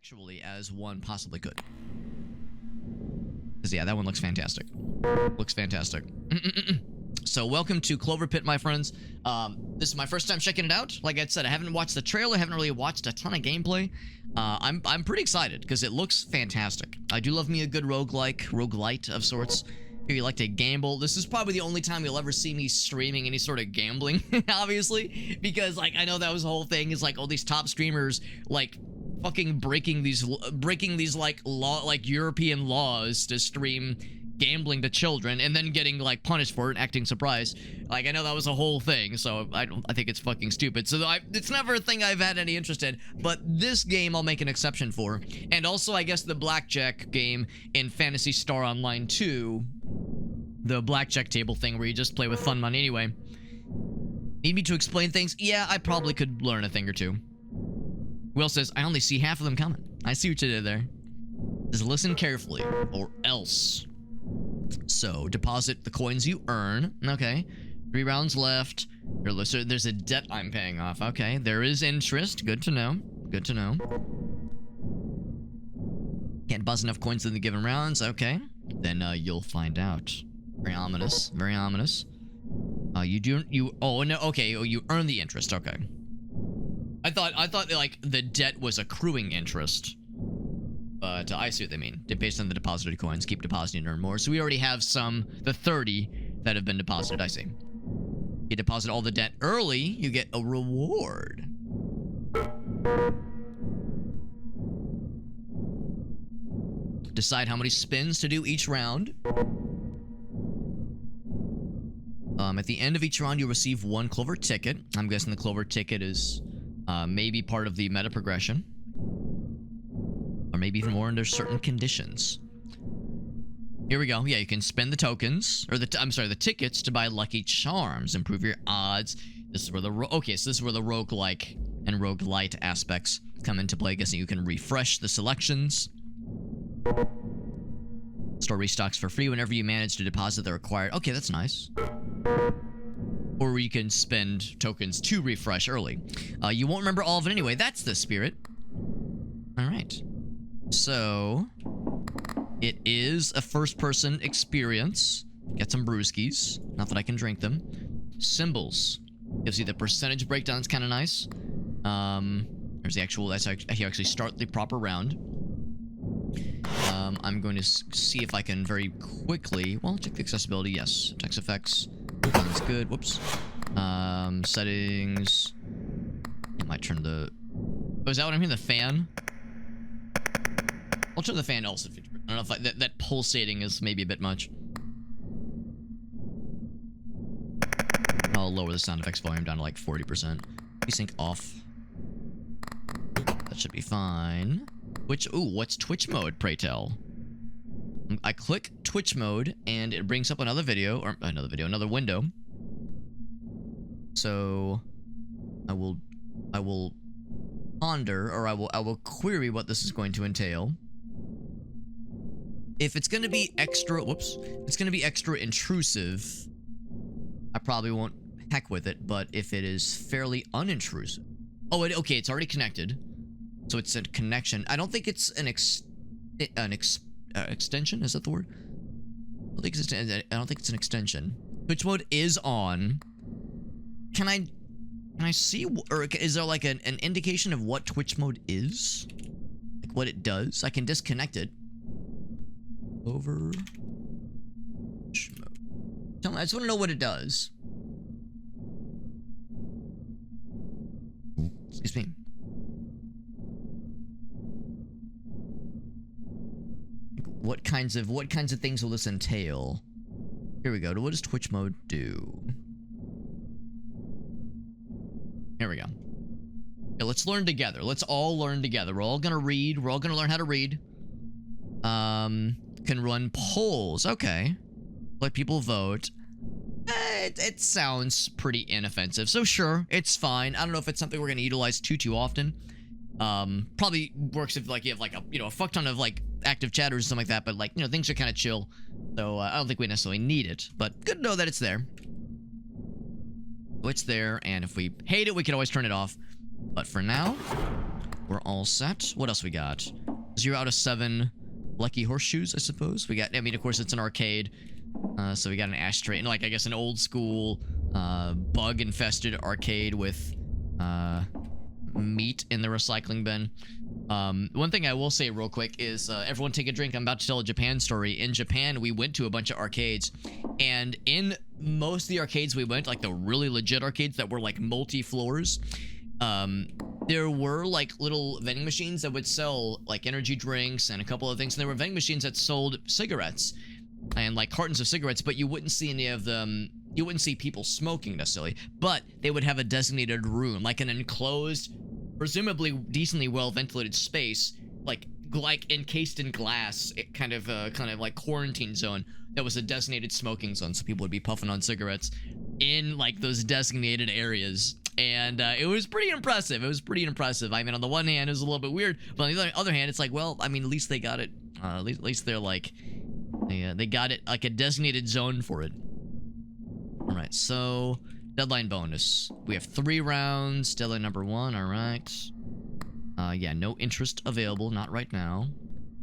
effectually as one possibly could. Because, yeah, that one looks fantastic. Looks fantastic. So, welcome to CloverPit, my friends. This is my first time checking it out. Like I said, I haven't watched the trailer, haven't really watched a ton of gameplay. I'm pretty excited, because it looks fantastic. I do love me a good roguelite of sorts. If you like to gamble, this is probably the only time you'll ever see me streaming any sort of gambling, obviously, because, like, I know that was the whole thing, is, like, all these top streamers, like, fucking breaking these, like, European laws to stream gambling to children, and then getting, like, punished for it, acting surprised. Like, I know that was a whole thing, so I think it's fucking stupid. So it's never a thing I've had any interest in, but this game I'll make an exception for. And also, I guess, the blackjack game in Phantasy Star Online 2, the blackjack table thing where you just play with fun money anyway. Need me to explain things? Yeah, I probably could learn a thing or two. Will says, I only see half of them coming. I see what you did there. Just listen carefully, or else. So, deposit the coins you earn. Okay. 3 rounds left. So there's a debt I'm paying off. Okay. There is interest. Good to know. Good to know. Can't buzz enough coins in the given rounds. Okay. Then, you'll find out. Very ominous. Very ominous. Oh, no, okay. Oh, you earn the interest. Okay. I thought, like, the debt was accruing interest. But I see what they mean. Based on the deposited coins, keep depositing and earn more. So we already have the 30 that have been deposited, I see. You deposit all the debt early, you get a reward. Decide how many spins to do each round. At the end of each round, you'll receive 1 Clover ticket. I'm guessing the Clover ticket is maybe part of the meta progression. Or maybe even more under certain conditions. Here we go. Yeah, you can spend the tokens, or the tickets to buy lucky charms, improve your odds. This is where the this is where the roguelike and roguelite aspects come into play. Guessing you can refresh the selections. Store restocks for free whenever you manage to deposit the required. Okay, that's nice. Or you can spend tokens to refresh early. You won't remember all of it anyway. That's the spirit. All right. So, it is a first-person experience. Get some brewskis. Not that I can drink them. Symbols. Gives you the percentage breakdown. It's kind of nice. There's the actual... That's how you actually start the proper round. I'm going to see if I can very quickly... Well, check the accessibility. Yes. Text effects. Sounds good. Whoops. Settings. I might turn the... Oh, is that what I'm hearing? The fan? I'll turn the fan also. I don't know if that pulsating is maybe a bit much. I'll lower the sound effects volume down to like 40%. Desync off. That should be fine. What's Twitch mode, pray tell? I click Twitch mode and it brings up another window. So I will ponder, or I will query what this is going to entail. If it's going to be extra, it's going to be extra intrusive, I probably won't heck with it, but if it is fairly unintrusive... Oh, okay, it's already connected. So it's a connection. I don't think it's an extension, is that the word? I don't think it's an extension. Twitch mode is on. Can I see, or is there like an indication of what Twitch mode is? Like what it does? I can disconnect it. Over. Tell me, I just want to know what it does. Excuse me. What kinds of things will this entail? Here we go. What does Twitch mode do? Here we go. Okay, let's learn together. Let's all learn together. We're all gonna read. We're all gonna learn how to read. Can run polls. Okay. Let people vote. It sounds pretty inoffensive. So sure, it's fine. I don't know if it's something we're gonna utilize too often. Probably works if like you have like a fuck ton of like active chatters or something like that, but like, things are kind of chill. So I don't think we necessarily need it, but good to know that it's there. So it's there, and if we hate it, we can always turn it off. But for now, We're all set. What else we got? 0 out of 7 lucky horseshoes, I suppose. We got, I mean, of course, it's an arcade. So we got an ashtray, and like, I guess an old school, bug-infested arcade with, meat in the recycling bin. One thing I will say real quick is, everyone take a drink. I'm about to tell a Japan story. In Japan, we went to a bunch of arcades, and in most of the arcades we went, like the really legit arcades that were like multi-floors, there were like little vending machines that would sell like energy drinks and a couple of things, and there were vending machines that sold cigarettes and like cartons of cigarettes, but you wouldn't see any of them. You wouldn't see people smoking necessarily, but they would have a designated room, like an enclosed, presumably decently well ventilated space, like encased in glass, kind of like quarantine zone that was a designated smoking zone, so people would be puffing on cigarettes in like those designated areas. And it was pretty impressive. It was pretty impressive. I mean, on the one hand, it was a little bit weird, but on the other hand, it's like, well, I mean, at least they got it. At least they're like, they got it like a designated zone for it. All right, so deadline bonus. We have 3 rounds. Deadline number 1. All right. Yeah, no interest available. Not right now.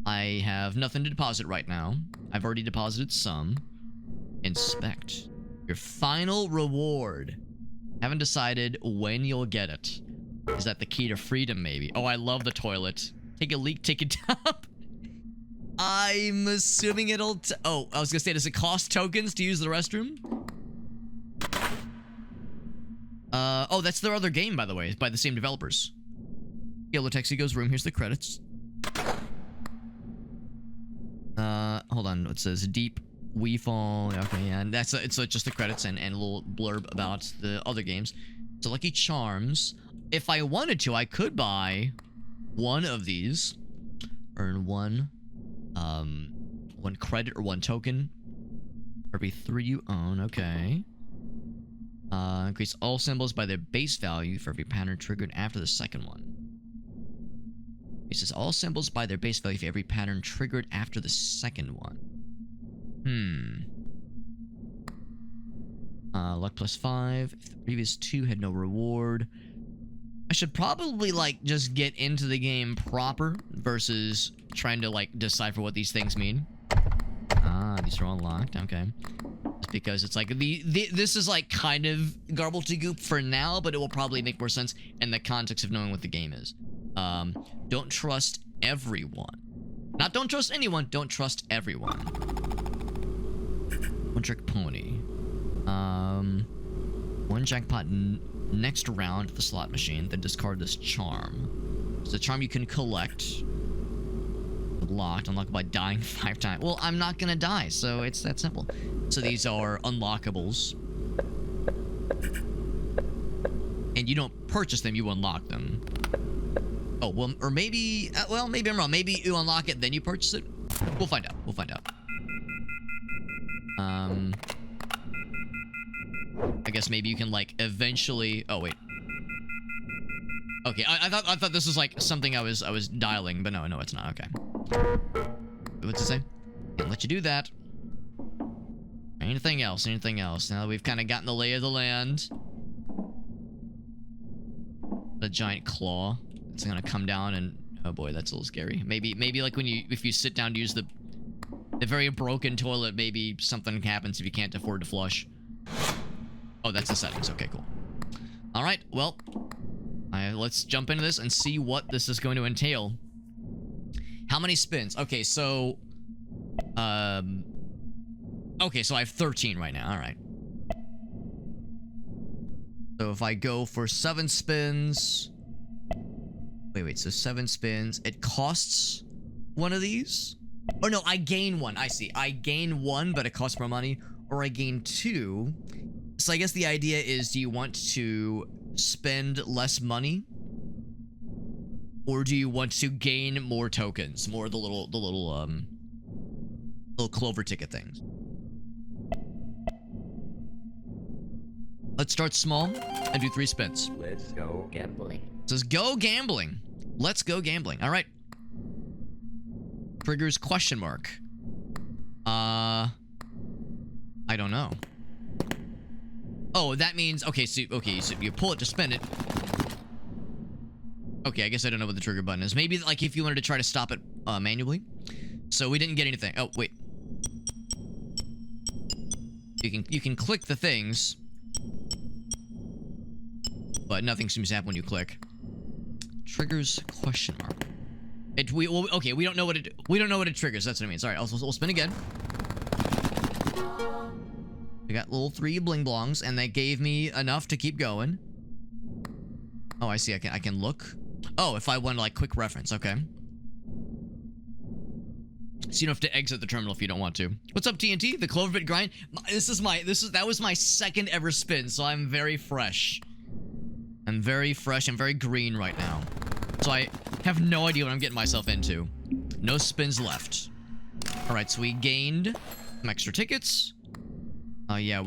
I have nothing to deposit right now. I've already deposited some. Inspect. Your final reward. Haven't decided when you'll get it. Is that the key to freedom, maybe? Oh, I love the toilet. Take a leak, take a dump. I'm assuming it'll... oh, I was gonna say, does it cost tokens to use the restroom? Oh, that's their other game, by the way, by the same developers. Yellow Taxi goes room. Here's the credits. Hold on. It says deep we fall. Okay, yeah, and that's it's just the credits and a little blurb about the other games. So Lucky Charms. If I wanted to, I could buy one of these, earn one credit or 1 token for every 3 you own. Okay. Increase all symbols by their base value for every pattern triggered after the second one. Increases all symbols by their base value for every pattern triggered after the second one. Luck +5. If the previous 2 had no reward. I should probably, like, just get into the game proper versus trying to, like, decipher what these things mean. Ah, these are all locked. Okay. Just because it's like, this is, like, kind of gobbledygook for now, but it will probably make more sense in the context of knowing what the game is. Don't trust everyone. Not don't trust anyone, don't trust everyone. One trick pony. One jackpot next round at the slot machine, then discard this charm. It's a charm you can collect. Locked, unlocked by dying 5 times. Well, I'm not gonna die, so it's that simple. So these are unlockables. And you don't purchase them, you unlock them. Oh, well, or maybe, well, maybe I'm wrong. Maybe you unlock it, then you purchase it. We'll find out. We'll find out. I guess maybe you can, like, eventually... oh, wait. Okay, I thought this was, like, something I was dialing, but no, it's not. Okay. What's it say? Can't let you do that. Anything else? Anything else? Now that we've kind of gotten the lay of the land. The giant claw. It's gonna come down and... oh boy, that's a little scary. Maybe like when if you sit down to use the very broken toilet, maybe something happens if you can't afford to flush. Oh, that's the settings. Okay, cool. All right, well, let's jump into this and see what this is going to entail. How many spins? Okay, so... okay, so I have 13 right now. All right. So if I go for 7 spins... wait, so 7 spins. It costs one of these? Oh, no, I gain one. I see. I gain one, but it costs more money. Or I gain 2. So I guess the idea is, do you want to spend less money? Or do you want to gain more tokens? More of the little clover ticket things. Let's start small and do 3 spins. Let's go gambling. It says go gambling. Let's go gambling. All right. Triggers question mark. I don't know. Oh, that means okay. So you pull it to spin it. Okay, I guess I don't know what the trigger button is. Maybe, like, if you wanted to try to stop it manually. So we didn't get anything. Oh, wait. You can click the things, but nothing seems to happen when you click. Triggers question mark. Okay, we don't know what it triggers. That's what it means. All right, we'll spin again. We got little 3 bling blongs, and that gave me enough to keep going. Oh, I see. I can look. Oh, if I want like quick reference, okay. So you don't have to exit the terminal if you don't want to. What's up, TNT? The CloverPit grind. That was my second ever spin, so I'm very fresh. I'm very fresh. I'm very green right now. So I have no idea what I'm getting myself into. No spins left. All right, so we gained some extra tickets. Yeah,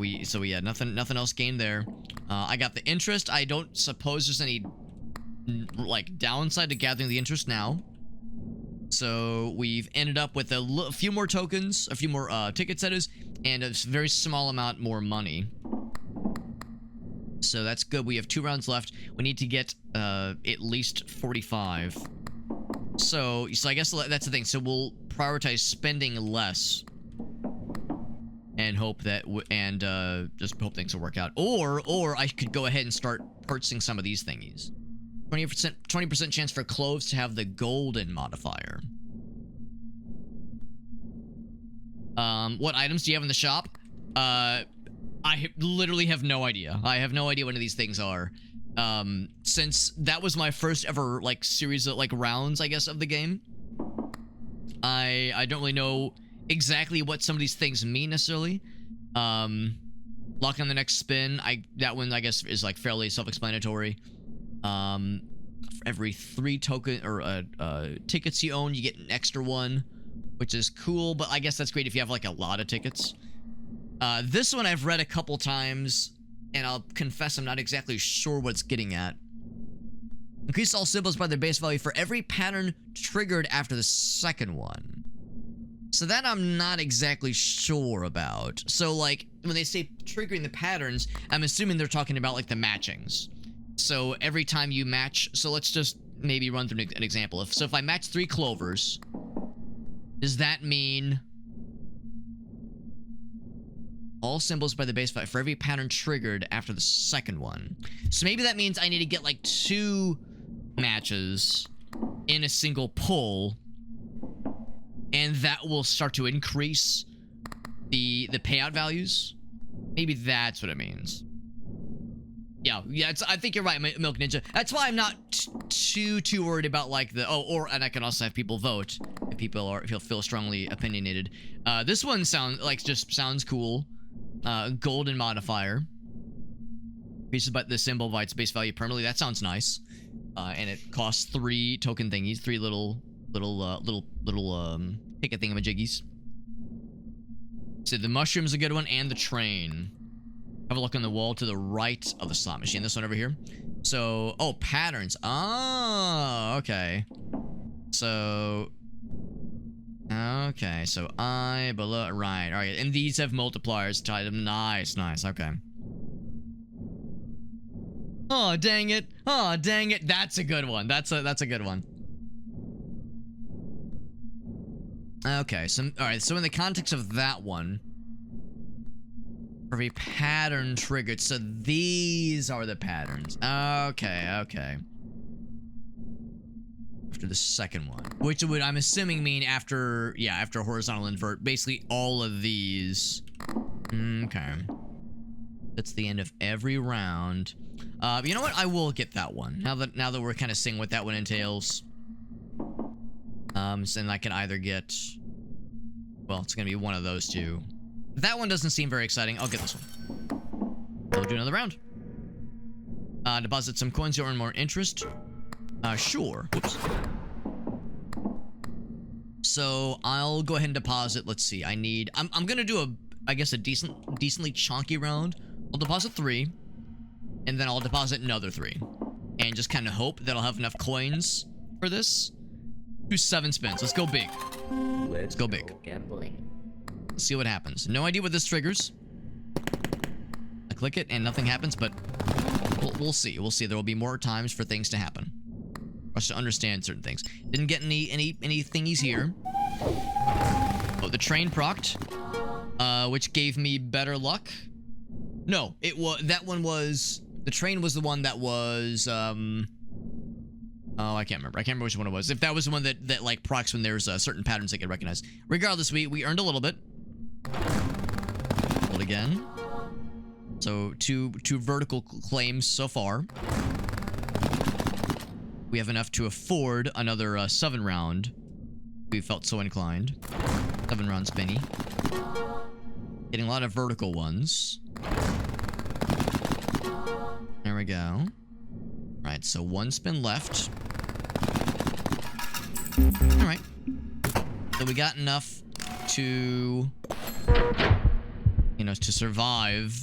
nothing else gained there. I got the interest. I don't suppose there's any like downside to gathering the interest now. So we've ended up with a few more tokens, a few more tickets, that is, and a very small amount more money. So that's good. We have 2 rounds left. We need to get at least 45. So I guess that's the thing. So we'll prioritize spending less and hope that just hope things will work out. Or I could go ahead and start purchasing some of these thingies. 20% chance for cloves to have the golden modifier. What items do you have in the shop? I literally have no idea. I have no idea what any of these things are. Since that was my first ever, like, series of, like, rounds, I guess, of the game, I don't really know exactly what some of these things mean, necessarily. Lock on the next spin. That one, I guess, is, like, fairly self-explanatory. For every 3 token, or, tickets you own, you get an extra one, which is cool, but I guess that's great if you have, like, a lot of tickets. This one I've read a couple times, and I'll confess I'm not exactly sure what it's getting at. Increase all symbols by their base value for every pattern triggered after the second one. So that I'm not exactly sure about. So, like, when they say triggering the patterns, I'm assuming they're talking about, like, the matchings. So every time you match... So let's just maybe run through an example. So if I match 3 clovers, does that mean... all symbols by the base value for every pattern triggered after the second one? So maybe that means I need to get, like, 2 matches in a single pull, and that will start to increase the payout values. Maybe that's what it means. Yeah, I think you're right, Milk Ninja. That's why I'm not too worried about, like, the... Oh, and I can also have people vote if people feel strongly opinionated. This one sounds cool. Golden modifier. Increases by the symbol by its base value permanently. That sounds nice. And it costs 3 token thingies, 3 little ticket thingamajiggies. So the mushroom's a good one, and the train. Have a look on the wall to the right of the slot machine. This one over here. So, patterns. Oh, okay. So, I below, right. All right, and these have multipliers tied to them. Nice, okay. Oh, dang it. That's a good one. That's a good one. Okay, so, all right, so in the context of that one, every pattern triggered. So these are the patterns. Okay. After the second one, which would, I'm assuming, mean after horizontal invert, basically all of these. Okay. That's the end of every round. You know what? I will get that one. Now that we're kind of seeing what that one entails. So then I can either get... Well, it's gonna be one of those 2. That one doesn't seem very exciting. I'll get this one. We'll do another round. Deposit some coins to earn more interest. Sure. Oops. So I'll go ahead and deposit. Let's see. I'm gonna do I guess a decently chunky round. I'll deposit 3, and then I'll deposit another 3, and just kind of hope that I'll have enough coins for this. Do 7 spins. Let's go big. Let's go big. Gambling. Let's see what happens. No idea what this triggers. I click it and nothing happens, but we'll see. We'll see. There will be more times for things to happen. for us to understand certain things. Didn't get any thingies here. Oh, the train procced, which gave me better luck. No, it was that one was the train was the one that was oh, I can't remember. I can't remember which one it was. If that was the one that like procs when there's certain patterns they could recognize. Regardless, we earned a little bit. Roll again. So two vertical claims so far. We have enough to afford another 7 round. We felt so inclined. 7 round spinny. Getting a lot of vertical ones. There we go. Right, so 1 spin left. Alright. So we got enough to, you know, to survive.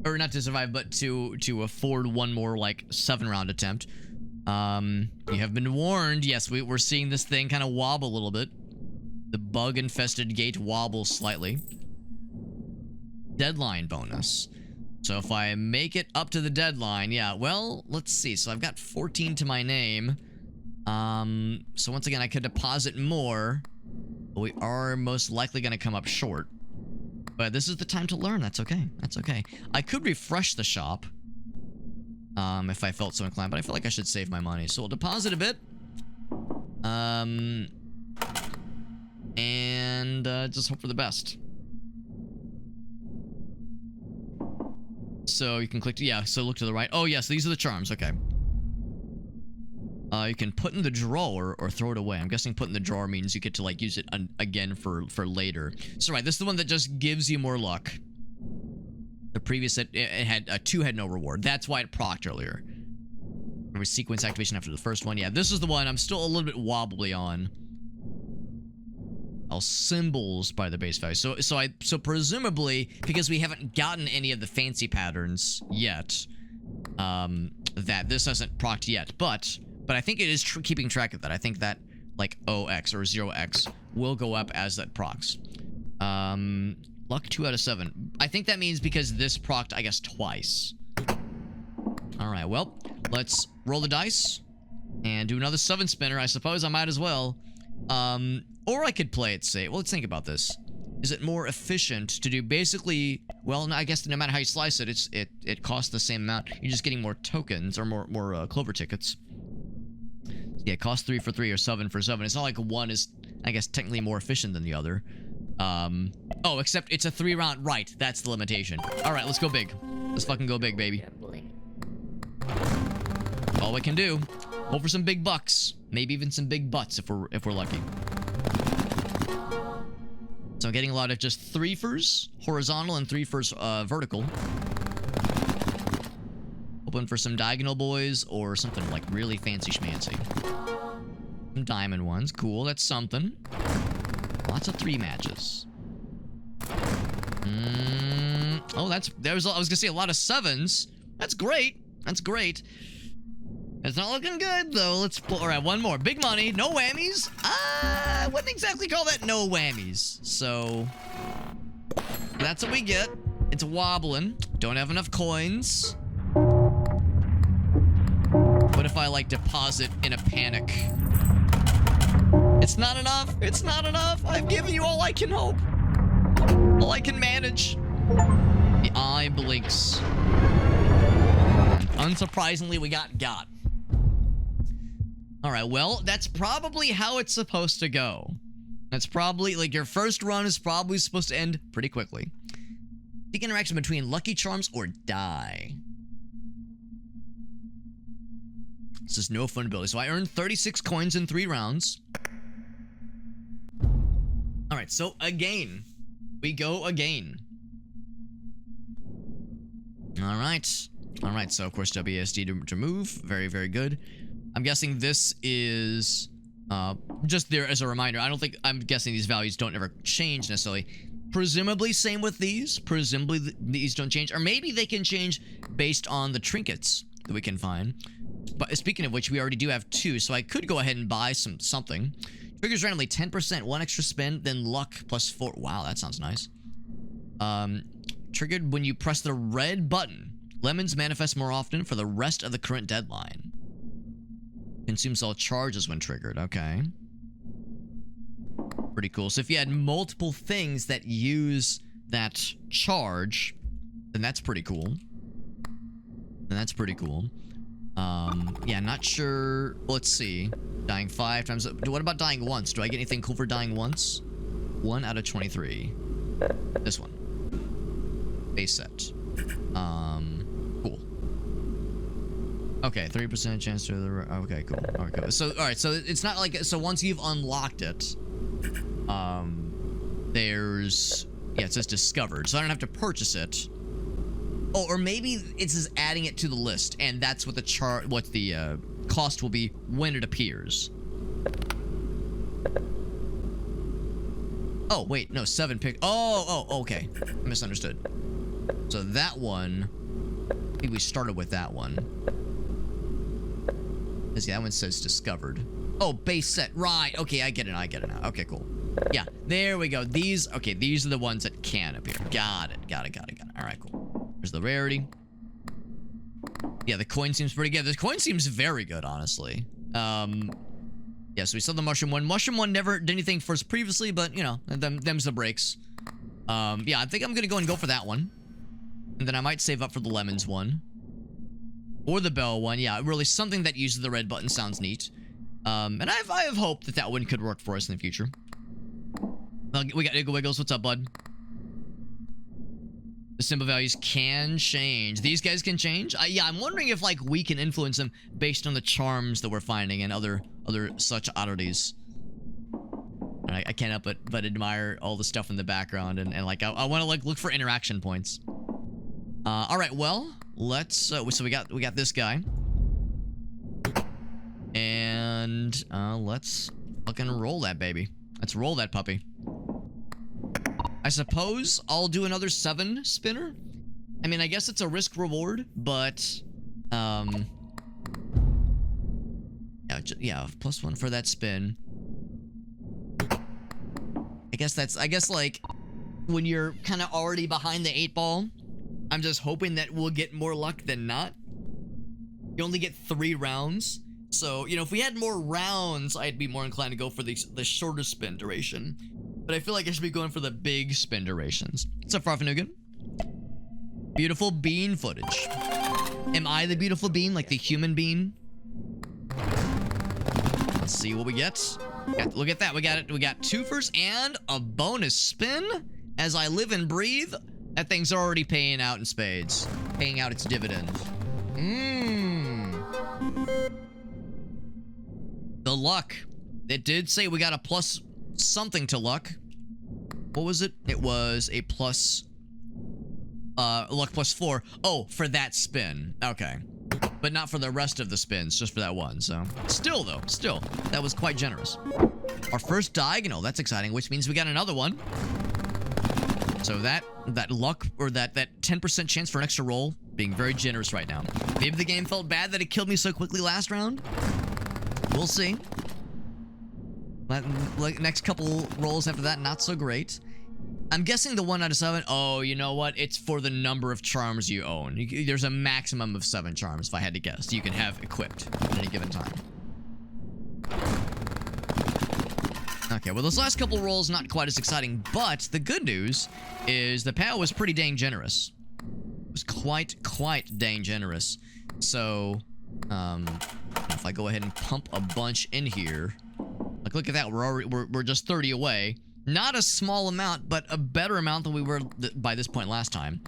Or not to survive, but to afford one more, like, 7 round attempt. You have been warned. Yes, we're seeing this thing kind of wobble a little bit. The bug-infested gate wobbles slightly. Deadline bonus. So if I make it up to the deadline, yeah, well, let's see. So I've got 14 to my name. So once again, I could deposit more, but we are most likely going to come up short. But this is the time to learn. That's okay. That's okay. I could refresh the shop, if I felt so inclined, but I feel like I should save my money. So we'll deposit a bit. And just hope for the best. So you can click to, yeah, so look to the right. Oh, yes, these are the charms. Okay. You can put in the drawer or throw it away. I'm guessing put in the drawer means you get to, like, use it again for later. So, right, this is the one that just gives you more luck. The previous set, it had 2 had no reward. That's why it procced earlier. There was sequence activation after the first one. Yeah, this is the one I'm still a little bit wobbly on. All symbols by the base value. So presumably, because we haven't gotten any of the fancy patterns yet, that this hasn't procced yet. But I think it is keeping track of that. I think that, like, 0x or 0x will go up as that procs. Luck 2 out of 7. I think that means because this procced, I guess, twice. Alright, well, let's roll the dice and do another 7 spinner. I suppose I might as well. Or I could play it safe. Well, let's think about this. Is it more efficient to do basically... Well, I guess no matter how you slice it, it costs the same amount. You're just getting more tokens or more Clover tickets. Yeah, it costs 3 for 3 or 7 for 7. It's not like one is, I guess, technically more efficient than the other. Oh, except it's a 3 round. Right, that's the limitation. All right, let's go big. Let's fucking go big, baby. All we can do. Hope for some big bucks. Maybe even some big butts if we're lucky. So I'm getting a lot of just 3-fers horizontal and 3-fers vertical. Hoping for some diagonal boys or something like really fancy schmancy. Some diamond ones. Cool, that's something. Lots of 3 matches. Oh, I was gonna say a lot of 7s. That's great. That's great. It's not looking good, though. Let's pull. All right, one more. Big money. No whammies. I wouldn't exactly call that no whammies. So, that's what we get. It's wobbling. Don't have enough coins. What if I, like, deposit in a panic? It's not enough. It's not enough. I've given you all I can hope. All I can manage. The eye blinks. Unsurprisingly, we got. Alright, well, that's probably how it's supposed to go. That's probably, like, your first run is probably supposed to end pretty quickly. Seek interaction between Lucky Charms or die. This is no fun ability. So I earned 36 coins in 3 rounds. Alright, so again. We go again. Alright. Alright, so of course WSD to move. Very, very good. I'm guessing this is just there as a reminder. I'm guessing these values don't ever change necessarily. Presumably same with these. Presumably these don't change. Or maybe they can change based on the trinkets that we can find. But speaking of which, we already do have 2, so I could go ahead and buy something. Triggers randomly 10%, 1 extra spin, then luck plus 4. Wow, that sounds nice. Triggered when you press the red button. Lemons manifest more often for the rest of the current deadline. Consumes all charges when triggered. Okay. Pretty cool. So if you had multiple things that use that charge, then that's pretty cool. Yeah, not sure. Let's see. Dying 5 times. What about dying once? Do I get anything cool for dying once? 1 out of 23. This one. Base set. Cool. Okay, 30% chance to the. Okay, cool. Okay, so all right, so it's not like so once you've unlocked it, there's it says discovered, so I don't have to purchase it. Oh, or maybe it's just adding it to the list, and that's what the cost will be when it appears. Oh wait, no, 7 pick. Oh, okay, I misunderstood. So that one, I think we started with that one. Cause yeah, that one says discovered. Oh, base set, right? Okay, I get it now. Okay, cool. Yeah, there we go. These are the ones that can appear. Got it. All right, cool. There's the rarity. Yeah, the coin seems pretty good. The coin seems very good, honestly. Yeah, so we saw the mushroom one. Mushroom one never did anything for us previously, but you know, them's the breaks. Yeah, I think I'm gonna go for that one. And then I might save up for the lemons one. Or the bell one. Yeah, really something that uses the red button sounds neat. And I have hope that one could work for us in the future. We got Iggle Wiggles. What's up, bud? The symbol values can change. These guys can change? Yeah, I'm wondering if, like, we can influence them based on the charms that we're finding and other such oddities. And I can't help but admire all the stuff in the background and like, I want to, like, look for interaction points. All right, well, let's, so we got this guy. And, let's fucking roll that baby. Let's roll that puppy. I suppose I'll do another 7 spinner. I mean, I guess it's a risk reward, but yeah, +1 for that spin. I guess like when you're kind of already behind the 8 ball, I'm just hoping that we'll get more luck than not. You only get 3 rounds. So, you know, if we had more rounds, I'd be more inclined to go for the shorter spin duration. But I feel like I should be going for the big spin durations. What's up, Farfanugan? Beautiful bean footage. Am I the beautiful bean, like the human bean? Let's see what we get. Look at that. We got 2 firsts and a bonus spin. As I live and breathe, that thing's already paying out in spades. Paying out its dividend. The luck. It did say we got a plus something to luck. What was it? It was a plus luck +4. Oh, for that spin. Okay. But not for the rest of the spins, just for that one. So still though, that was quite generous. Our first diagonal, that's exciting, which means we got another one. So that luck, or that 10% chance for an extra roll, being very generous right now. Maybe the game felt bad that it killed me so quickly last round. We'll see. Like next couple rolls after that, not so great. I'm guessing the 1 out of 7. Oh, you know what? It's for the number of charms you own. There's a maximum of 7 charms, if I had to guess, you can have equipped at any given time. Okay, well, those last couple rolls not quite as exciting, but the good news is the payout was pretty dang generous. It was quite dang generous. So, if I go ahead and pump a bunch in here, like look at that, we're just 30 away. Not a small amount, but a better amount than we were by this point last time.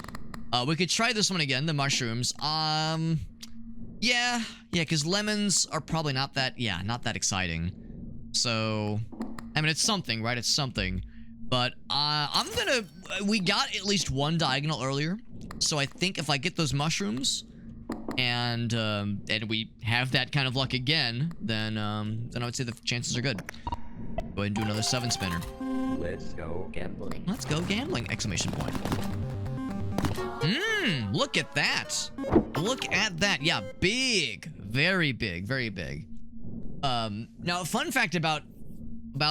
We could try this one again, the mushrooms. Yeah, because lemons are probably not that exciting. So, I mean, it's something, right? It's something. But, we got at least 1 diagonal earlier. So I think if I get those mushrooms, and we have that kind of luck again, then I would say the chances are good. Go ahead and do another 7 spinner. Let's go gambling. Let's go gambling! Exclamation point. Look at that. Look at that. Yeah, big. Very big. Very big. Now, a fun fact about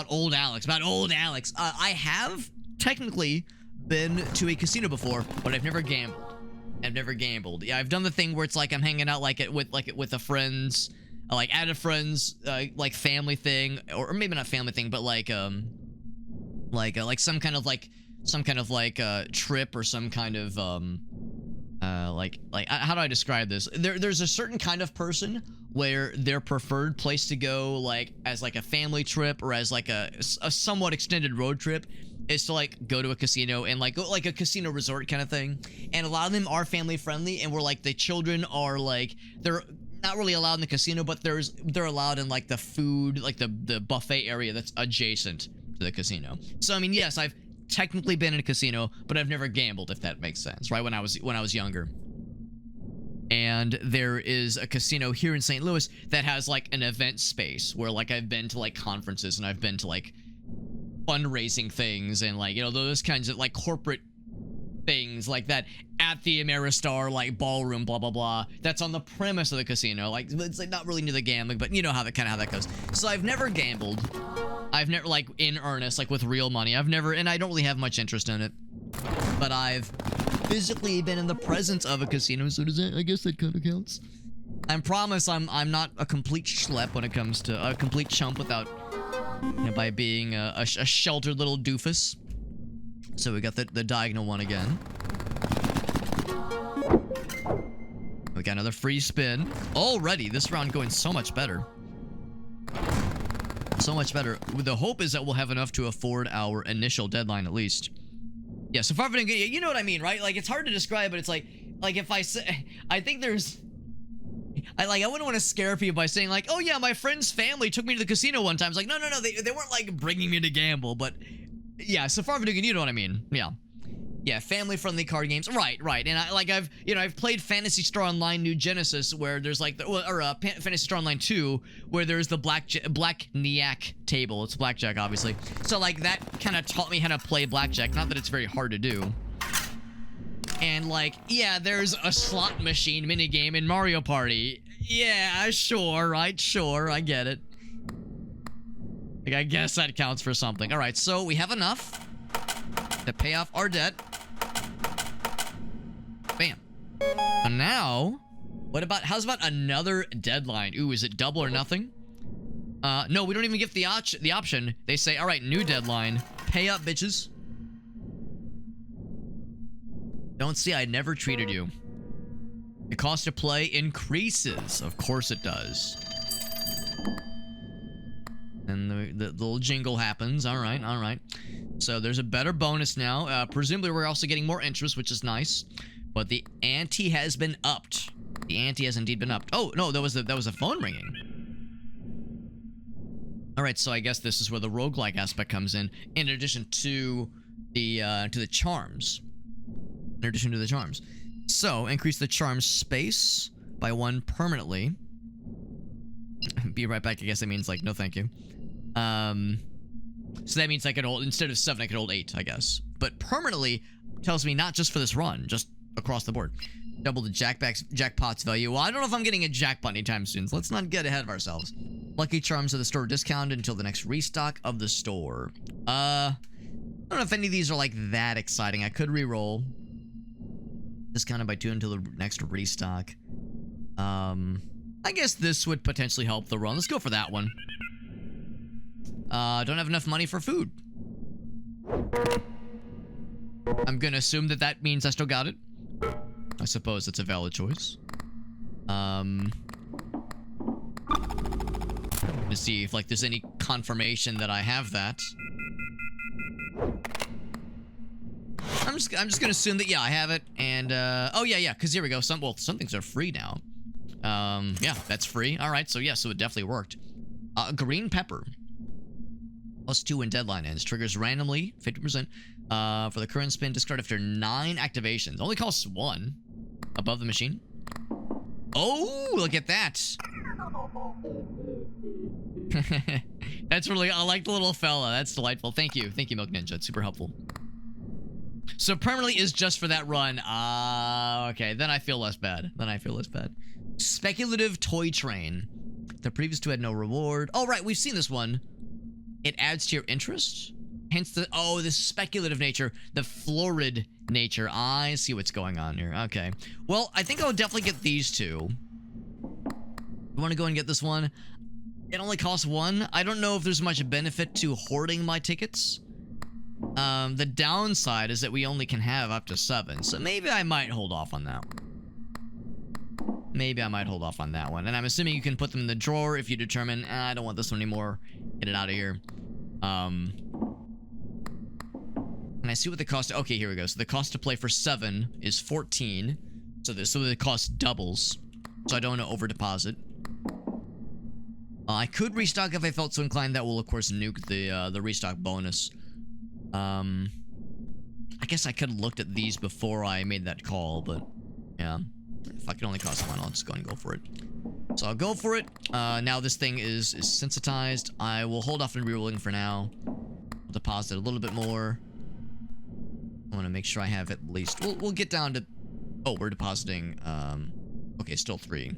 old Alex. I have technically been to a casino before, but I've never gambled. Yeah, I've done the thing where it's like I'm hanging out with the friends, like at a friend's like family thing, or maybe not family thing, but like some kind of like trip or some kind of like how do I describe this? There's a certain kind of person where their preferred place to go, like as like a family trip or as like a somewhat extended road trip, is to like go to a casino and like go like a casino resort kind of thing. And a lot of them are family friendly, and where like the children are like, they're not really allowed in the casino, but they're allowed in like the food, like the buffet area that's adjacent to the casino. So I mean, yes, I've technically been in a casino, but I've never gambled, if that makes sense, right? When I was younger. And there is a casino here in St. Louis that has like an event space where like I've been to like conferences, and I've been to like fundraising things, and like, you know, those kinds of like corporate things like that at the Ameristar like ballroom, blah blah blah, that's on the premise of the casino. Like it's like not really near the gambling, but you know how that goes. So I've never gambled. I've never, like, in earnest, like with real money. I've never, and I don't really have much interest in it, but I've physically been in the presence of a casino, so does that, I guess that kind of counts. I promise I'm not a complete schlep when it comes to a complete chump without, you know, by being a sheltered little doofus. So we got the diagonal one again. We got another free spin. Already, this round going so much better. So much better. The hope is that we'll have enough to afford our initial deadline at least. Yeah, so far, you know what I mean, right? Like, it's hard to describe, but it's like if I say, I think there's, I wouldn't want to scare people by saying like, oh yeah, my friend's family took me to the casino one time. It's like, no, they weren't like bringing me to gamble, but yeah, so far, you know what I mean? Yeah, family-friendly card games. Right. And I've played Phantasy Star Online New Genesis, where there's like Phantasy Star Online 2, where there's the black Niac table. It's blackjack, obviously. So like that kind of taught me how to play blackjack. Not that it's very hard to do. And like, yeah, there's a slot machine minigame in Mario Party. Yeah, sure, right? Sure, I get it. Like, I guess that counts for something. All right, so we have enough to pay off our debt. Bam. And now, how's about another deadline? Ooh, is it double or nothing? No, we don't even get the option. They say, all right, new deadline. Pay up, bitches. Don't see, I never treated you. The cost to play increases. Of course it does. And the little jingle happens. All right. So there's a better bonus now. Presumably we're also getting more interest, which is nice. But the ante has been upped. The ante has indeed been upped. Oh no, that was a phone ringing. All right, so I guess this is where the roguelike aspect comes in addition to the charms. In addition to the charms. So increase the charm space by 1 permanently. Be right back. I guess that means like no, thank you. So that means I could hold, instead of 7, I could hold 8, I guess. But permanently tells me not just for this run, just across the board. Double the jackpot's value. Well, I don't know if I'm getting a jackpot anytime soon, so let's not get ahead of ourselves. Lucky charms of the store discounted until the next restock of the store. I don't know if any of these are like that exciting. I could re-roll. Discounted by 2 until the next restock. I guess this would potentially help the run. Let's go for that one. Don't have enough money for food. I'm gonna assume that means I still got it. I suppose it's a valid choice. Let's see if like there's any confirmation that I have that. I'm just gonna assume that yeah, I have it. And oh yeah, because here we go. Some things are free now. Yeah, that's free. All right, so yeah, so it definitely worked. Green pepper. +2 when deadline ends. Triggers randomly, 50%. For the current spin, discard after 9 activations. Only costs 1. Above the machine. Oh, look at that. That's really, I like the little fella. That's delightful. Thank you, Milk Ninja. It's super helpful. So permanently is just for that run. Okay, then I feel less bad. Speculative toy train. The previous 2 had no reward. Oh, right, we've seen this one. It adds to your interest. Hence the, the speculative nature, the florid nature. I see what's going on here. Okay. Well, I think I'll definitely get these 2. I want to go and get this one. It only costs 1. I don't know if there's much benefit to hoarding my tickets. The downside is that we only can have up to 7, so maybe I might hold off on that one. Maybe I might hold off on that one. And I'm assuming you can put them in the drawer if you determine, I don't want this one anymore. Get it out of here. Can I see what the cost? Okay, here we go. So the cost to play for 7 is 14. So the cost doubles. So I don't want to over deposit. I could restock if I felt so inclined. That will of course nuke the restock bonus. I guess I could have looked at these before I made that call, but yeah. If I can only cost 1, I'll just go and go for it. So I'll go for it. Now this thing is sensitized. I will hold off on rerolling for now. I'll deposit a little bit more. I want to make sure I have at least... We'll get down to... Oh, we're depositing... Okay, still 3.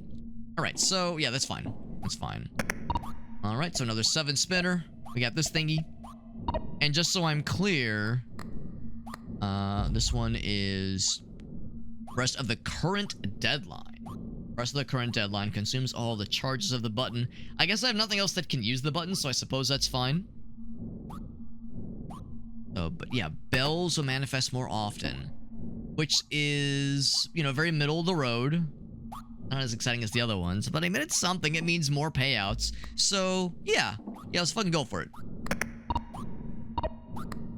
Alright, so yeah, that's fine. That's fine. Alright, so another 7 spinner. We got this thingy. And just so I'm clear... this one is... Rest of the current deadline. Rest of the current deadline consumes all the charges of the button. I guess I have nothing else that can use the button, so I suppose that's fine. Oh, but yeah, bells will manifest more often. Which is, you know, very middle of the road. Not as exciting as the other ones, but I mean, it's something. It means more payouts. So, yeah. Yeah, let's fucking go for it.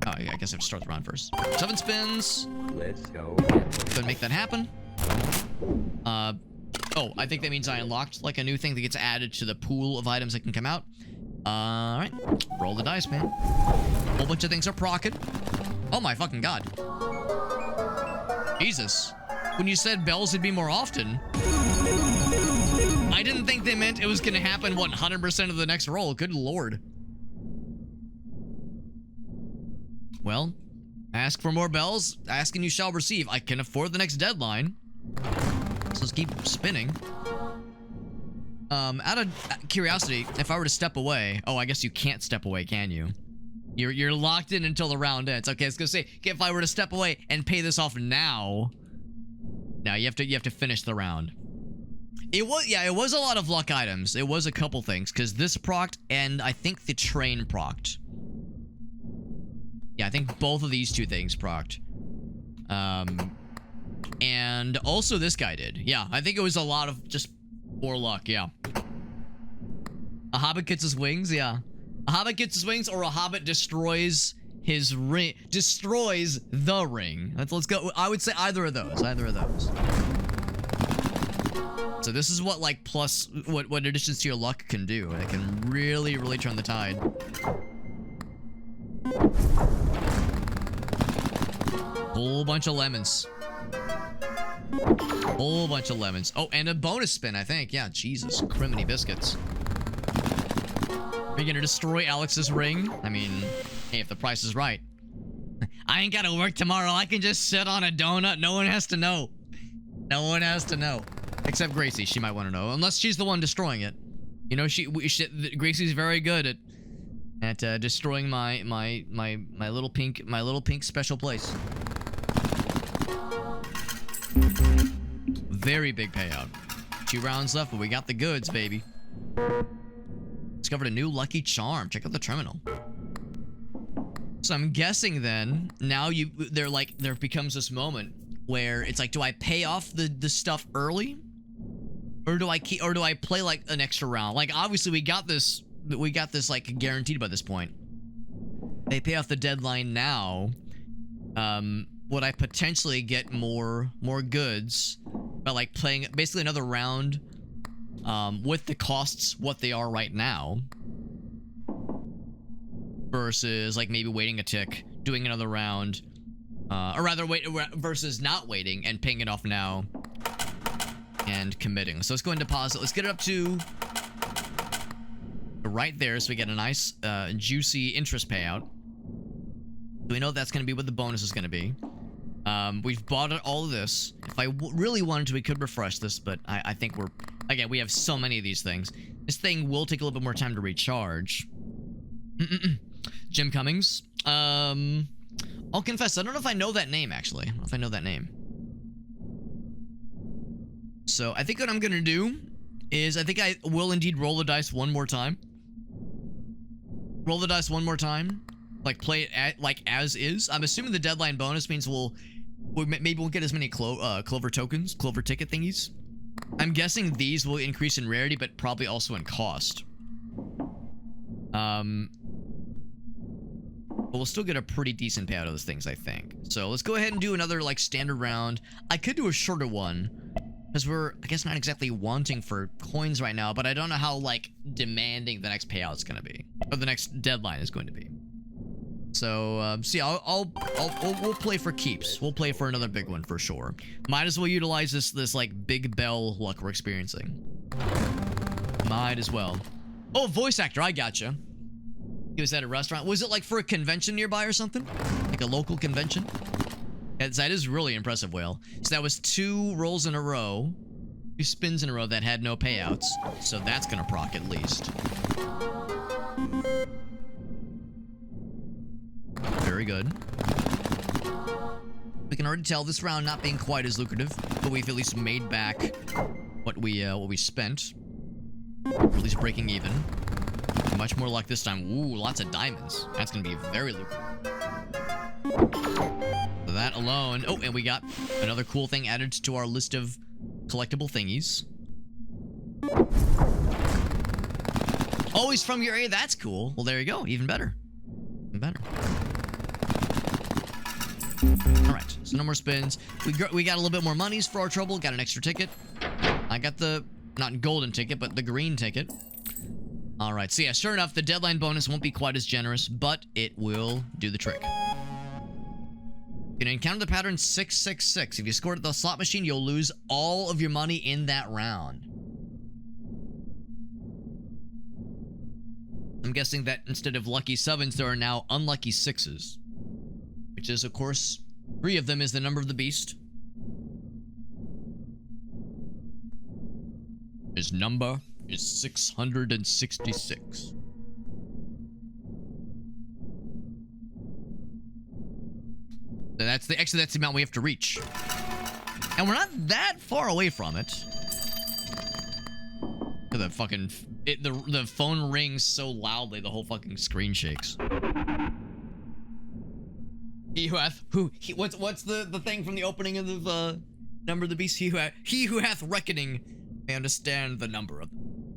Oh, yeah, I guess I have to start the round first. 7 spins. Let's go. Go and make that happen. Oh, I think that means I unlocked, like, a new thing that gets added to the pool of items that can come out. Alright. Roll the dice, man. A whole bunch of things are proccing. Oh my fucking god. Jesus. When you said bells would be more often, I didn't think they meant it was gonna happen, what, 100% of the next roll? Good lord. Well, ask for more bells. Ask and you shall receive. I can afford the next deadline. So let's keep spinning. Out of curiosity, if I were to step away... Oh, I guess you can't step away, can you? You're locked in until the round ends. Okay, I was gonna say, if I were to step away and pay this off now... Now, you have to finish the round. It was a lot of luck items. It was a couple things, because this procced, and I think the train procced. Yeah, I think both of these two things procced. And also this guy did. Yeah, I think it was a lot of just poor luck, yeah. A hobbit gets his wings, yeah. A hobbit gets his wings, or a hobbit destroys his ring. Destroys the ring. Let's go. I would say either of those. Either of those. So this is what, like, plus... What additions to your luck can do. It can really, really turn the tide. Whole bunch of lemons. Whole bunch of lemons. Oh, and a bonus spin, I think. Yeah, Jesus. Criminy biscuits. Are you gonna destroy Alex's ring? I mean, hey, if the price is right. I ain't gotta work tomorrow. I can just sit on a donut. No one has to know. No one has to know. Except Gracie. She might want to know. Unless she's the one destroying it. You know, Gracie's very good at destroying my little pink special place. Very big payout. 2 rounds left, but we got the goods, baby. Discovered a new lucky charm. Check out the terminal. So I'm guessing then, now there becomes this moment where it's like, do I pay off the stuff early? Or do I play like an extra round? Like, obviously we got this like guaranteed by this point. They pay off the deadline now. Would I potentially get more goods by like playing basically another round with the costs what they are right now, versus like maybe waiting a tick, doing another round, or rather versus not waiting and paying it off now and committing. So let's go and deposit. Let's get it up to right there so we get a nice juicy interest payout. Do we know that's going to be what the bonus is going to be? We've bought all of this. If I really wanted to, we could refresh this, but I think again, we have so many of these things. This thing will take a little bit more time to recharge. Jim Cummings. I'll confess, I don't know if I know that name, actually. I don't know if I know that name. So I think what I'm gonna do is I think I will indeed roll the dice one more time. Roll the dice one more time. Like, play it like as is. I'm assuming the deadline bonus means maybe we'll get as many Clover tokens, Clover ticket thingies. I'm guessing these will increase in rarity, but probably also in cost. But we'll still get a pretty decent payout of those things, I think. So let's go ahead and do another, like, standard round. I could do a shorter one, because we're, I guess, not exactly wanting for coins right now, but I don't know how, like, demanding the next payout is going to be. Or the next deadline is going to be. So, see, we'll play for keeps. We'll play for another big one for sure. Might as well utilize this like, big bell luck we're experiencing. Might as well. Oh, voice actor, I gotcha. He was at a restaurant. Was it, like, for a convention nearby or something? Like a local convention? That is really impressive, Whale. So that was 2 rolls in a row. 2 spins in a row that had no payouts. So that's gonna proc at least. Very good. We can already tell this round not being quite as lucrative, but we've at least made back what we spent. Or at least breaking even. Much more luck this time. Ooh, lots of diamonds. That's gonna be very lucrative. So that alone. Oh, and we got another cool thing added to our list of collectible thingies. Oh, he's from your area. That's cool. Well, there you go. Even better. Even better. Alright, so no more spins. We got a little bit more monies for our trouble. Got an extra ticket. I got the, not golden ticket, but the green ticket. Alright, so yeah, sure enough, the deadline bonus won't be quite as generous, but it will do the trick. You can encounter the pattern 666. If you score it at the slot machine, you'll lose all of your money in that round. I'm guessing that instead of lucky 7s, there are now unlucky 6s. Which is, of course, 3 of them is the number of the beast. His number is 666. So that's the amount we have to reach. And we're not that far away from it. The fucking the phone rings so loudly the whole fucking screen shakes. He who hath what's the thing from the opening of the number of the beast? He who hath reckoning may understand the number of them.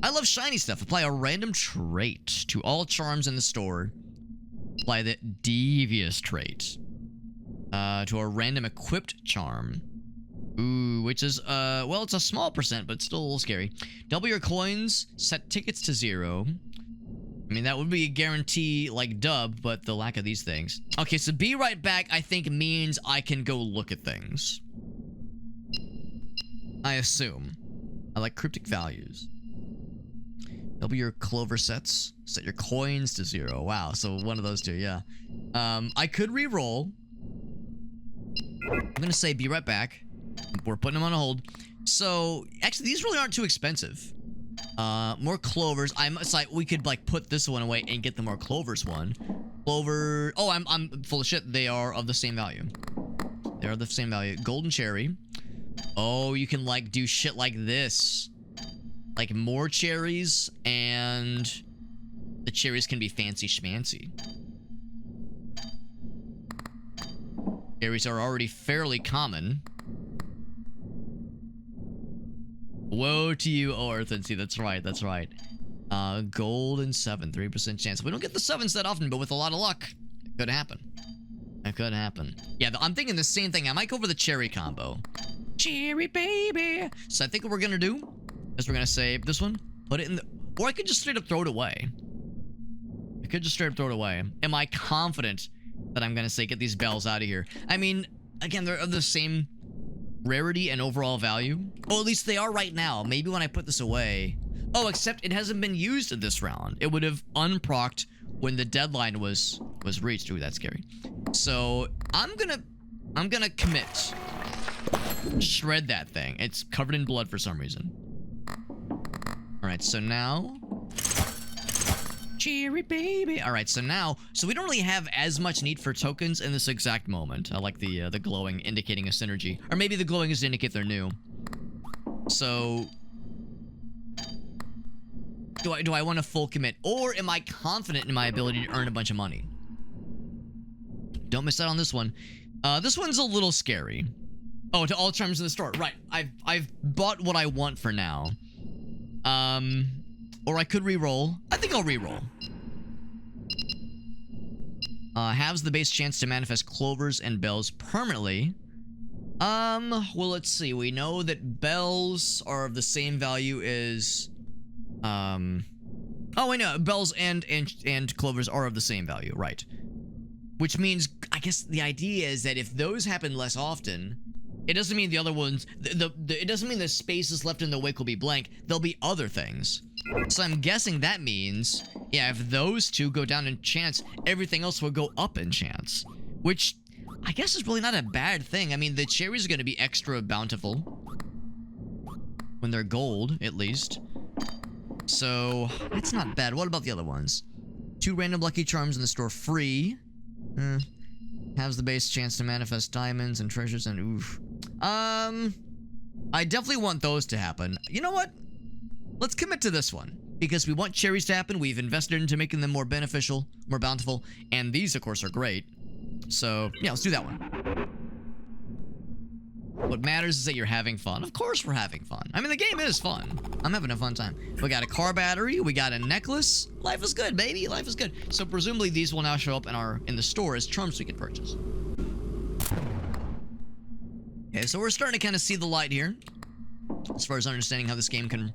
I love shiny stuff. Apply a random trait to all charms in the store. Apply the devious trait to a random equipped charm. Ooh, which is well, it's a small percent, but still a little scary. Double your coins. Set tickets to 0. I mean, that would be a guarantee, like, dub, but the lack of these things. Okay, so be right back, I think, means I can go look at things. I assume. I like cryptic values. Double your clover sets. Set your coins to 0. Wow, so one of those two, yeah. I could re-roll. I'm gonna say be right back. We're putting them on hold. So, actually, these really aren't too expensive. More clovers. We could, like, put this one away and get the more clovers one. Clover. Oh, I'm full of shit. They are of the same value. They are the same value. Golden cherry. Oh, you can, like, do shit like this. Like, more cherries, and the cherries can be fancy schmancy. Cherries are already fairly common. Woe to you, oh Earth and Sea. That's right, that's right. Gold and 7, 3% chance. We don't get the 7s that often, but with a lot of luck, it could happen. It could happen. Yeah, I'm thinking the same thing. I might go for the cherry combo. Cherry baby. So I think what we're gonna do is we're gonna save this one, put it in the, or I could just straight up throw it away. I could just straight up throw it away. Am I confident that I'm gonna say get these bells out of here? I mean, again, they're of the same rarity and overall value. Oh, at least they are right now. Maybe when I put this away. Oh, except it hasn't been used in this round. It would have unprocced when the deadline was reached. Ooh, that's scary. So I'm gonna commit. Shred that thing. It's covered in blood for some reason. Alright, so now, cherry baby. Alright, so now, so we don't really have as much need for tokens in this exact moment. I like the glowing indicating a synergy. Or maybe the glowing is to indicate they're new. So, do I want to full commit, or am I confident in my ability to earn a bunch of money? Don't miss out on this one. This one's a little scary. Oh, to all charms in the store. Right. I've bought what I want for now. Or I could re-roll. I think I'll re-roll. Halves the base chance to manifest clovers and bells permanently. Well, let's see. We know that bells are of the same value as, oh, wait, no. Bells and clovers are of the same value. Right. Which means, I guess the idea is that if those happen less often, it doesn't mean the other ones, it doesn't mean the spaces left in the wake will be blank. There'll be other things. So I'm guessing that means, yeah, if those two go down in chance, everything else will go up in chance. Which, I guess is really not a bad thing. I mean, the cherries are going to be extra bountiful. When they're gold, at least. So, that's not bad. What about the other ones? 2 random lucky charms in the store free. Has the base chance to manifest diamonds and treasures and oof. I definitely want those to happen. You know what? Let's commit to this one. Because we want cherries to happen. We've invested into making them more beneficial, more bountiful. And these, of course, are great. So, yeah, let's do that one. What matters is that you're having fun. Of course we're having fun. I mean, the game is fun. I'm having a fun time. We got a car battery. We got a necklace. Life is good, baby. Life is good. So presumably these will now show up in the store as charms we can purchase. Okay, so we're starting to kind of see the light here. As far as understanding how this game can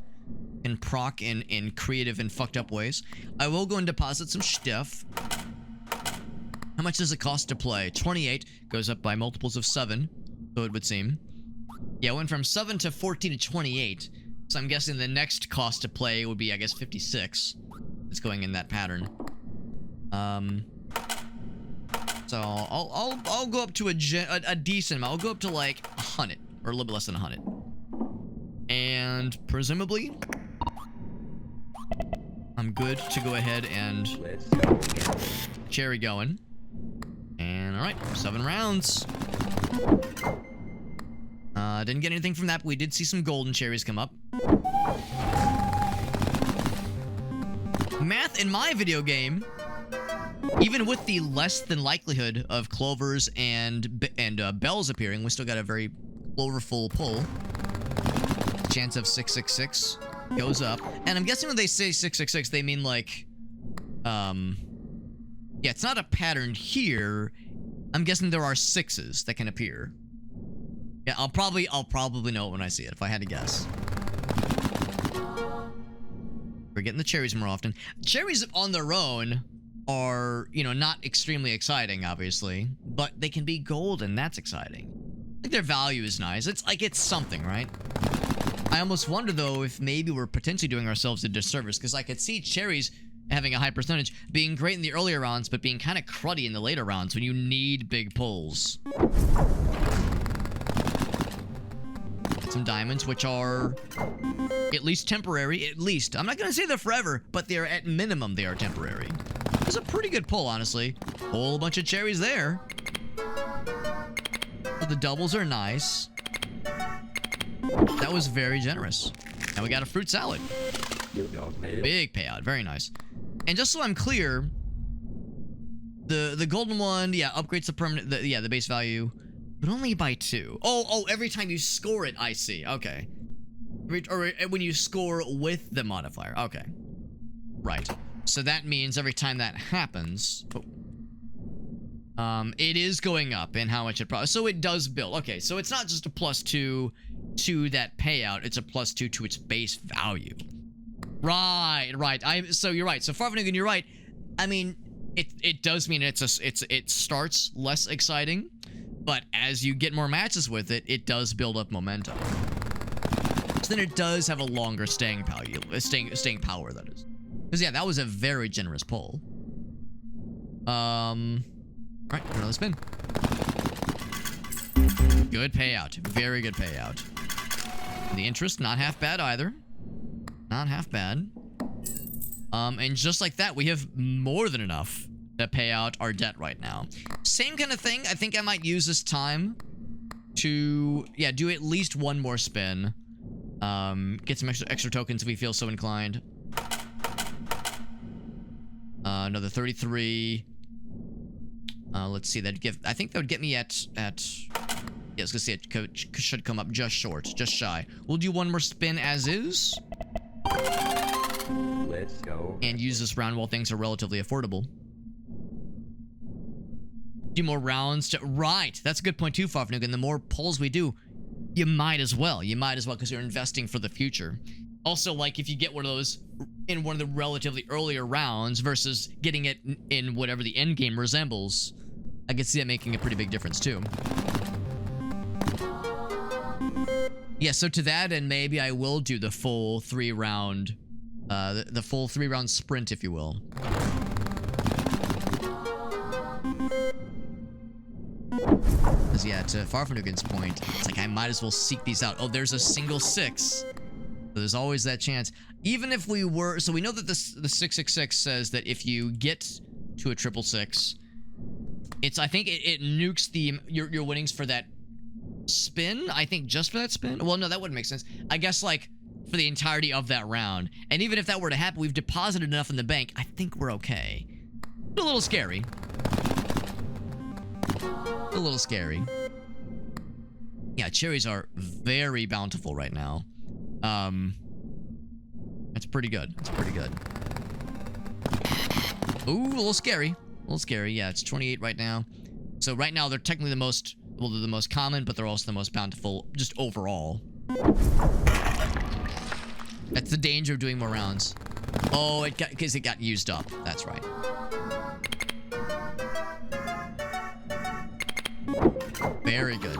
proc in creative and fucked up ways. I will go and deposit some stuff. How much does it cost to play? 28. Goes up by multiples of 7. So it would seem. Yeah, it went from 7 to 14 to 28. So I'm guessing the next cost to play would be, I guess, 56. It's going in that pattern. So I'll go up to a decent amount. I'll go up to like 100 or a little bit less than 100. And presumably, I'm good to go ahead and Let's go gambling. cherry going. And all right, 7 rounds. Didn't get anything from that, but we did see some golden cherries come up. Math in my video game, even with the less than likelihood of clovers and bells appearing, we still got a very cloverful pull. Chance of 666 goes up. And I'm guessing when they say 666, they mean like, yeah, it's not a pattern here. I'm guessing there are 6s that can appear. Yeah, I'll probably know it when I see it, if I had to guess. We're getting the cherries more often. Cherries on their own are, you know, not extremely exciting, obviously, but they can be golden. That's exciting. Like, their value is nice. It's like, it's something, right? I almost wonder, though, if maybe we're potentially doing ourselves a disservice, because I could see cherries having a high percentage, being great in the earlier rounds, but being kind of cruddy in the later rounds when you need big pulls. Some diamonds, which are at least temporary. At least. I'm not going to say they're forever, but they're at minimum, they are temporary. It's a pretty good pull, honestly. Whole bunch of cherries there. But the doubles are nice. That was very generous. And we got a fruit salad. Big payout. Very nice. And just so I'm clear, the golden one, yeah, upgrades the permanent, the base value. But only by 2. Oh, every time you score it, I see. Okay. Or when you score with the modifier. Okay. Right. So that means every time that happens... it is going up in how much it probably... So it does build. Okay, so it's not just a +2 to that payout. It's a +2 to its base value. Right. So you're right. So Farfanigan, you're right. I mean, it does mean it starts less exciting. But as you get more matches with it, it does build up momentum. So then it does have a longer staying value, staying power, that is. Because yeah, that was a very generous pull. All right, another spin. Good payout, very good payout. And the interest, not half bad either. Not half bad. And just like that, we have more than enough to pay out our debt right now. Same kind of thing. I think I might use this time to, yeah, do at least one more spin. Get some extra tokens if we feel so inclined. Another 33. Let's see. I think that would get me at. Yeah, I was gonna say it should come up just short, just shy. We'll do one more spin as is. Let's go. And use this round while things are relatively affordable. Do more rounds to. Right. That's a good point too, Fafnugan. The more pulls we do, you might as well. You might as well because you're investing for the future. Also, like if you get one of those in one of the relatively earlier rounds versus getting it in whatever the end game resembles, I could see that making a pretty big difference too. Yeah, so to that end, maybe I will do the full 3-round, the full 3-round sprint, if you will. Because yeah, to Farfanugan's point, it's like I might as well seek these out. Oh, there's a single 6. So there's always that chance. Even if we were, so we know that the 666 says that if you get to a 666, it's, I think it nukes your winnings for that spin. I think just for that spin. Well, no, that wouldn't make sense. I guess like for the entirety of that round. And even if that were to happen, we've deposited enough in the bank. I think we're okay. A little scary. A little scary. Yeah, cherries are very bountiful right now. That's pretty good. That's pretty good. Ooh, a little scary. A little scary. Yeah, it's 28 right now. So right now they're technically the most, well, they're the most common, but they're also the most bountiful, just overall. That's the danger of doing more rounds. Oh, because it got used up. That's right. Very good.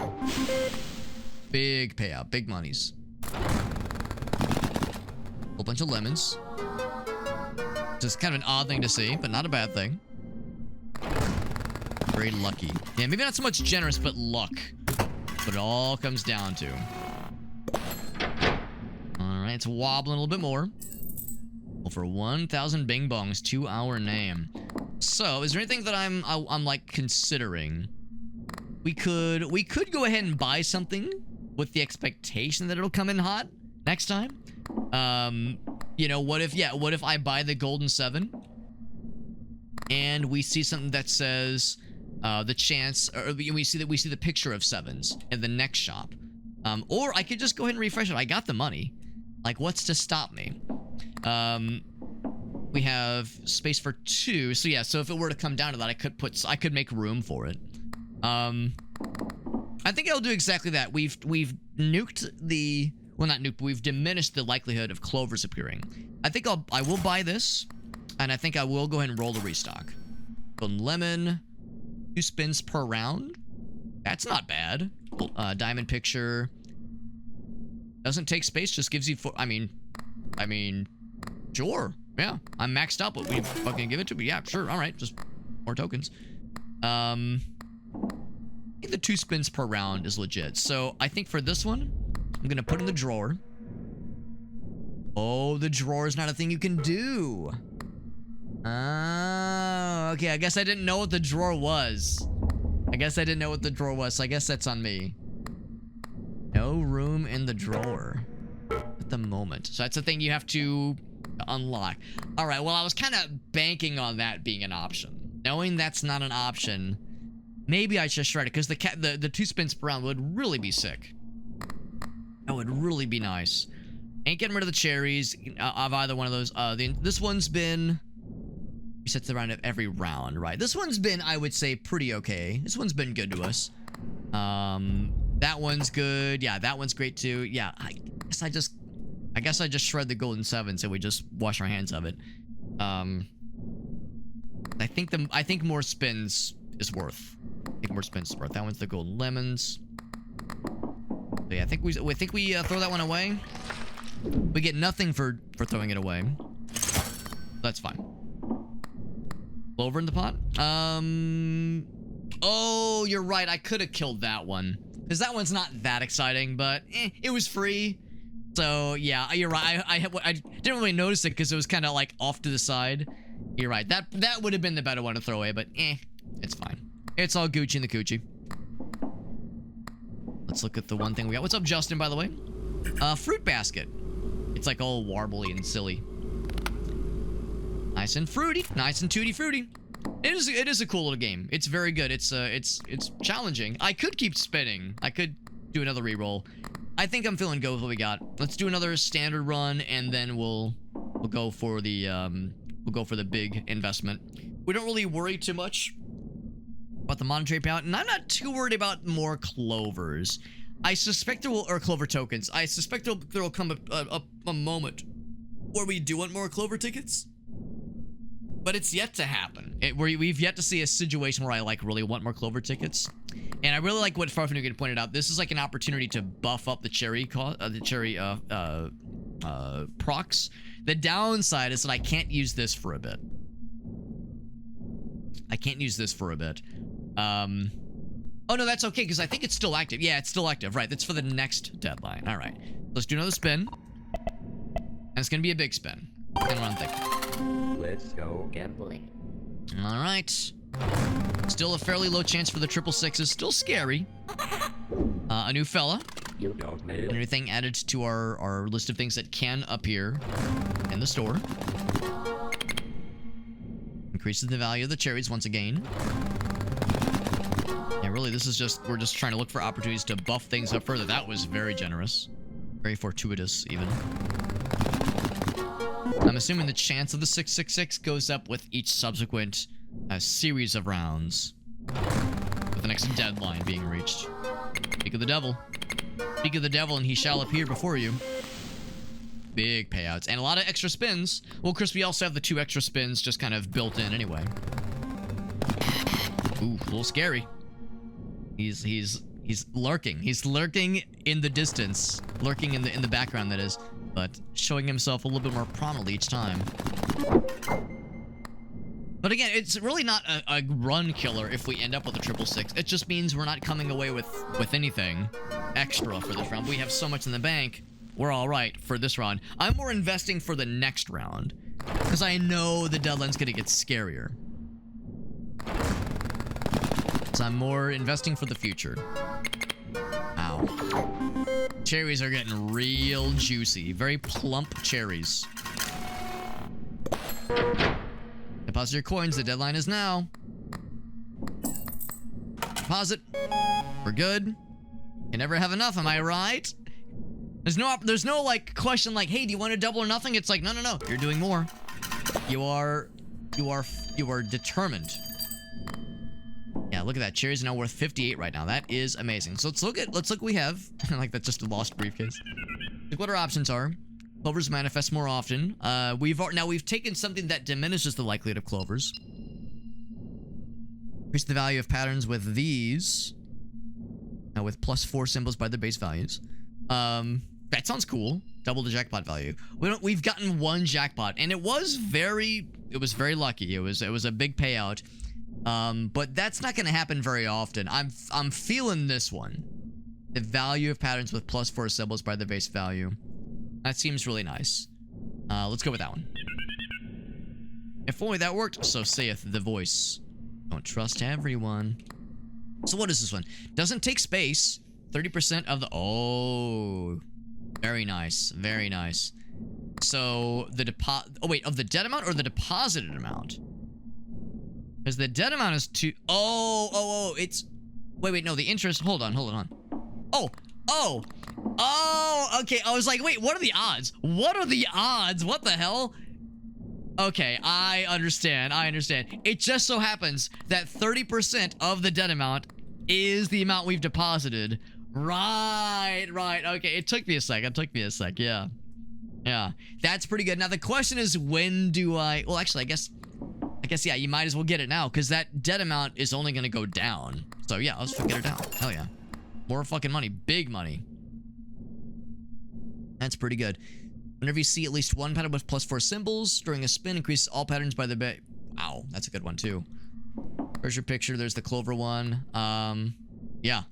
Big payout. Big monies. Whole bunch of lemons. Just kind of an odd thing to see, but not a bad thing. Very lucky. Yeah, maybe not so much generous, but luck. But it all comes down to. Alright, it's wobbling a little bit more. Well, for 1,000 bing bongs, 2-hour name. So, is there anything that I'm like considering? We could go ahead and buy something with the expectation that it'll come in hot next time. You know, what if I buy the golden 7 and we see something that says the chance, or we see the picture of 7s in the next shop. Or I could just go ahead and refresh it. I got the money. Like, what's to stop me? We have space for 2. So yeah, so if it were to come down to that, I could make room for it. I think I'll do exactly that. We've nuked the, well, not nuked, but we've diminished the likelihood of clovers appearing. I think I will buy this, and I think I will go ahead and roll the restock. Golden lemon, 2 spins per round. That's not bad. Diamond picture. Doesn't take space, just gives you I mean, sure. Yeah, I'm maxed out, but we fucking give it to me. Yeah, sure. All right, just more tokens. I think the 2 spins per round is legit. So I think for this one, I'm gonna put in the drawer. Oh, the drawer is not a thing you can do. Okay. I guess I didn't know what the drawer was. So I guess that's on me. No room in the drawer at the moment. So that's the thing you have to unlock. All right. Well, I was kind of banking on that being an option. Knowing that's not an option, maybe I should shred it because the 2 spins per round would really be sick. That would really be nice. Ain't getting rid of the cherries of either one of those. This one's been resets the round of every round, right? This one's been, I would say, pretty okay. This one's been good to us. That one's good. Yeah, that one's great too. Yeah, I guess I just shred the golden 7 so we just wash our hands of it. I think more spins is worth. That one's the golden lemons. So yeah, I think we throw that one away. We get nothing for throwing it away. That's fine. Clover in the pot? Oh, you're right. I could have killed that one. Because that one's not that exciting, but it was free. So yeah, you're right. I didn't really notice it because it was kind of like off to the side. You're right. That would have been the better one to throw away, but it's fine. It's all Gucci in the coochie. Let's look at the one thing we got. What's up, Justin, by the way? Fruit basket. It's like all warbly and silly. Nice and fruity. Nice and tutti fruity. It is a cool little game. It's very good. It's challenging. I could keep spinning. I could do another reroll. I think I'm feeling good with what we got. Let's do another standard run, and then we'll go for the big investment. We don't really worry too much about the monetary payout, and I'm not too worried about more clovers. I suspect there will, or clover tokens. I suspect there will come a moment where we do want more clover tickets, but it's yet to happen. We've yet to see a situation where I like really want more clover tickets. And I really like what Farfanugan pointed out. This is like an opportunity to buff up the cherry procs. The downside is that I can't use this for a bit. Oh no, that's okay, because I think it's still active. Yeah, it's still active. Right, that's for the next deadline. All right, let's do another spin. And it's gonna be a big spin. And what I'm thinking. Let's go gambling. All right. Still a fairly low chance for the triple sixes. Still scary. A new fella. You don't need it. Everything added to our list of things that can appear in the store. Increases the value of the cherries once again. Yeah, really, this is just, we're just trying to look for opportunities to buff things up further. That was very generous. Very fortuitous, even. I'm assuming the chance of the 666 goes up with each subsequent series of rounds, with the next deadline being reached. Speak of the devil. Speak of the devil, and he shall appear before you. Big payouts and a lot of extra spins. Well, Chris, we also have the 2 extra spins just kind of built in anyway. Ooh, a little scary. He's lurking. He's lurking in the distance, lurking in the background, that is, but showing himself a little bit more prominently each time. But again, it's really not a run killer if we end up with a 666. It just means we're not coming away with anything extra for this round. We have so much in the bank, we're all right for this round. I'm more investing for the next round, because I know the deadline's gonna get scarier. So I'm more investing for the future. Ow. Cherries are getting real juicy. Very plump cherries. Deposit your coins. The deadline is now. Deposit. We're good. You never have enough, am I right? There's no like question like, hey, do you want to double or nothing? It's like, no. You're doing more. You are determined. Yeah, look at that. Cherries are now worth 58 right now. That is amazing. So let's look what we have. Like, that's just a lost briefcase. Look what our options are. Clovers manifest more often. We've taken something that diminishes the likelihood of clovers. Increase the value of patterns with these. Now with +4 symbols by the base values. That sounds cool. Double the jackpot value. We've gotten 1 jackpot, and it was very lucky. It was a big payout. But that's not going to happen very often. I'm feeling this one. The value of patterns with +4 symbols by the base value. That seems really nice. Let's go with that one. If only that worked, so saith the voice. Don't trust everyone. So what is this one? Doesn't take space. 30% of the... Oh. Very nice. Very nice. So the of the debt amount or the deposited amount? Because the debt amount is 2... Oh, it's... Wait, no, the interest... Hold on. Oh, okay, I was like, wait, what are the odds? What the hell? Okay, I understand. It just so happens that 30% of the debt amount is the amount we've deposited. Right, okay, it took me a sec, yeah. Yeah, that's pretty good. Now, the question is, when do I... Well, actually, I guess, yeah, you might as well get it now, because that debt amount is only going to go down. So, yeah, let's get it down. Hell yeah. More fucking money. Big money. That's pretty good. Whenever you see at least 1 pattern with +4 symbols during a spin, increases all patterns by the Wow, that's a good one, too. There's your picture. There's the clover one. Yeah.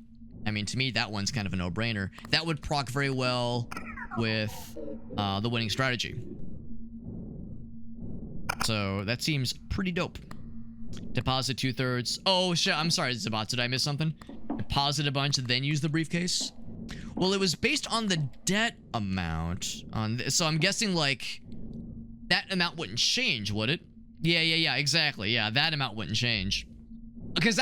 I mean, to me, that one's kind of a no-brainer. That would proc very well with the winning strategy. So that seems pretty dope. Deposit 2/3. Oh shit! I'm sorry, Zabat. Did I miss something? Deposit a bunch and then use the briefcase. Well, it was based on the debt amount. So I'm guessing like that amount wouldn't change, would it? Yeah, exactly. Yeah, that amount wouldn't change. Because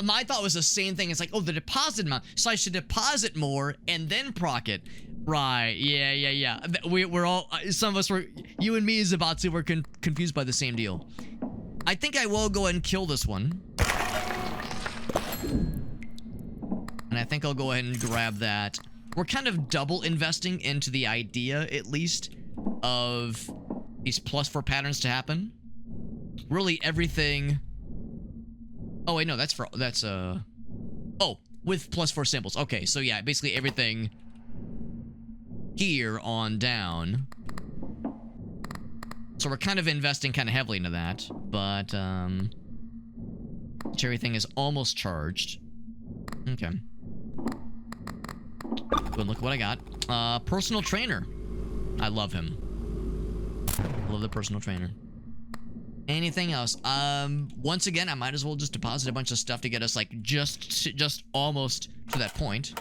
my thought was the same thing. It's like, oh, the deposit amount. So I should deposit more and then proc it. Right. Yeah. We're all, some of us were, you and me is about to, we're confused by the same deal. I think I will go ahead and kill this one. And I think I'll go ahead and grab that. We're kind of double investing into the idea, at least, of these +4 patterns to happen. Really everything... Oh, wait, no, that's, oh, with +4 samples. Okay, so yeah, basically everything here on down. So we're kind of investing kind of heavily into that, but, cherry thing is almost charged. Okay. Good, look what I got. Personal trainer. I love him. I love the personal trainer. Anything else? Once again, I might as well just deposit a bunch of stuff to get us, like, just almost to that point.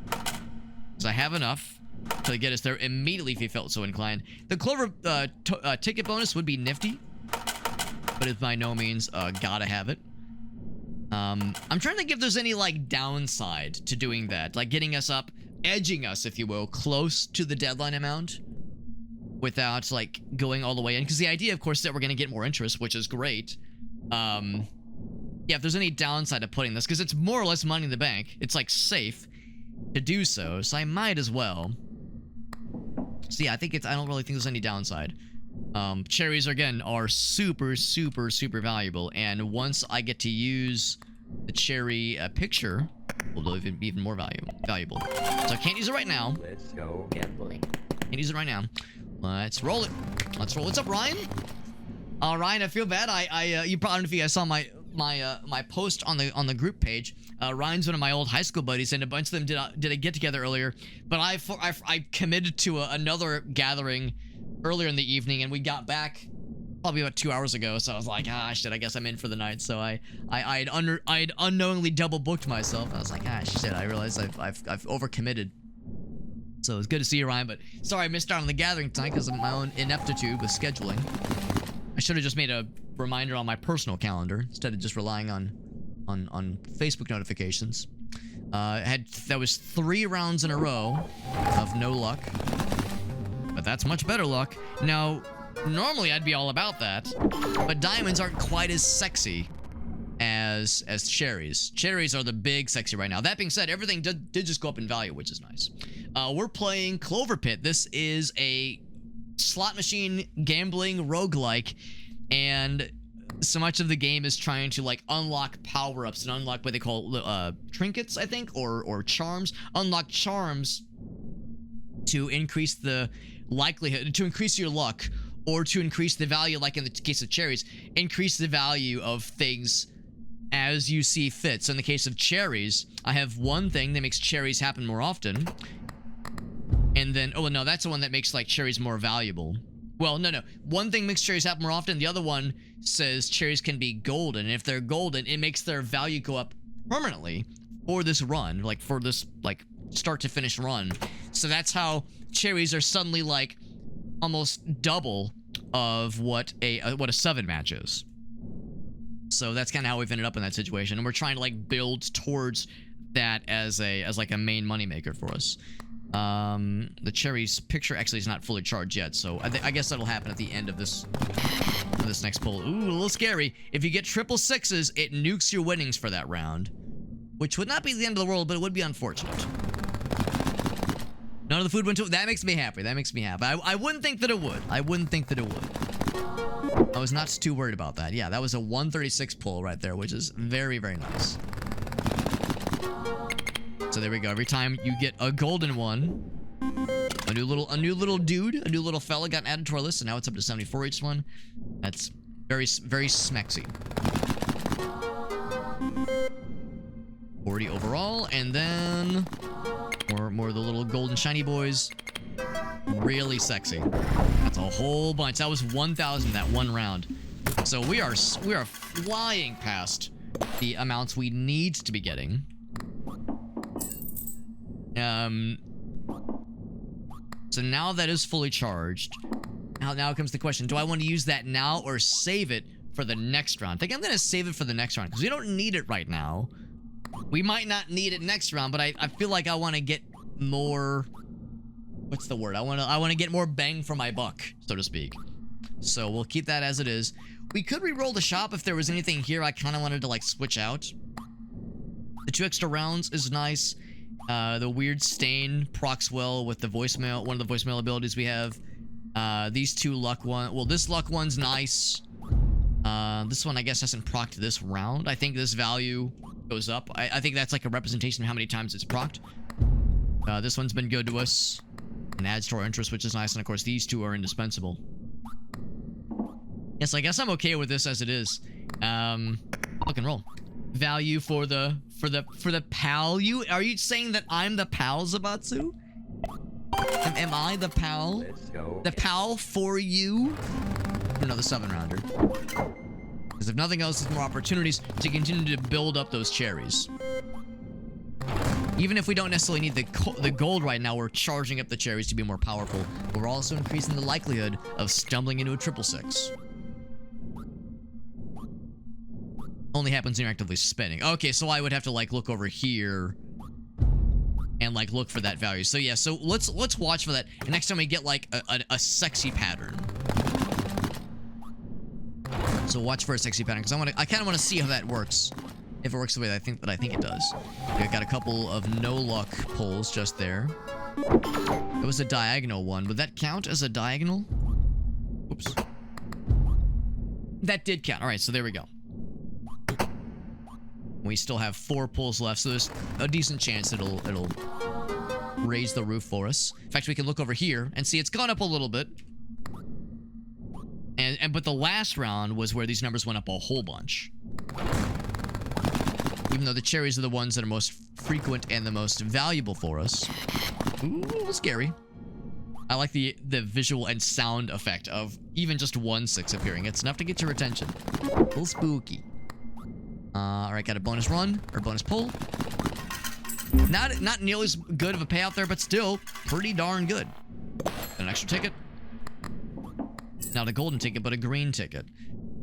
Because I have enough to get us there immediately if you felt so inclined. The Clover ticket bonus would be nifty, but it's by no means gotta have it. I'm trying to think if there's any, like, downside to doing that. Like, getting us up, edging us, if you will, close to the deadline amount without, like, going all the way in. Because the idea, of course, is that we're going to get more interest, which is great. Yeah, if there's any downside to putting this, because it's more or less money in the bank. It's, like, safe to do so, so I might as well. So, yeah, I don't really think there's any downside. Cherries, again, are super valuable, and once I get to use the cherry picture, will be even more valuable. So I can't use it right now. Let's go gambling. Can't use it right now. Let's roll it. Let's roll. What's up, Ryan? Ryan, I feel bad. You probably, I don't know if you guys saw my post on the group page. Ryan's one of my old high school buddies, and a bunch of them did a get together earlier. But I committed to another gathering earlier in the evening, and we got back probably about 2 hours ago. So I was like, shit, I guess I'm in for the night. So I'd unknowingly double booked myself. I was like, shit, I realized I've overcommitted. So it's good to see you, Ryan, but sorry I missed out on the gathering tonight because of my own ineptitude with scheduling. I should have just made a reminder on my personal calendar instead of just relying on Facebook notifications. That was 3 rounds in a row of no luck, but that's much better luck. Now, normally I'd be all about that, but diamonds aren't quite as sexy as cherries. Cherries are the big sexy right now. That being said, everything did just go up in value, which is nice. We're playing CloverPit. This is a slot machine gambling roguelike, and so much of the game is trying to, like, unlock power-ups and unlock what they call trinkets, I think, or charms. Unlock charms to increase the likelihood, to increase your luck, or to increase the value, like in the case of cherries, increase the value of things as you see fit. So in the case of cherries, I have one thing that makes cherries happen more often. And then, oh no, that's the one that makes, like, cherries more valuable. Well, no. One thing makes cherries happen more often. The other one says cherries can be golden. And if they're golden, it makes their value go up permanently for this run. Like, for this, like, start to finish run. So that's how cherries are suddenly, like, almost double of what a 7 match is. So that's kind of how we've ended up in that situation. And we're trying to, like, build towards that as like a main moneymaker for us. The cherries picture actually is not fully charged yet, so I guess that'll happen at the end of this next pull. Ooh, a little scary. If you get 666s, it nukes your winnings for that round, which would not be the end of the world, but it would be unfortunate. None of the food went to it. That makes me happy. That makes me happy. I wouldn't think that it would. I wouldn't think that it would. I was not too worried about that. Yeah, that was a 136 pull right there, which is very, very nice. So there we go. Every time you get a golden one, a new little dude, a new little fella got added to our list, and now it's up to 74 each one. That's very, very smexy. 40 overall, and then more of the little golden shiny boys. Really sexy. That's a whole bunch. That was 1,000 that one round. So we are flying past the amounts we need to be getting. So now that is fully charged, Now comes the question. Do I want to use that now or save it for the next round? I think I'm going to save it for the next round because we don't need it right now. We might not need it next round, but I feel like I want to get more... What's the word? I want to get more bang for my buck, so to speak. So we'll keep that as it is. We could re-roll the shop if there was anything here I kind of wanted to like switch out. The 2 extra rounds is nice. The weird stain procs well with the voicemail, one of the voicemail abilities we have. These 2 luck one. Well, this luck one's nice. This one I guess hasn't procced this round. I think this value goes up. I think that's like a representation of how many times it's procced. This one's been good to us and adds to our interest, which is nice. And of course, these 2 are indispensable. Yes, I guess I'm okay with this as it is. Look and roll. Value for the pal. Are you saying that I'm the pal, Zabatsu? Am I the pal? Let's go. The pal for you? Another 7-rounder. Because if nothing else, there's more opportunities to continue to build up those cherries. Even if we don't necessarily need the gold right now, we're charging up the cherries to be more powerful. But we're also increasing the likelihood of stumbling into a 666. Only happens when you're actively spinning. Okay, so I would have to like look over here and like look for that value. So yeah, so let's watch for that. And next time we get like a sexy pattern. So watch for a sexy pattern because I kind of want to see how that works. If it works the way that I think it does. Okay, I got a couple of no luck pulls just there. It was a diagonal one. Would that count as a diagonal? Oops. That did count. All right, so there we go. We still have 4 pulls left, so there's a decent chance it'll raise the roof for us. In fact, we can look over here and see it's gone up a little bit. But the last round was where these numbers went up a whole bunch. Even though the cherries are the ones that are most frequent and the most valuable for us. Ooh, a little scary. I like the visual and sound effect of even just 1 6 appearing. It's enough to get your attention. A little spooky. Alright, got a bonus run, or bonus pull. Not nearly as good of a payout there, but still pretty darn good. An extra ticket. Not a golden ticket, but a green ticket.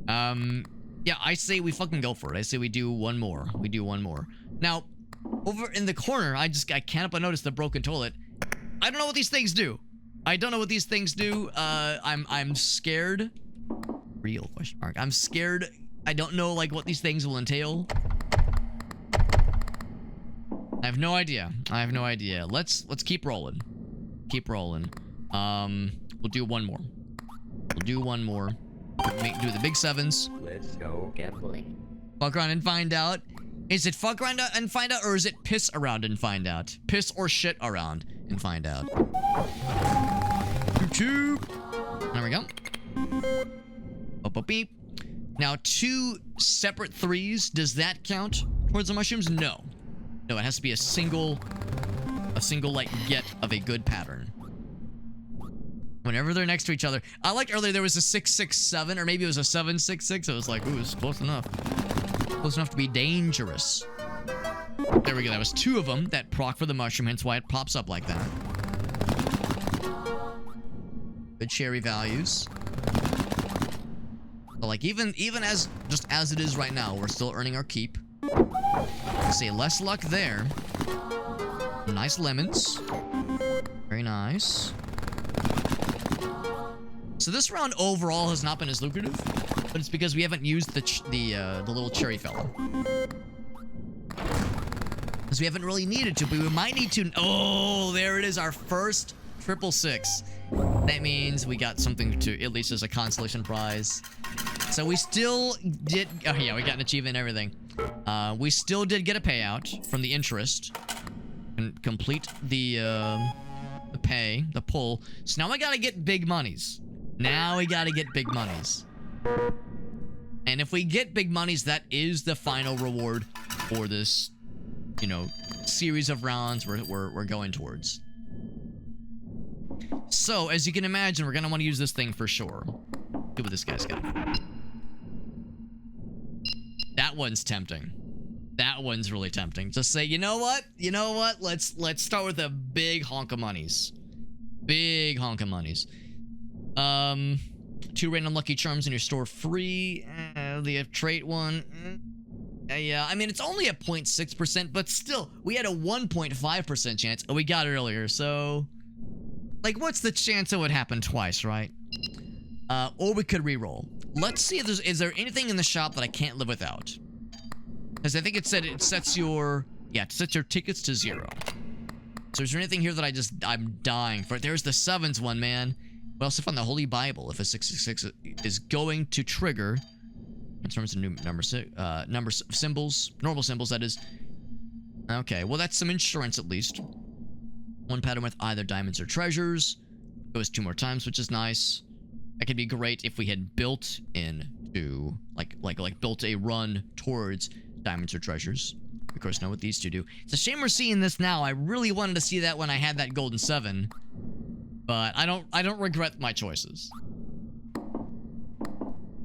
Yeah, I say we fucking go for it. I say we do one more. We do one more. Now, over in the corner, I can't help but notice the broken toilet. I don't know what these things do. I don't know what these things do. I'm scared. Real question mark. I'm scared. I don't know like what these things will entail. I have no idea. I have no idea. Let's keep rolling. Keep rolling. We'll do one more. We'll do one more. Do the big 7s. Let's go gambling. Fuck around and find out. Is it fuck around and find out, or is it piss around and find out? Piss or shit around and find out. There we go. Beep. Now, 2 separate 3s. Does that count towards the mushrooms? No. No, it has to be a single like get of a good pattern. Whenever they're next to each other. I liked earlier there was a 667, or maybe it was a 766. It was like, ooh, it's close enough. Close enough to be dangerous. There we go. That was 2 of them that proc for the mushroom, hence why it pops up like that. Good cherry values. So like even as just as it is right now, we're still earning our keep. Say less luck there. Nice lemons. Very nice. So this round overall has not been as lucrative, but it's because we haven't used the little cherry fella. Because we haven't really needed to, but we might need to. Oh, there it is, our first 666. That means we got something to at least as a consolation prize. So we still did. Oh yeah, we got an achievement and everything. We still did get a payout from the interest and complete the pull. So now I gotta get big monies. Now we gotta get big monies. And if we get big monies, that is the final reward for this, you know, series of rounds we're going towards. So, as you can imagine, we're gonna want to use this thing for sure. See what this guy's got. That one's tempting. That one's really tempting. Just say, you know what? You know what? Let's start with a big honk of monies. Big honk of monies. 2 random lucky charms in your store free. The trait one. Yeah, I mean, it's only a 0.6%, but still, we had a 1.5% chance. Oh, we got it earlier, so... Like, what's the chance it would happen twice, right? Or we could re-roll. Let's see if there's... Is there anything in the shop that I can't live without? Because I think it said it sets your... Yeah, it sets your tickets to 0. So is there anything here that I'm dying for? There's the 7s one, man. We also found the Holy Bible. If a 666 is going to trigger... In terms of number symbols, normal symbols, that is. Okay, well, that's some insurance at least. 1 pattern with either diamonds or treasures. Goes 2 more times, which is nice. That could be great if we had built into, like built a run towards diamonds or treasures. Of course, know what these two do. It's a shame we're seeing this now. I really wanted to see that when I had that golden 7, but I don't regret my choices.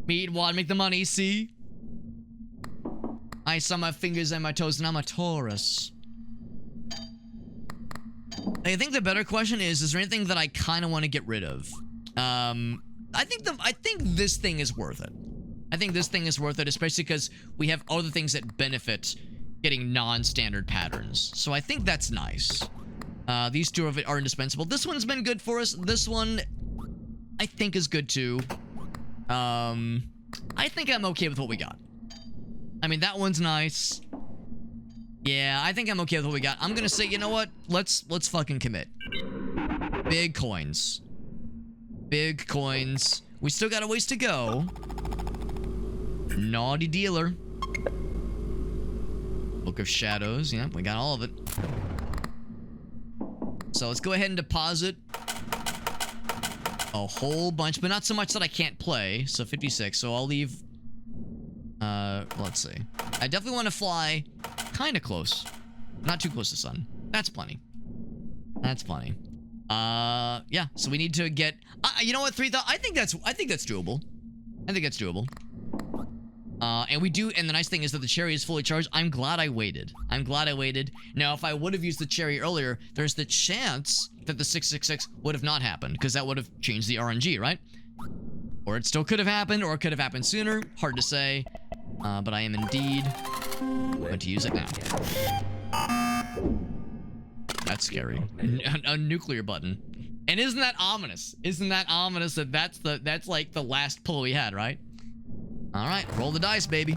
Meat, wad, make the money, see? I saw my fingers and my toes, and I'm a Taurus. I think the better question is there anything that I kind of want to get rid of? I think this thing is worth it. I think this thing is worth it, especially because we have other things that benefit getting non-standard patterns. So I think that's nice. These 2 are indispensable. This one's been good for us. This one, I think, is good too. I think I'm okay with what we got. I mean, that one's nice. Yeah, I think I'm okay with what we got. I'm gonna say, you know what? Let's fucking commit. Big coins. Big coins. We still got a ways to go. Naughty dealer. Book of Shadows. Yeah, we got all of it. So let's go ahead and deposit a whole bunch, but not so much that I can't play. So 56. So I'll leave. Let's see. I definitely want to fly kind of close. Not too close to sun. That's plenty. That's plenty. Yeah. So we need to get. You know what? 3,000. I think that's doable. I think that's doable. And we do. And the nice thing is that the cherry is fully charged. I'm glad I waited. I'm glad I waited. Now, if I would have used the cherry earlier, there's the chance that the 666 would have not happened, because that would have changed the RNG, right? Or it still could have happened, or it could have happened sooner. Hard to say. But I am indeed going to use it now. That's scary. A nuclear button. And isn't that ominous? Isn't that ominous that that's like the last pull we had, right? All right, roll the dice, baby.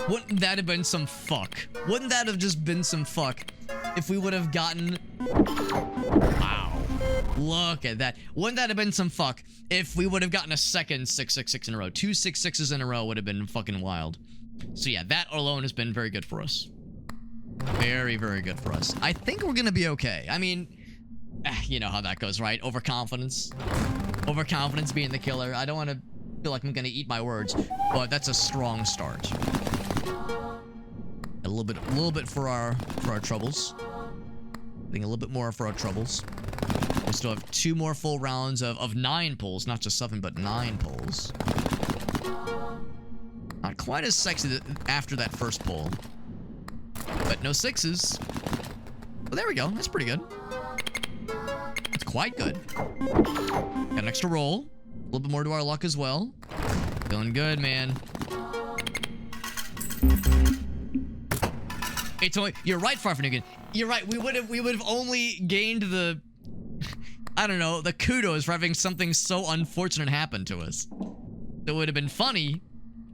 Wouldn't that have been some fuck? Wouldn't that have just been some fuck if we would have gotten... Wow. Look at that. Wouldn't that have been some fuck if we would have gotten a second 666 in a row? 2 666s in a row would have been fucking wild. So yeah, that alone has been very good for us. Very, very good for us. I think we're gonna be okay. I mean, you know how that goes, right? Overconfidence. Overconfidence being the killer. I don't want to feel like I'm gonna eat my words, but that's a strong start. A little bit for our troubles. I think a little bit more for our troubles. We still have 2 more full rounds of 9 pulls, not just 7, but 9 pulls. Not quite as sexy after that first pull, but no 6s. Well, there we go. That's pretty good. It's quite good. Got an extra roll. A little bit more to our luck as well. Feeling good, man. It's only, you're right, Farfanugan. You're right. We would have only gained the, I don't know, the kudos for having something so unfortunate happen to us. It would have been funny,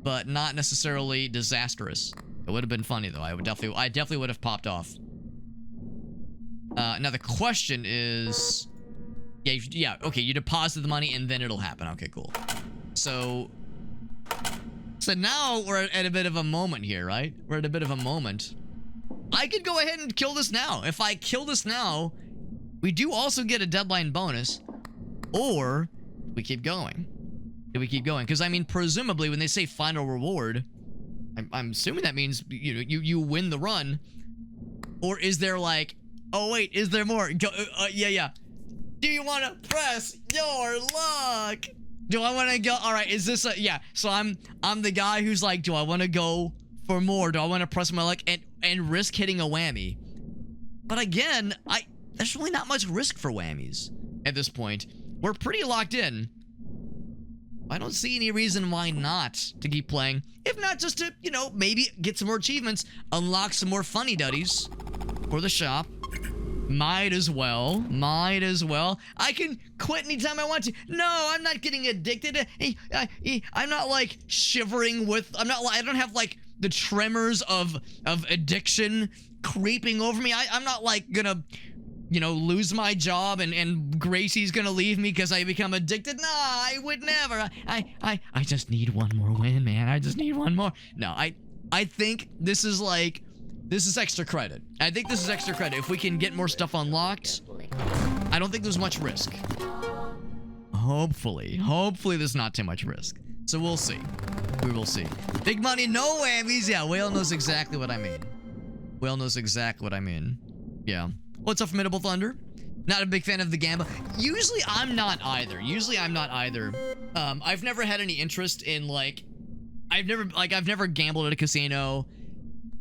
but not necessarily disastrous. It would have been funny though. I definitely would have popped off. Now the question is, yeah, okay, you deposit the money and then it'll happen. Okay, cool. So now we're at a bit of a moment here, right? We're at a bit of a moment. I could go ahead and kill this now. If I kill this now, we do also get a deadline bonus, or we keep going. Do we keep going? Because I mean, presumably when they say final reward, I'm assuming that means you win the run. Or is there like, oh wait, is there more? Go, yeah. Do you want to press your luck? Do I want to go? All right, is this a, yeah. So I'm the guy who's like, do I want to go for more? Do I want to press my luck and risk hitting a whammy? But again, there's really not much risk for whammies. at this point. We're pretty locked in. I don't see any reason why not to keep playing. If not, just to, you know, maybe get some more achievements, unlock some more funny duddies for the shop. Might as well. Might as well. I can quit anytime I want to. No, I'm not getting addicted. I'm not like shivering with, I don't have like the tremors of addiction creeping over me. I'm not like gonna, you know, lose my job and Gracie's gonna leave me because I become addicted. Nah, I would never. I just need one more win, man. I just need one more. No, I think this is like, this is extra credit. I think this is extra credit. If we can get more stuff unlocked, I don't think there's much risk. Hopefully there's not too much risk. So we'll see. We will see. Big money, no whammies. Yeah, Whale knows exactly what I mean. Whale knows exactly what I mean. Yeah. What's up, Formidable Thunder? Not a big fan of the gamble. Usually I'm not either. I've never had any interest in like, I've never gambled at a casino.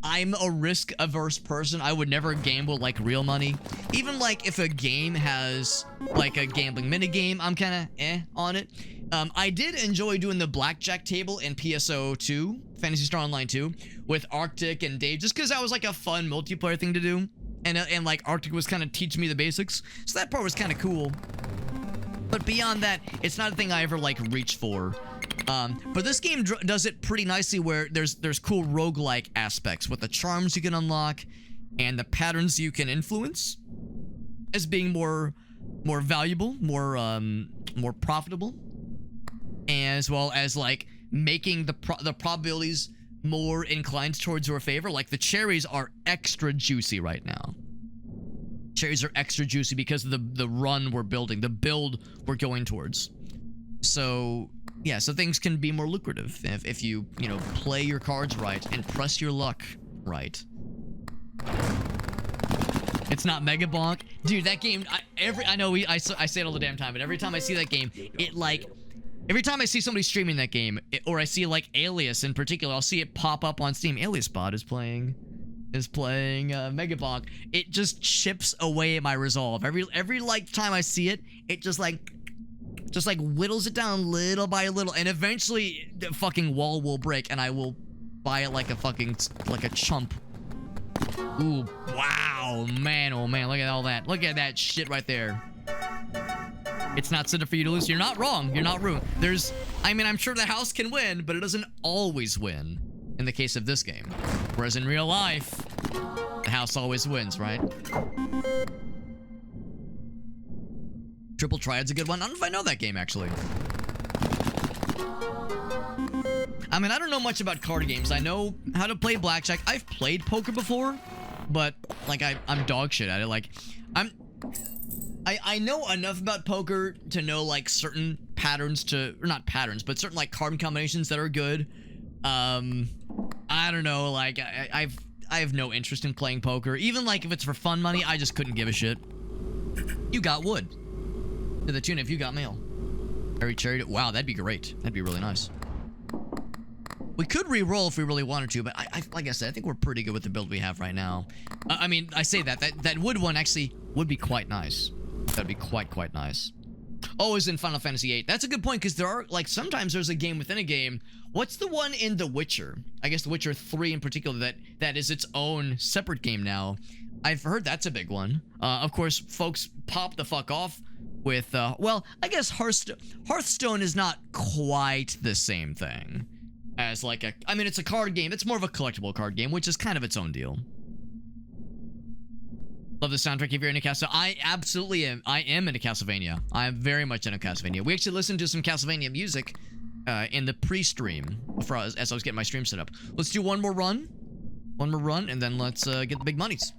I'm a risk-averse person. I would never gamble like real money. Even like if a game has like a gambling minigame, I'm kind of on it. I did enjoy doing the blackjack table in PSO 2, Phantasy Star Online 2, with Arctic and Dave, just because that was like a fun multiplayer thing to do. And like Arctic was kind of teaching me the basics. So that part was kind of cool. But beyond that, it's not a thing I ever like reach for. But this game does it pretty nicely where there's cool roguelike aspects with the charms you can unlock and the patterns you can influence as being more valuable, more profitable, as well as like making the probabilities more inclined towards your favor. Like the cherries are extra juicy right now. Cherries are extra juicy because of the run we're building, the build we're going towards. So yeah, so things can be more lucrative if you know, play your cards right and press your luck right. It's not Mega Bonk, dude. That game, I say it all the damn time, but every time I see that game, it like, every time I see somebody streaming that game, or I see like Alias in particular, I'll see it pop up on Steam. Alias Bot is playing Mega Bonk. It just chips away at my resolve. Every like time I see it, it just like whittles it down little by little, and eventually the fucking wall will break and I will buy it like a chump. Ooh, wow, man, oh man, look at all that. Look at that shit right there. It's not set up for you to lose. You're not wrong. You're not wrong. I'm sure the house can win, but it doesn't always win in the case of this game. Whereas in real life, the house always wins, right? Triple Triad's a good one. I don't know if I know that game, actually. I mean, I don't know much about card games. I know how to play blackjack. I've played poker before, but, like, I'm dog shit at it. Like, I know enough about poker to know, like, certain patterns or not patterns, but certain, like, card combinations that are good. I don't know, like, I have no interest in playing poker. Even, like, if it's for fun money, I just couldn't give a shit. You got wood. To the tune of you got mail. Very charity. Wow, that'd be great. That'd be really nice. We could re-roll if we really wanted to, but like I said, I think we're pretty good with the build we have right now. I mean, I say that wood one actually would be quite nice. That'd be quite nice. Oh, it's in Final Fantasy VIII. That's a good point, because there are, like, sometimes there's a game within a game. What's the one in The Witcher? I guess The Witcher 3 in particular, that is its own separate game now. I've heard that's a big one. Of course, folks pop the fuck off with, well, I guess Hearthstone is not quite the same thing as, like, I mean, it's a card game. It's more of a collectible card game, which is kind of its own deal. Love the soundtrack if you're into Castlevania. I absolutely am. I am into Castlevania. I am very much into Castlevania. We actually listened to some Castlevania music in the pre-stream as I was getting my stream set up. Let's do one more run. One more run, and then let's get the big monies.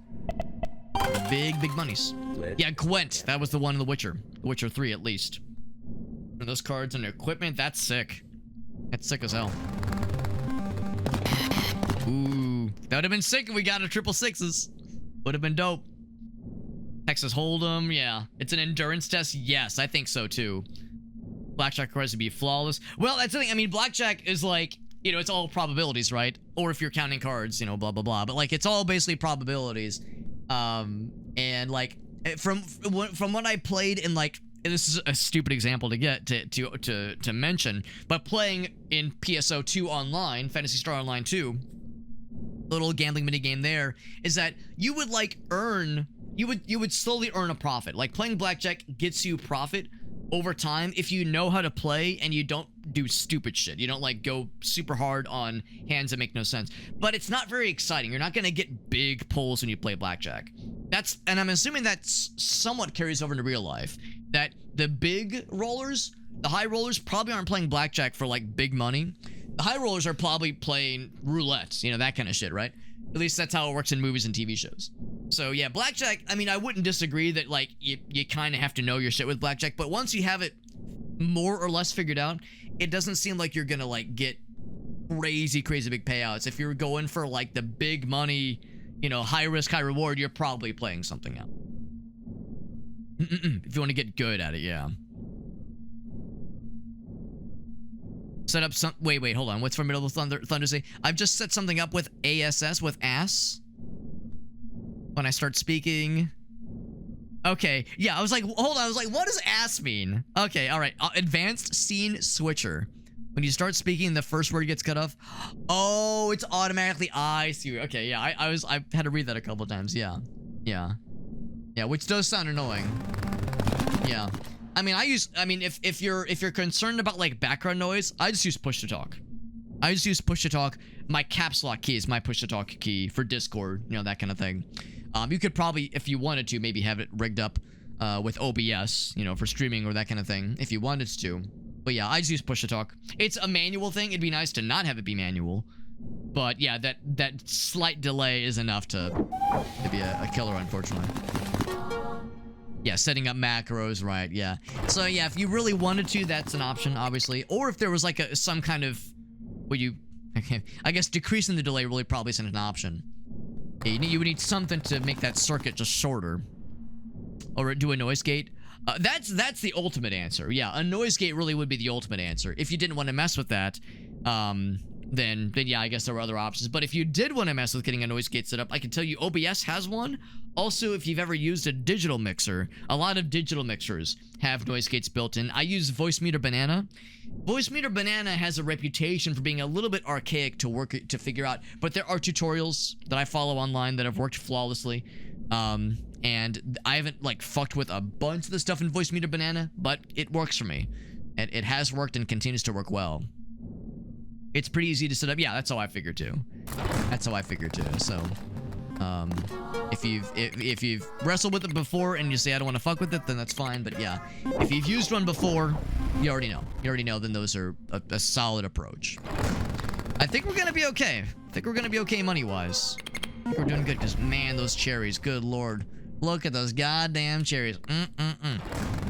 Big monies. Yeah, Gwent. That was the one in The Witcher. The Witcher 3, at least. And those cards and equipment, that's sick. That's sick as hell. Ooh. That would have been sick if we got a triple sixes. Would have been dope. Texas Hold'em, yeah. It's an endurance test. Yes, I think so too. Blackjack requires to be flawless. Well, that's the thing. I mean, blackjack is like, you know, it's all probabilities, right? Or if you're counting cards, you know, blah blah blah. But like, it's all basically probabilities. And like, from what I played in like this is a stupid example to get to mention, but playing in PSO2 online, Fantasy Star Online 2, little gambling mini game there is that you would like you would slowly earn a profit. Like playing blackjack gets you profit over time if you know how to play and you don't do stupid shit. You don't like go super hard on hands that make no sense. But it's not very exciting. You're not gonna get big pulls when you play blackjack. And I'm assuming that's somewhat carries over into real life. That the big rollers, the high rollers probably aren't playing blackjack for like big money. The high rollers are probably playing roulette, you know, that kind of shit, right? At least that's how it works in movies and TV shows. So yeah, blackjack, I mean, I wouldn't disagree that like you kind of have to know your shit with blackjack, but once you have it more or less figured out, it doesn't seem like you're gonna like get crazy big payouts. If you're going for like the big money, you know, high risk, high reward, you're probably playing something else. If you want to get good at it, yeah. Set up some. Wait, hold on. What's Formidable Thunder say? I've just set something up with ASS with ass. When I start speaking. Okay, yeah, I was like, hold on. I was like, what does ass mean? Okay, all right. Advanced scene switcher. When you start speaking, the first word gets cut off. Oh, it's automatically. I see. Okay, yeah. I had to read that a couple times. Yeah, which does sound annoying. Yeah. I mean, if you're concerned about like background noise, I just use push to talk. I just use push to talk. My caps lock key is my push to talk key for Discord, you know, that kind of thing. You could probably, if you wanted to, maybe have it rigged up with OBS, you know, for streaming or that kind of thing, if you wanted to. But yeah, I just use push to talk. It's a manual thing. It'd be nice to not have it be manual. But yeah, that slight delay is enough to be a killer, unfortunately. Yeah, setting up macros, right, yeah. So yeah, if you really wanted to, that's an option, obviously. Or if there was like some kind of, I guess decreasing the delay really probably isn't an option. Yeah, you would need something to make that circuit just shorter. Or do a noise gate. That's the ultimate answer. Yeah, a noise gate really would be the ultimate answer. If you didn't want to mess with that, then yeah, I guess there were other options. But if you did want to mess with getting a noise gate set up, I can tell you OBS has one. Also, if you've ever used a digital mixer, a lot of digital mixers have noise gates built in. I use Voice Meter Banana. Voice Meter Banana has a reputation for being a little bit archaic to figure out, but there are tutorials that I follow online that have worked flawlessly. And I haven't like fucked with a bunch of the stuff in Voice Meter Banana, but it works for me. It has worked and continues to work well. It's pretty easy to set up. Yeah, that's how I figured too. So, if you've wrestled with it before and you say I don't want to fuck with it, then that's fine. But yeah, if you've used one before, you already know. Then those are a solid approach. I think we're gonna be okay. Money-wise. I think we're doing good because, man, those cherries, good lord. Look at those goddamn cherries.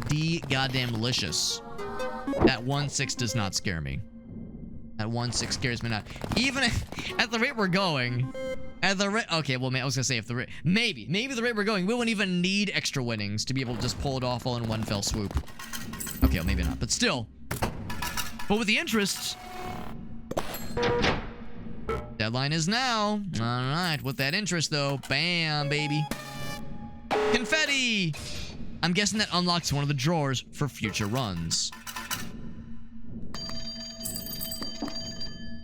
Goddamn delicious. That 1-6 does not scare me. That 1-6 scares me not. Even if, at the rate we're going, okay, well, I was gonna say if the rate, maybe the rate we're going, we won't even need extra winnings to be able to just pull it off all in one fell swoop. Okay, well, maybe not, but still. But with the interest, deadline is now. All right, with that interest though, bam, baby. Confetti! I'm guessing that unlocks one of the drawers for future runs.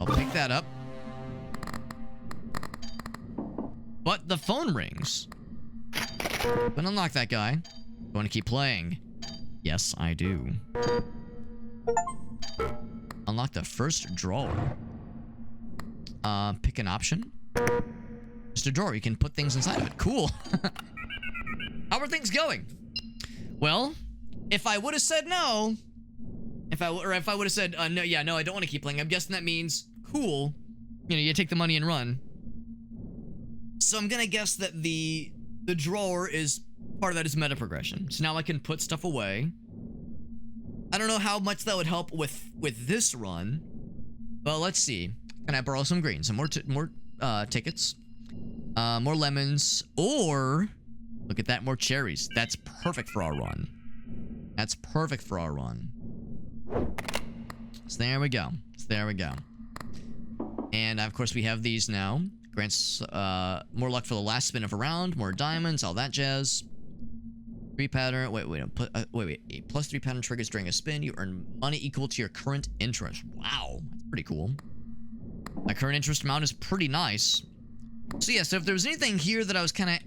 I'll pick that up. But the phone rings. But unlock that guy. Going to keep playing. Yes, I do. Unlock the first drawer. Pick an option. Just a drawer. You can put things inside of it. Cool. How are things going? Well, if I would have said no, if I would have said no, I don't want to keep playing, I'm guessing that means cool. You know, you take the money and run. So I'm gonna guess that the drawer is part of that is meta progression. So now I can put stuff away. I don't know how much that would help with this run, but let's see. Can I borrow some green? Some more tickets, more lemons, or look at that, more cherries. That's perfect for our run. So there we go. And of course we have these now. Grants more luck for the last spin of a round, more diamonds, all that jazz. 3 pattern. Wait. A +3 pattern triggers during a spin. You earn money equal to your current interest. Wow, that's pretty cool. My current interest amount is pretty nice. So yeah, so if there was anything here that I was kind of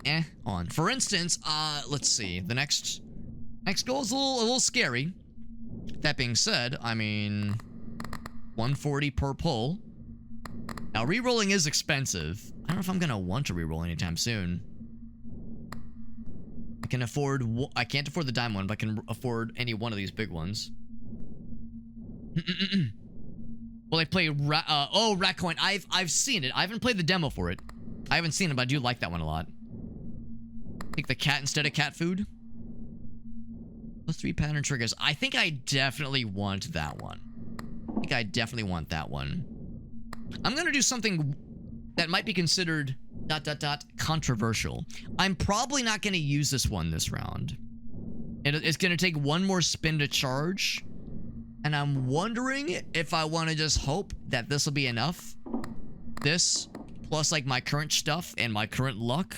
on, for instance, let's see, the next goal is a little scary. That being said, I mean, 140 per pull. Now re-rolling is expensive. I don't know if I'm gonna want to re-roll anytime soon. I can't afford the diamond one, but I can afford any one of these big ones. Well, I play Rat Coin. I've seen it. I haven't played the demo for it. I haven't seen it, but I do like that one a lot. Take the cat instead of cat food. +3 pattern triggers. I think I definitely want that one. I'm gonna do something that might be considered ... controversial. I'm probably not gonna use this one this round. It's gonna take one more spin to charge. And I'm wondering if I want to just hope that this will be enough. This, plus like my current stuff and my current luck.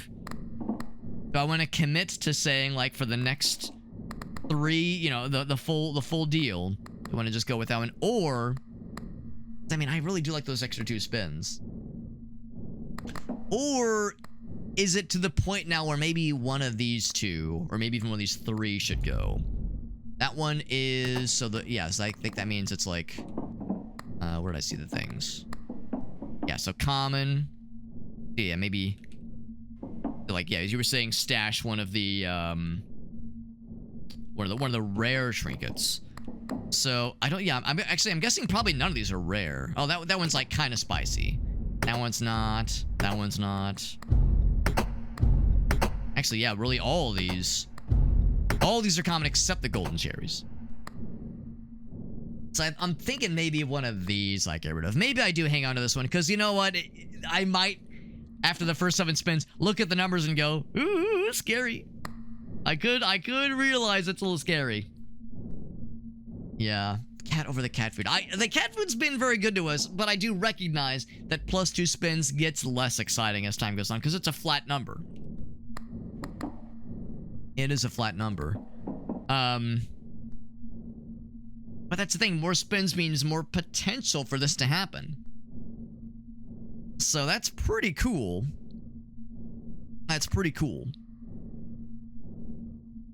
Do I want to commit to saying like for the next 3, you know, the full deal? Do I want to just go with that one? Or, I mean, I really do like those extra 2 spins. Or is it to the point now where maybe one of these 2, or maybe even one of these 3 should go? That one is, so I think that means it's like, where did I see the things? Yeah, so common. Yeah, maybe, like, yeah, as you were saying, stash one of the, one of the rare trinkets. So, I'm guessing probably none of these are rare. Oh, that one's like kind of spicy. That one's not. That one's not. Actually, yeah, really all of these. All these are common except the golden cherries. So I'm thinking maybe one of these I get rid of. Maybe I do hang on to this one, because you know what? I might, after the first 7 spins, look at the numbers and go, ooh, scary. I could realize it's a little scary. Yeah, cat over the cat food. The cat food's been very good to us, but I do recognize that +2 spins gets less exciting as time goes on, because it's a flat number. It is a flat number. But that's the thing. More spins means more potential for this to happen. So that's pretty cool. That's pretty cool.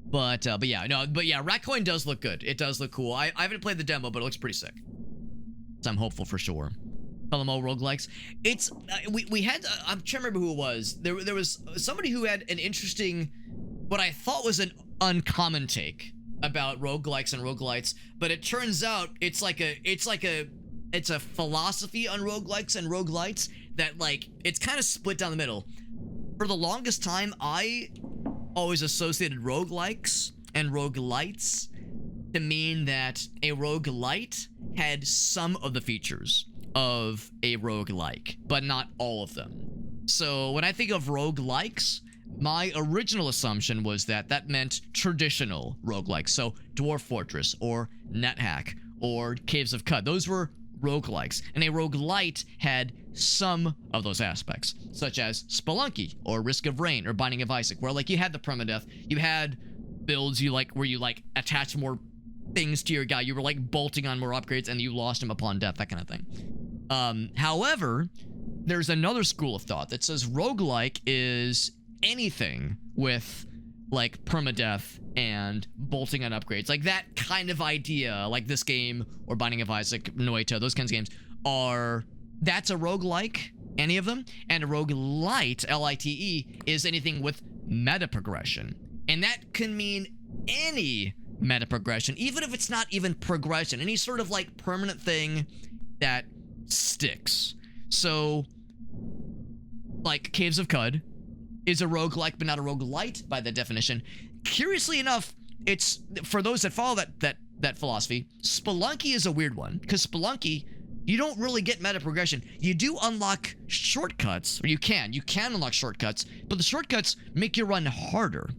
But yeah, Rat Coin does look good. It does look cool. I haven't played the demo, but it looks pretty sick. So I'm hopeful for sure. LMO roguelikes. It's, we had, I'm trying to remember who it was. There was somebody who had an interesting, what I thought was an uncommon take about roguelikes and roguelites, but it turns out it's a philosophy on roguelikes and roguelites that, like, it's kind of split down the middle. For the longest time, I always associated roguelikes and roguelites to mean that a roguelite had some of the features of a roguelike, but not all of them. So when I think of roguelikes, my original assumption was that that meant traditional roguelikes. So Dwarf Fortress or NetHack or Caves of Cud. Those were roguelikes. And a roguelite had some of those aspects, such as Spelunky or Risk of Rain or Binding of Isaac, where like you had the permadeath, you had builds where you attach more things to your guy, you were like bolting on more upgrades and you lost him upon death, that kind of thing. However, there's another school of thought that says roguelike is anything with like permadeath and bolting on upgrades, like that kind of idea, like this game or Binding of Isaac, Noita, those kinds of games that's a roguelike, any of them. And a roguelite, L-I-T-E, is anything with meta progression, and that can mean any meta progression, even if it's not even progression, any sort of like permanent thing that sticks. So like Caves of Cud is a roguelike, but not a roguelite by that definition. Curiously enough, it's, for those that follow that philosophy, Spelunky is a weird one, because Spelunky, you don't really get meta progression. You do unlock shortcuts, or you can unlock shortcuts, but the shortcuts make you run harder.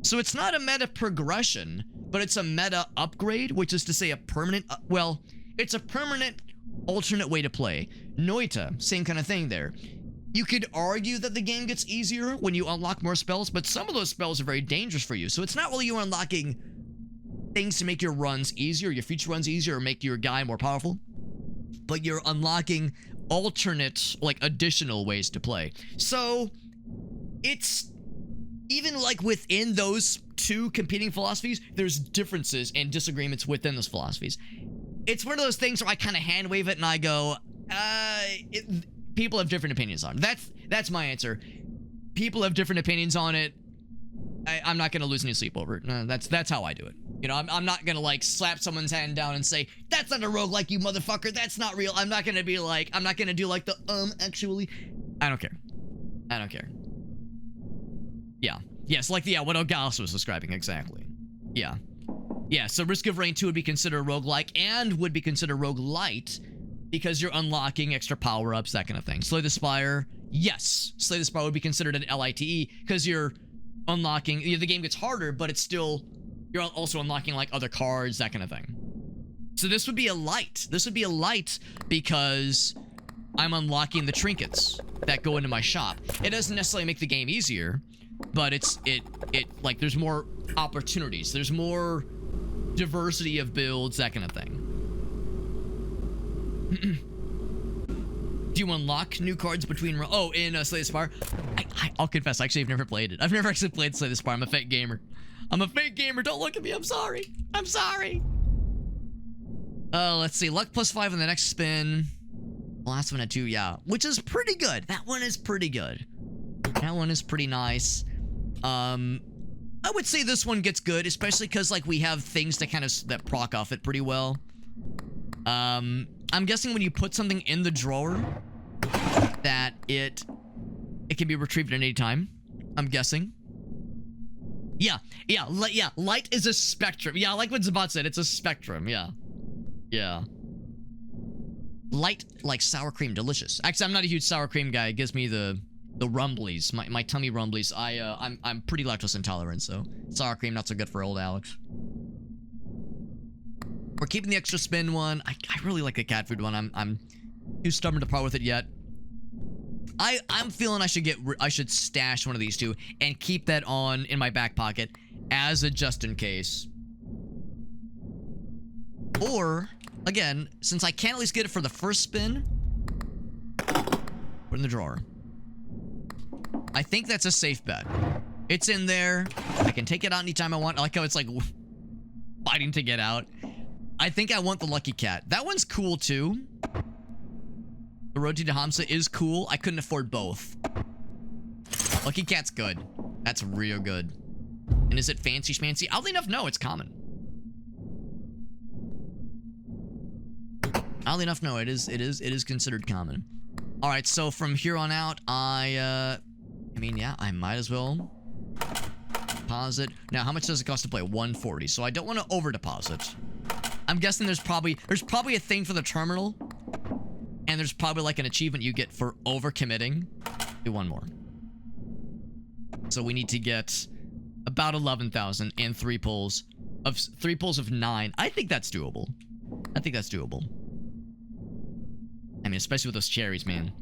So it's not a meta progression, but it's a meta upgrade, which is to say a permanent, it's a permanent alternate way to play. Noita, same kind of thing there. You could argue that the game gets easier when you unlock more spells, but some of those spells are very dangerous for you. So it's not really you unlocking things to make your runs easier, your future runs easier, or make your guy more powerful, but you're unlocking alternate, like, additional ways to play. So it's even like within those two competing philosophies, there's differences and disagreements within those philosophies. It's one of those things where I kind of hand wave it and I go, people have different opinions on it. That's my answer. People have different opinions on it. I'm not gonna lose any sleep over it. No, that's how I do it. You know, I'm not gonna like slap someone's hand down and say, that's not a roguelike, you motherfucker, that's not real. I'm not gonna be like, I'm not gonna do like the actually. I don't care. I don't care. Yeah. Yes, like, yeah, what Ogalis was describing, exactly. Yeah. Yeah, so Risk of Rain 2 would be considered roguelike and would be considered roguelite because you're unlocking extra power-ups, that kind of thing. Slay the Spire, yes. Slay the Spire would be considered an LITE because you're unlocking, the game gets harder, but it's still, you're also unlocking like other cards, that kind of thing. So this would be a light. This would be a light because I'm unlocking the trinkets that go into my shop. It doesn't necessarily make the game easier, but it like there's more opportunities. There's more diversity of builds, that kind of thing. Do you unlock new cards between... Oh, in Slay the Spire? I'll confess, actually, I've never played it. I've never actually played Slay the Spire. I'm a fake gamer. I'm a fake gamer. Don't look at me. I'm sorry. I'm sorry. Let's see. Luck +5 on the next spin. Last one at 2, yeah. Which is pretty good. That one is pretty good. That one is pretty nice. I would say this one gets good, especially because, like, we have things that kind of... that proc off it pretty well. I'm guessing when you put something in the drawer, that it can be retrieved at any time. I'm guessing. Yeah, light is a spectrum. Yeah, like what Zabat said, it's a spectrum, yeah. Yeah. Light, like sour cream, delicious. Actually, I'm not a huge sour cream guy. It gives me the rumblies, my tummy rumblies. I'm pretty lactose intolerant, so sour cream not so good for old Alex. We're keeping the extra spin one. I really like the cat food one. I'm too stubborn to part with it yet. I'm feeling I should stash one of these two and keep that on in my back pocket as a just in case. Or again, since I can't at least get it for the first spin, put it in the drawer. I think that's a safe bet. It's in there. I can take it out anytime I want. I like how it's like fighting to get out. I think I want the Lucky Cat. That one's cool too. The Roti de Hamza is cool. I couldn't afford both. Lucky Cat's good. That's real good. And is it fancy schmancy? Oddly enough, no, it's common. Oddly enough, no, it is considered common. All right, so from here on out, I mean, yeah, I might as well deposit. Now, how much does it cost to play? 140. So I don't want to over deposit. I'm guessing there's probably a thing for the terminal, and there's probably like an achievement you get for over committing. Do one more. So we need to get about 11,000 and 3 pulls of 9. I think that's doable. I think that's doable. I mean, especially with those cherries, man.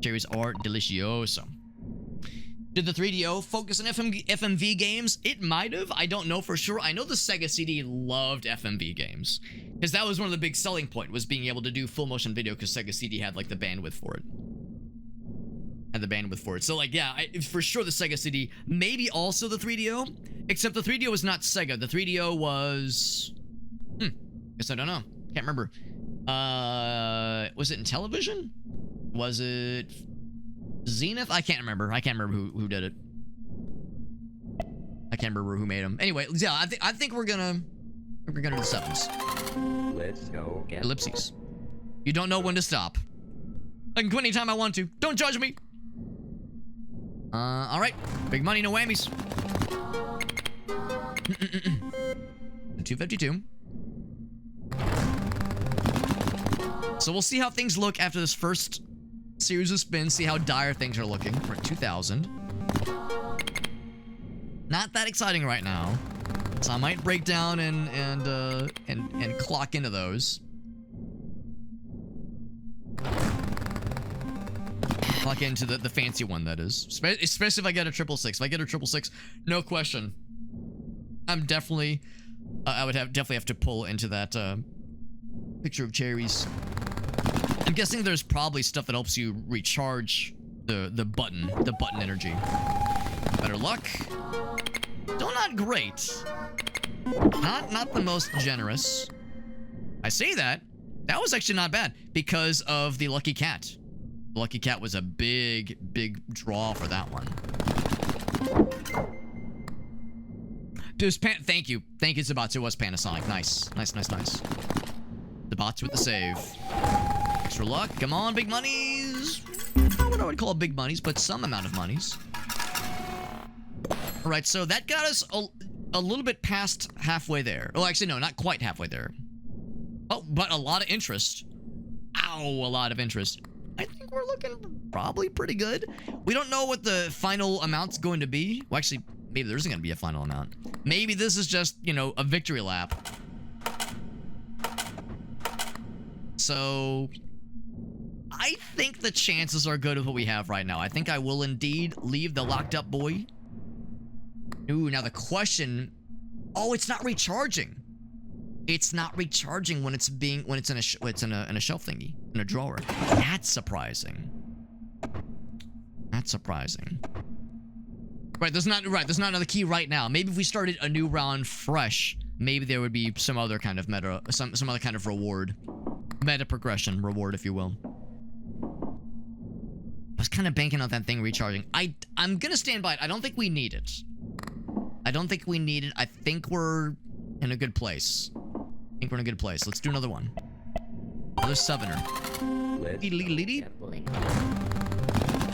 Cherries are delicioso. Did the 3DO focus on FMV games? It might have. I don't know for sure. I know the Sega CD loved FMV games, because that was one of the big selling point, was being able to do full motion video, because Sega CD had like the bandwidth for it. So like, yeah, for sure the Sega CD. Maybe also the 3DO, except the 3DO was not Sega. The 3DO was... guess I don't know. Can't remember. Was it in television? Was it Zenith? I can't remember. I can't remember who did it. I can't remember who made them. Anyway, yeah, I think we're gonna do the 7s. Let's go get Ellipses. You don't know when to stop. I can quit anytime I want to. Don't judge me. All right. Big money, no whammies. 252. So we'll see how things look after this first series of spins, see how dire things are looking. We're at 2,000. Not that exciting right now. So I might break down and clock into those. Lock into the fancy one, that is. Especially if I get a 666. If I get a 666, no question. I'm definitely... I would definitely have to pull into that picture of cherries. I'm guessing there's probably stuff that helps you recharge the button energy. Better luck. Still not great. Not the most generous. I say that. That was actually not bad because of the lucky cat. The lucky cat was a big draw for that one. Dude, thank you. Thank you, Zabatsu. It was Panasonic. Nice. Zabatsu with the save. Extra luck. Come on, big monies. Not what I would call big monies, but some amount of monies. All right, so that got us a little bit past halfway there. Oh, actually, no, not quite halfway there. Oh, but a lot of interest. Ow, a lot of interest. I think we're looking probably pretty good. We don't know what the final amount's going to be. Well, actually, maybe there isn't going to be a final amount. Maybe this is just, you know, a victory lap. So, I think the chances are good with what we have right now. I think I will indeed leave the locked up boy. Ooh, now the question... Oh, it's not recharging. It's not recharging when it's in a shelf thingy, in a drawer. That's surprising. That's surprising. Right, there's not another key right now. Maybe if we started a new round fresh, maybe there would be some other kind of some other kind of reward. Meta progression reward, if you will. I was kind of banking on that thing recharging. I'm gonna stand by it. I don't think we need it. I think we're in a good place. Let's do another one. Another Southerner.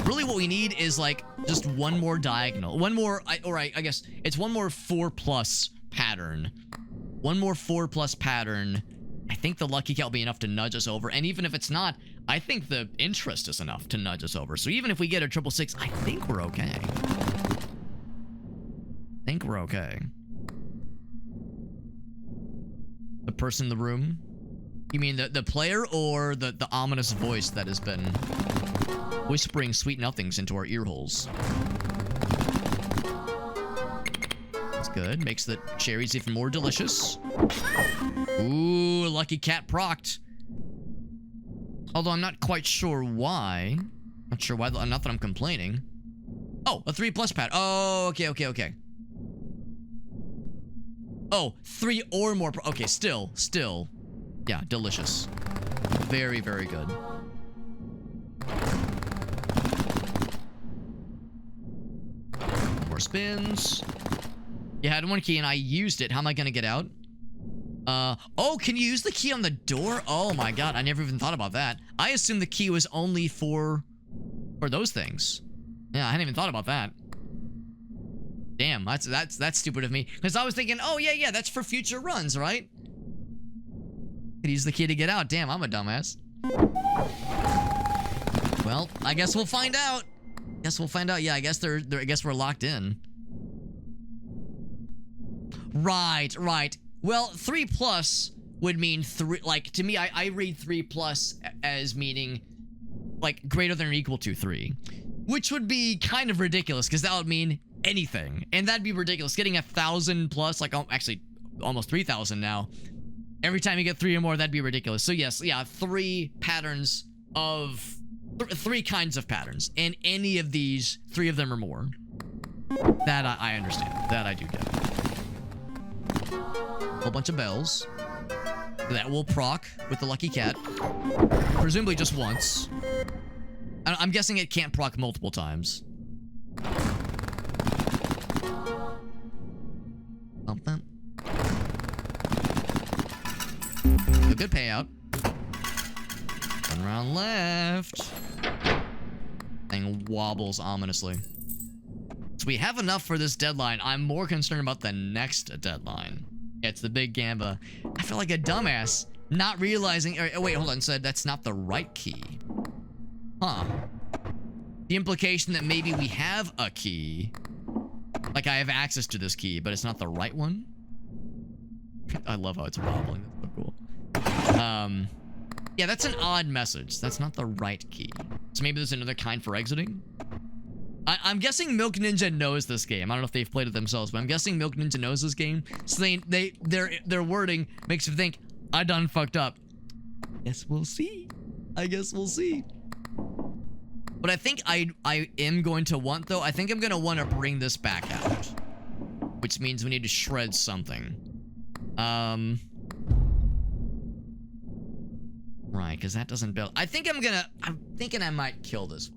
Really what we need is like just one more diagonal. One more, I guess it's one more 4+ pattern. One more 4+ pattern. I think the lucky cat will be enough to nudge us over. And even if it's not, I think the interest is enough to nudge us over. So even if we get a 666, I think we're okay. The person in the room? You mean the player or the ominous voice that has been whispering sweet nothings into our ear holes? That's good. Makes the cherries even more delicious. Ooh, lucky cat procced. Although I'm not quite sure why. Not sure why. Not that I'm complaining. Oh, a 3+ pad. Oh, okay. Oh, 3 or more. Okay, still. Yeah, delicious. Very, very good. More spins. You had one key and I used it. How am I gonna get out? Oh, can you use the key on the door? Oh my god, I never even thought about that. I assumed the key was only for those things. Yeah, I hadn't even thought about that. Damn, that's stupid of me. Because I was thinking, oh yeah, that's for future runs, right? Could use the key to get out. Damn, I'm a dumbass. Well, I guess we'll find out. Yeah, I guess we're locked in. Right. Well, 3+ would mean 3. Like to me, I read 3+ as meaning like greater than or equal to 3, which would be kind of ridiculous because that would mean anything, and that'd be ridiculous. Getting 1,000+, like actually almost 3,000 now. Every time you get 3 or more, that'd be ridiculous. So yes, yeah, 3 patterns of 3 kinds of patterns, and any of these, 3 of them or more. That I understand. That I do get. A whole bunch of bells. That will proc with the lucky cat. Presumably just once. I'm guessing it can't proc multiple times. Bump that. A good payout. 1 round left. Thing wobbles ominously. So we have enough for this deadline. I'm more concerned about the next deadline. Yeah, it's the big gamba. I feel like a dumbass not realizing... Oh, wait, hold on. So that's not the right key. Huh. The implication that maybe we have a key. Like I have access to this key, but it's not the right one. I love how it's wobbling. That's so cool. Yeah, that's an odd message. That's not the right key. So maybe there's another kind for exiting. I'm guessing Milk Ninja knows this game. I don't know if they've played it themselves, but I'm guessing Milk Ninja knows this game. So their wording makes you think, I done fucked up. Guess we'll see. I guess we'll see. What I think I am going to want, though, I think I'm going to want to bring this back out. Which means we need to shred something. Right, because that doesn't build. I'm thinking I might kill this one.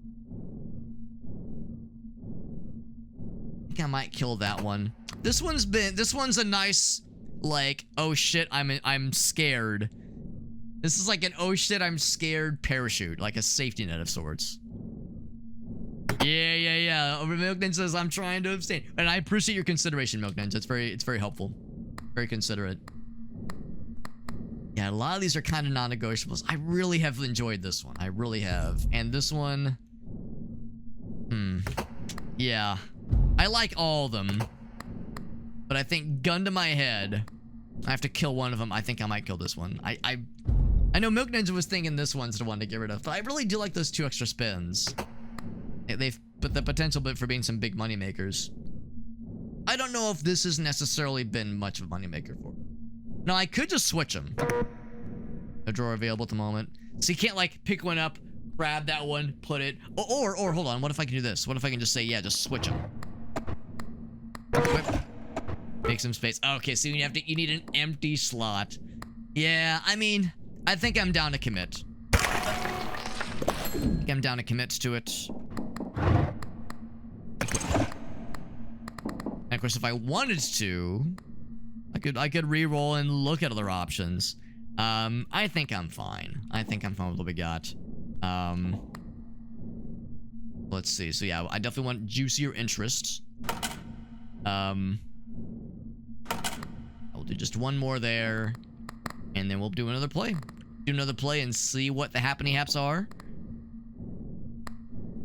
I think I might kill that one. This one's a nice, like, oh shit, I'm scared. This is like an oh shit, I'm scared parachute, like a safety net of sorts. Yeah. Over Milk Ninja says I'm trying to abstain, and I appreciate your consideration, Milk Ninja. It's very helpful, very considerate. Yeah, a lot of these are kind of non-negotiables. I really have enjoyed this one. I really have, and this one, yeah. I like all of them, but I think gun to my head, I have to kill one of them. I think I might kill this one. I know Milk Ninja was thinking this one's the one to get rid of, but I really do like those 2 extra spins. They've put the potential bit for being some big money makers. I don't know if this has necessarily been much of a money maker for me. No, I could just switch them. No drawer available at the moment, so you can't like pick one up, grab that one, put it, or hold on. What if I can do this? What if I can just say, yeah, just switch them? Equip. Make some space. Okay, so you need an empty slot. Yeah, I mean, I think I'm down to commit. I'm down to commit to it. And of course, if I wanted to, I could re-roll and look at other options. I think I'm fine. I think I'm fine with what we got. Let's see. So yeah, I definitely want juicier interest. I'll do just one more there, and then we'll do another play. Do another play and see what the happy haps are.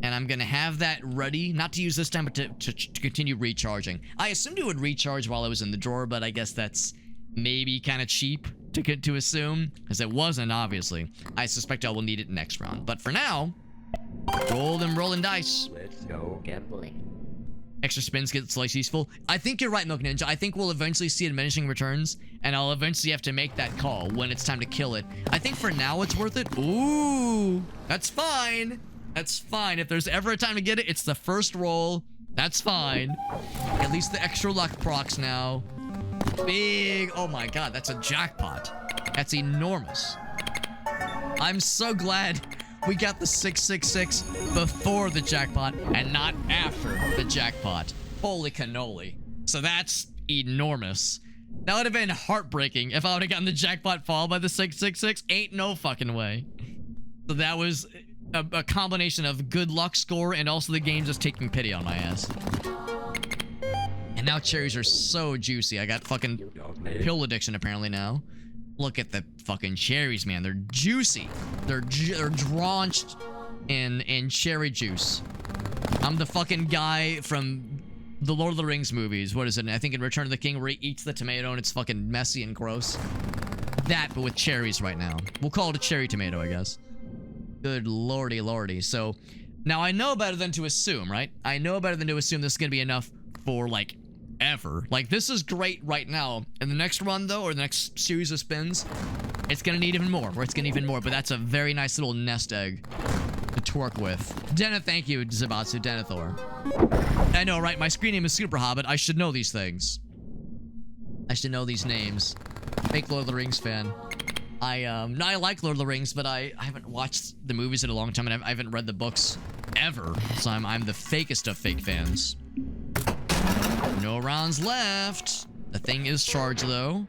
And I'm gonna have that ready, not to use this time, but to continue recharging. I assumed it would recharge while I was in the drawer, but I guess that's maybe kind of cheap to assume, because it wasn't, obviously. I suspect I will need it next round. But for now, roll them rolling dice. Let's go gambling. Extra spins get slightly useful. I think you're right, Milk Ninja. I think we'll eventually see diminishing returns, and I'll eventually have to make that call when it's time to kill it. I think for now it's worth it. Ooh, that's fine. That's fine. If there's ever a time to get it, it's the first roll. That's fine. At least the extra luck procs now. Big. Oh my god, that's a jackpot. That's enormous. I'm so glad we got the 666 before the jackpot and not after the jackpot. Holy cannoli. So that's enormous. That would have been heartbreaking if I would have gotten the jackpot followed by the 666. Ain't no fucking way. So that was a combination of good luck score and also the game just taking pity on my ass. And now cherries are so juicy. I got fucking pill addiction apparently now. Look at the fucking cherries, man. They're juicy. They're drenched in cherry juice. I'm the fucking guy from the Lord of the Rings movies. What is it? I think in Return of the King where he eats the tomato and it's fucking messy and gross. That, but with cherries right now. We'll call it a cherry tomato, I guess. Good lordy lordy. So, now I know better than to assume, right? I know better than to assume this is gonna be enough for, like, ever. Like, this is great right now. In the next run, though, or the next series of spins, it's gonna need even more, or it's gonna need even more, but that's a very nice little nest egg to work with. Deneth, thank you, Zabatsu, Denethor. I know, right? My screen name is Super Hobbit. I should know these things. I should know these names. Fake Lord of the Rings fan. No, I like Lord of the Rings, but I haven't watched the movies in a long time, and I haven't read the books ever, so I'm the fakest of fake fans. No rounds left. The thing is charged, though.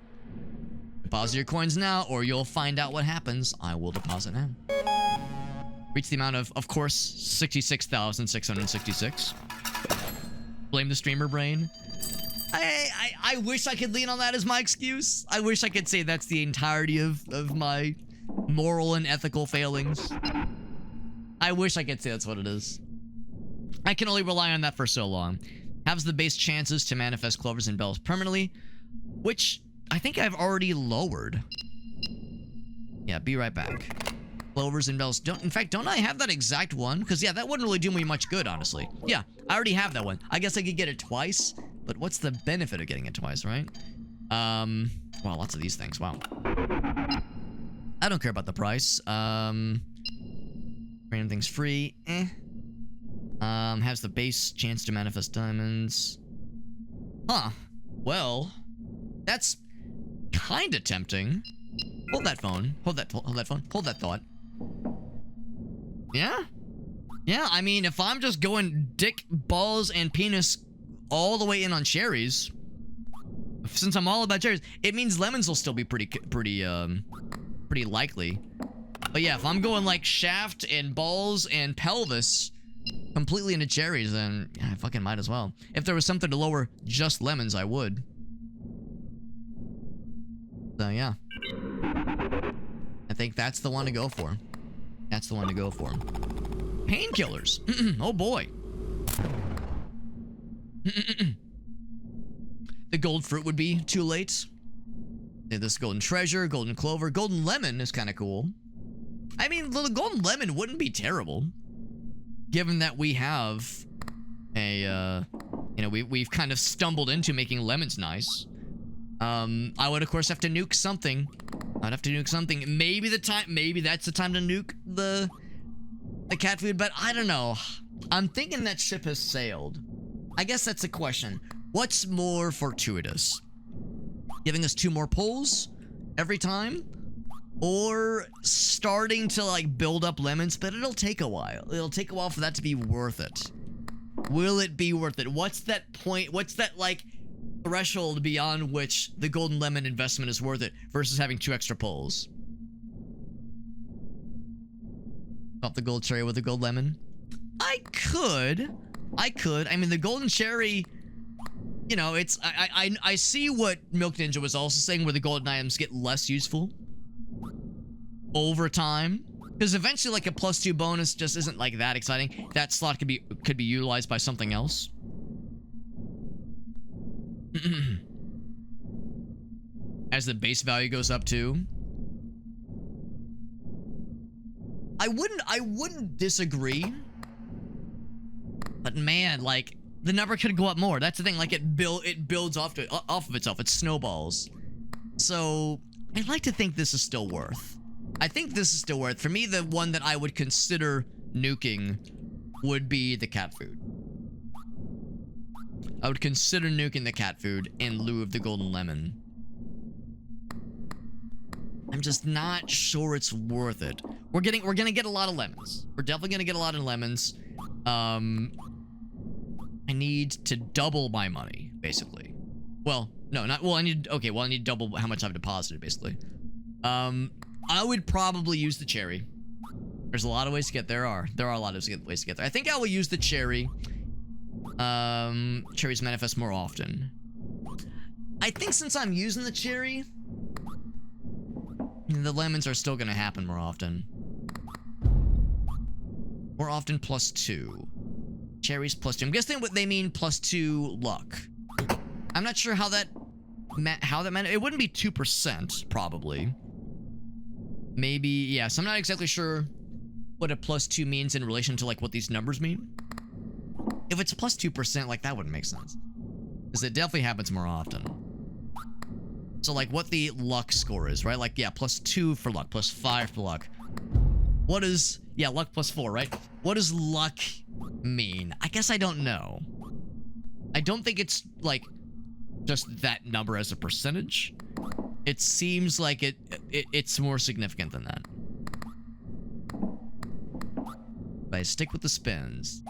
Deposit your coins now, or you'll find out what happens. I will deposit now. Reach the amount of course, 66,666. Blame the streamer brain. I wish I could lean on that as my excuse. I wish I could say that's the entirety of my moral and ethical failings. I wish I could say that's what it is. I can only rely on that for so long. Has the base chances to manifest clovers and bells permanently, which I think I've already lowered. Yeah, be right back. Clovers and bells. In fact, don't I have that exact one? Because, yeah, that wouldn't really do me much good, honestly. Yeah, I already have that one. I guess I could get it twice, but what's the benefit of getting it twice, right? Wow, lots of these things. Wow. I don't care about the price. Random things free. Has the base chance to manifest diamonds. Huh. Well, that's kind of tempting. Hold that phone. Hold that phone. Hold that thought. Yeah? Yeah, I mean, if I'm just going dick, balls, and penis all the way in on cherries, since I'm all about cherries, it means lemons will still be pretty likely. But yeah, if I'm going like shaft and balls and pelvis completely into cherries, then yeah, I fucking might as well. If there was something to lower just lemons, I would. So yeah. I think that's the one to go for. That's the one to go for. Painkillers. Oh boy. The gold fruit would be too late. This golden treasure, golden clover, golden lemon is kind of cool. I mean, the golden lemon wouldn't be terrible, given that we have a, you know, we've kind of stumbled into making lemons nice. I would of course have to nuke something. I'd have to nuke something. Maybe that's the time to nuke the cat food, but I don't know. I'm thinking that ship has sailed. I guess that's the question. What's more fortuitous? Giving us 2 more pulls every time? Or starting to like build up lemons, but it'll take a while. It'll take a while for that to be worth it. Will it be worth it? What's that point? What's that like threshold beyond which the golden lemon investment is worth it versus having 2 extra pulls? Swap the gold cherry with the gold lemon? I could. I mean, the golden cherry, you know, it's I see what Milk Ninja was also saying, where the golden items get less useful over time, because eventually like a +2 bonus just isn't like that exciting. That slot could be utilized by something else. As the base value goes up too. I wouldn't disagree, but man, like the number could go up more. That's the thing. Like it builds off of itself. It snowballs. So I'd like to think this is still worth. I think this is still worth. For me, the one that I would consider nuking would be the cat food. I would consider nuking the cat food in lieu of the golden lemon. I'm just not sure it's worth it. We're gonna get a lot of lemons. We're definitely gonna get a lot of lemons. I need to double my money, basically. Well, no, not well. I need double how much I've deposited, basically. I would probably use the cherry. There's a lot of ways to get there. There are a lot of ways to get there. I think I will use the cherry. Cherries manifest more often. I think since I'm using the cherry, the lemons are still gonna happen more often. More often +2. Cherries +2. I'm guessing what they mean +2 luck. I'm not sure how that meant. It wouldn't be 2%, probably. Maybe, yeah, so I'm not exactly sure what a +2 means in relation to like what these numbers mean. If it's +2%, like that wouldn't make sense, because it definitely happens more often. So like what the luck score is, right? Like, yeah, +2 for luck, +5 for luck. What is, yeah, luck +4, right? What does luck mean? I guess I don't know. I don't think it's like just that number as a percentage. It seems like it's more significant than that. But I stick with the spins.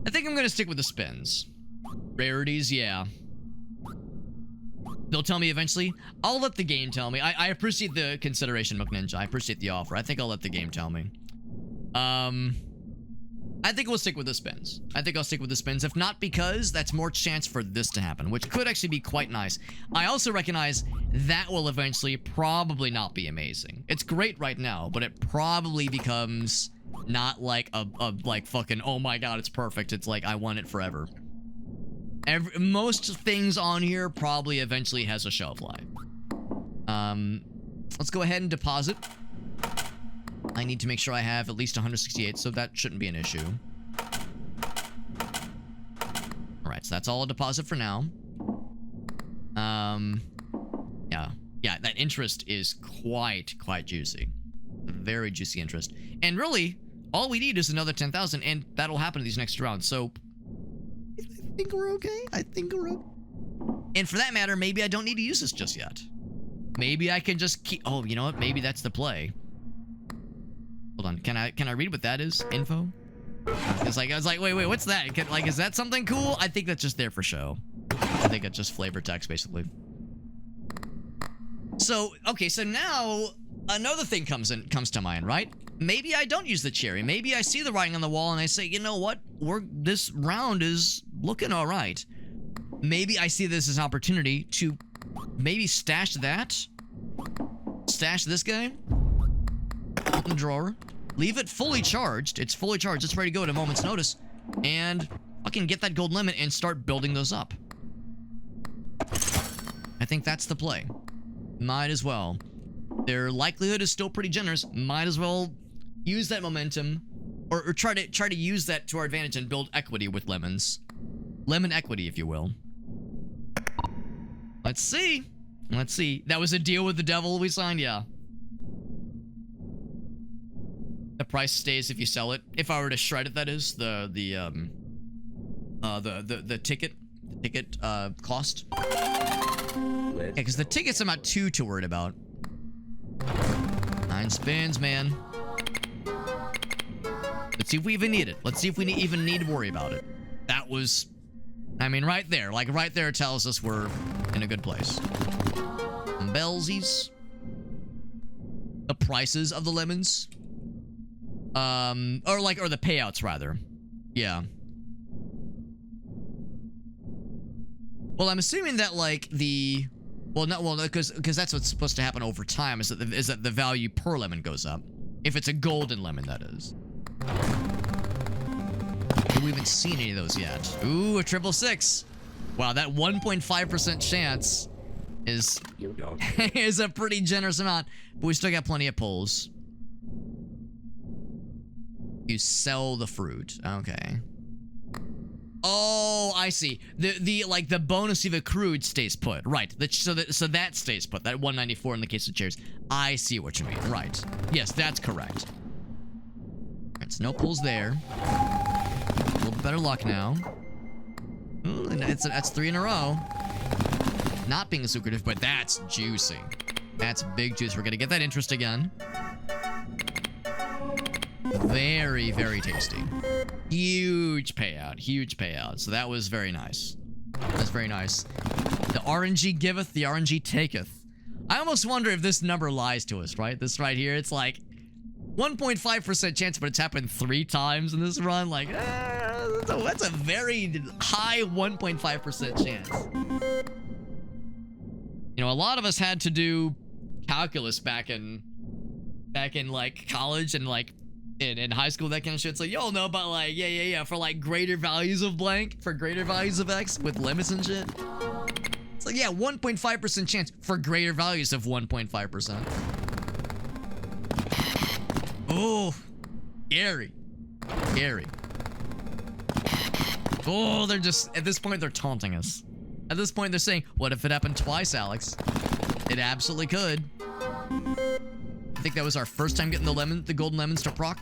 I think I'm gonna stick with the spins. Rarities, yeah. They'll tell me eventually. I'll let the game tell me. I appreciate the consideration, Milk Ninja. I appreciate the offer. I think I'll let the game tell me. I think we'll stick with the spins. I think I'll stick with the spins. If not, because that's more chance for this to happen, which could actually be quite nice. I also recognize that will eventually probably not be amazing. It's great right now, but it probably becomes not like a like fucking, oh my god, it's perfect. It's like, I want it forever. Most things on here probably eventually has a shelf life. Let's go ahead and deposit. I need to make sure I have at least 168, so that shouldn't be an issue. Alright, so that's all a deposit for now. Yeah, that interest is quite juicy. Very juicy interest. And really, all we need is another 10,000, and that'll happen in these next rounds, so I think we're okay. I think we're okay. And for that matter, maybe I don't need to use this just yet. Maybe I can just keep... Oh, you know what? Maybe that's the play. Hold on. Can I read what that is? Info? It's like, I was like, wait, what's that? Like, is that something cool? I think that's just there for show. I think it's just flavor text, basically. So, okay, so now another thing comes to mind, right? Maybe I don't use the cherry. Maybe I see the writing on the wall and I say, you know what? This round is looking all right. Maybe I see this as an opportunity to maybe stash that. Stash this guy. Open the drawer. Leave it fully charged. It's fully charged. It's ready to go at a moment's notice. And fucking get that gold lemon and start building those up. I think that's the play. Might as well. Their likelihood is still pretty generous. Might as well use that momentum, or try to use that to our advantage and build equity with lemons. Lemon equity, if you will. Let's see. Let's see. That was a deal with the devil we signed, yeah. The price stays if you sell it. If I were to shred it, that is the ticket cost. Yeah, because the tickets I'm not too worried about. 9 spins, man. Let's see if we even need it. Let's see if we even need to worry about it. That was, I mean, right there. Like, right there tells us we're in a good place. Bellsies. The prices of the lemons. Or the payouts, rather. Yeah. Well, I'm assuming that, like, the... Well, no, well, because that's what's supposed to happen over time, is that the value per lemon goes up. If it's a golden lemon, that is. We haven't seen any of those yet. Ooh, a 666. Wow, that 1.5% chance is is a pretty generous amount, but we still got plenty of pulls. You sell the fruit. Okay. Oh, I see. The bonus you've accrued stays put. Right. So that stays put. That 194 in the case of chairs. I see what you mean. Right. Yes, that's correct. Alright, so no pulls there. A little bit better luck now. Ooh, that's 3 in a row. Not being as lucrative, but that's juicy. That's big juice. We're gonna get that interest again. Very, very tasty. Huge payout. Huge payout. So that was very nice. That's very nice. The RNG giveth, the RNG taketh. I almost wonder if this number lies to us, right? This right here, it's like 1.5% chance, but it's happened 3 times in this run. Like, that's a very high 1.5% chance. You know, a lot of us had to do calculus back in like college and like in high school, that kind of shit. It's like, y'all know about like, yeah, for like greater values of blank, for greater values of X with limits and shit. It's like, yeah, 1.5% chance for greater values of 1.5%. Oh, scary. Scary. Oh, they're just, at this point, they're taunting us. At this point, they're saying, what if it happened twice, Alex? It absolutely could. I think that was our first time getting the golden lemons to proc.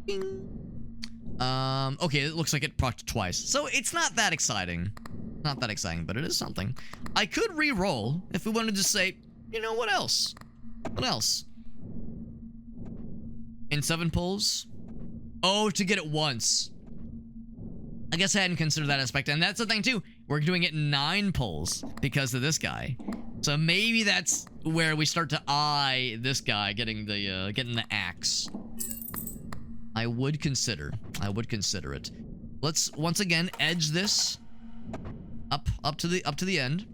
Bing. Okay, it looks like it procced twice. So it's not that exciting. Not that exciting, but it is something. I could re-roll if we wanted to say, you know, what else? What else? In 7 pulls? Oh, to get it once. I guess I hadn't considered that aspect. And that's the thing, too. We're doing it 9 pulls because of this guy. So maybe that's where we start to eye this guy getting the axe. I would consider it. Let's once again edge this up to the end.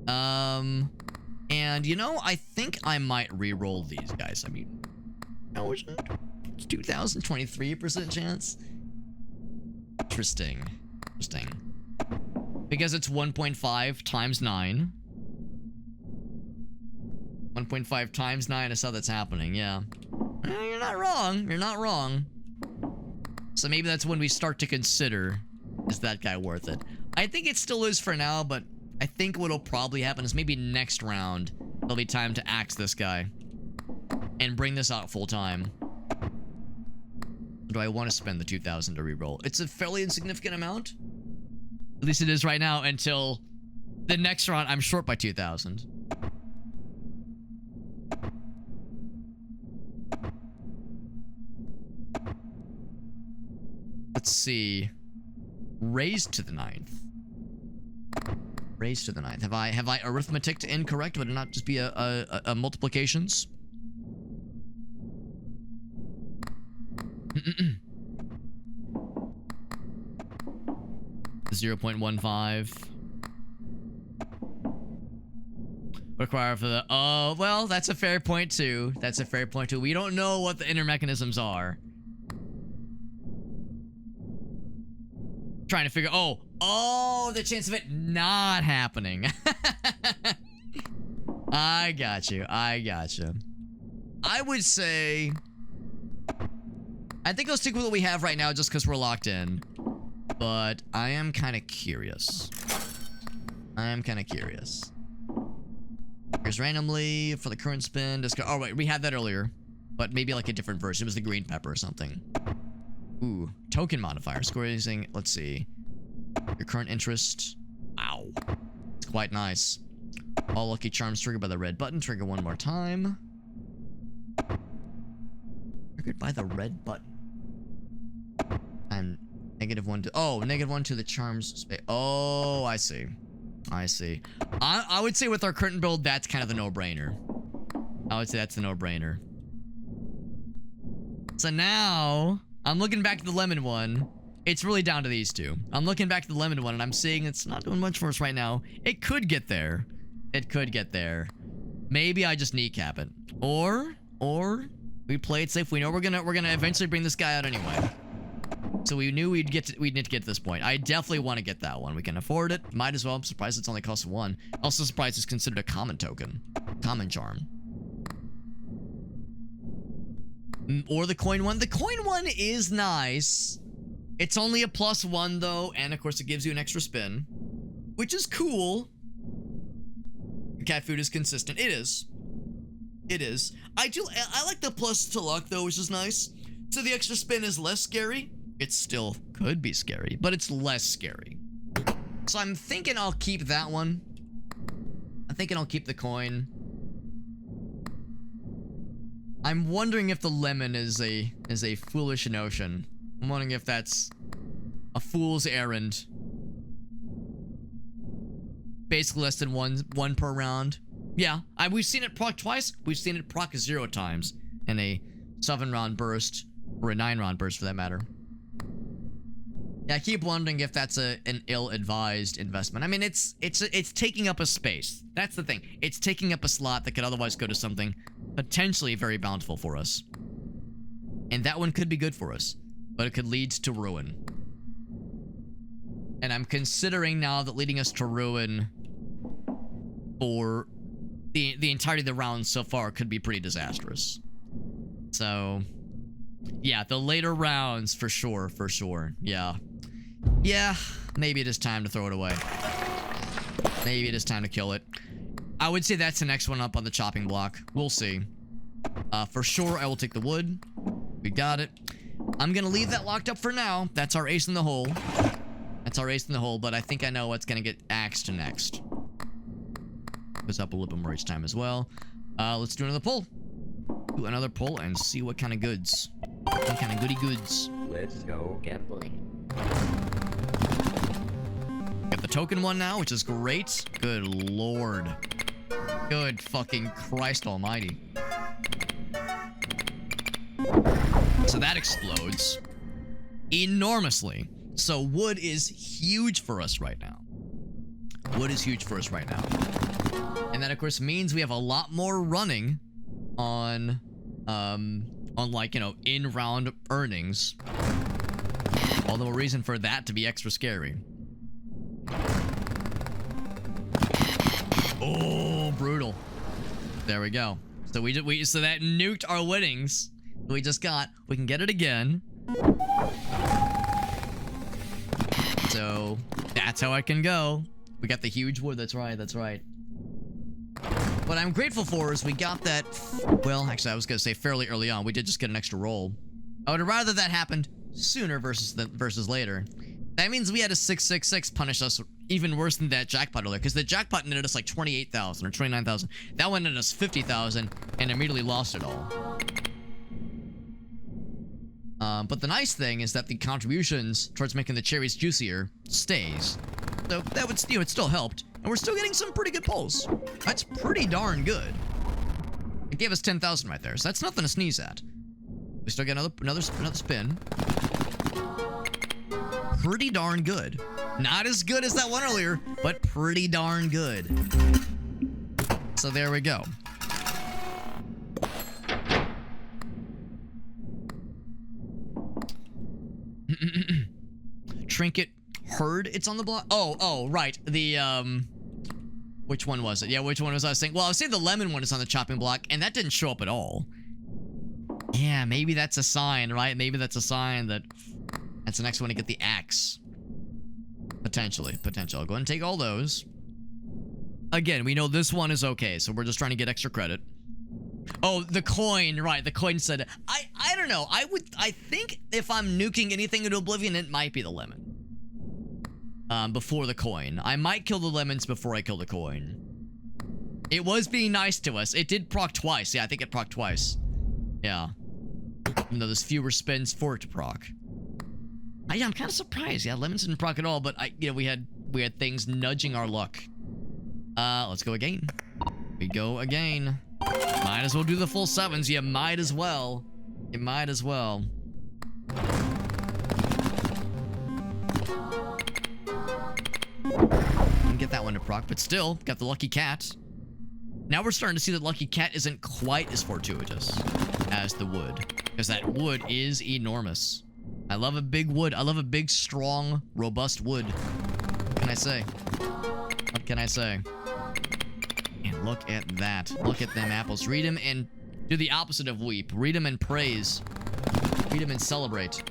And you know, I think I might re-roll these guys. I mean, how is it? 2023% chance. Interesting. Because it's 1.5 times 9. 1.5 times 9 is how that's happening, yeah. You're not wrong. You're not wrong. So maybe that's when we start to consider, is that guy worth it? I think it still is for now, but I think what'll probably happen is maybe next round, there'll be time to axe this guy. And bring this out full time. Do I want to spend the 2,000 to reroll? It's a fairly insignificant amount. At least it is right now until the next round I'm short by 2,000. Let's see. Raised to the 9th. Raised to the 9th. Have I arithmetic incorrect? Would it not just be a multiplications? 0.15. Require for the... Oh, well, that's a fair point, too. That's a fair point, too. We don't know what the inner mechanisms are. Trying to figure... Oh, the chance of it not happening. I got you. I would say... I think I'll stick with what we have right now just because we're locked in. But I am kind of curious. Here's randomly for the current spin. Oh, wait, we had that earlier. But maybe like a different version. It was the green pepper or something. Ooh, token modifier. Score using, let's see. Your current interest. Wow. It's quite nice. All lucky charms triggered by the red button. Trigger one more time. Triggered by the red button. And -1 to... Oh, -1 to the charms space. Oh, I see. I would say with our curtain build, that's kind of the no-brainer. I would say that's the no-brainer. So now, I'm looking back to the lemon one. It's really down to these two. I'm looking back to the lemon one, and I'm seeing it's not doing much for us right now. It could get there. Maybe I just kneecap it. Or we play it safe. We know we're gonna eventually bring this guy out anyway. So we knew we'd need to get to this point. I definitely want to get that one. We can afford it. Might as well. I'm surprised it's only cost 1. Also surprised it's considered a common token. Common charm. Or the coin one. The coin one is nice. It's only a +1 though, and of course it gives you an extra spin, which is cool. Cat food is consistent. It is. I like the plus to luck though, which is nice. So the extra spin is less scary. It still could be scary, but it's less scary. So I'm thinking I'll keep that one. I'm thinking I'll keep the coin. I'm wondering if the lemon is a foolish notion. I'm wondering if that's a fool's errand. Basically less than one per round. Yeah, we've seen it proc twice. We've seen it proc 0 times in a 7-round burst, or a 9-round burst for that matter. Yeah, I keep wondering if that's an ill-advised investment. I mean, it's taking up a space. That's the thing. It's taking up a slot that could otherwise go to something potentially very bountiful for us. And that one could be good for us, but it could lead to ruin. And I'm considering now that leading us to ruin for the entirety of the round so far could be pretty disastrous. So, yeah, the later rounds for sure. Yeah, maybe it is time to throw it away. Maybe it is time to kill it. I would say that's the next one up on the chopping block. We'll see. For sure, I will take the wood. We got it. I'm gonna leave that locked up for now. That's our ace in the hole. But I think I know what's gonna get axed next. Goes up a little bit more each time as well. Let's do another pull. Do another pull and see what kind of goods. What kind of goody goods. Let's go gambling. Got the token one now, which is great. Good lord. Good fucking Christ almighty. So that explodes enormously. So wood is huge for us right now. And that of course means we have a lot more running on like, you know, in-round earnings. All the more reason for that to be extra scary. Oh, brutal. There we go. So so that nuked our winnings. We just got. We can get it again. So that's how I can go. We got the huge wood. That's right. That's right. What I'm grateful for is we got that. Well, actually, I was gonna say fairly early on. We did just get an extra roll. I would have rather that happened sooner versus later. That means we had a 666 punish us even worse than that jackpot earlier, because the jackpot netted us like 28,000 or 29,000. That one netted us 50,000 and immediately lost it all. But the nice thing is that the contributions towards making the cherries juicier stays. So that would, it still helped, and we're still getting some pretty good pulls. That's pretty darn good. It gave us 10,000 right there, so that's nothing to sneeze at. We still get another spin. Pretty darn good. Not as good as that one earlier, but pretty darn good. So there we go. Trinket heard it's on the block. Oh, right. The which one was it? Yeah, which one was I saying? Well, I was saying the lemon one is on the chopping block, and that didn't show up at all. Yeah, maybe that's a sign, right? Maybe that's a sign that that's the next one to get the axe. Potentially. I'll go ahead and take all those. Again, we know this one is okay, so we're just trying to get extra credit. Oh, the coin, right. The coin said, I don't know. I think if I'm nuking anything into oblivion, it might be the lemon. Before the coin. I might kill the lemons before I kill the coin. It was being nice to us. It did proc twice. Yeah, I think it proc twice. Yeah. Even though there's fewer spins for it to proc. I'm kind of surprised. Yeah, lemons didn't proc at all, but we had things nudging our luck. Let's go again. We go again. Might as well do the full sevens. You might as well. You might as well. Didn't get that one to proc, but still got the lucky cat. Now we're starting to see that lucky cat isn't quite as fortuitous as the wood, because that wood is enormous. I love a big wood. I love a big, strong, robust wood. What can I say? What can I say? And look at that. Look at them apples. Read them and do the opposite of weep. Read them and praise. Read them and celebrate.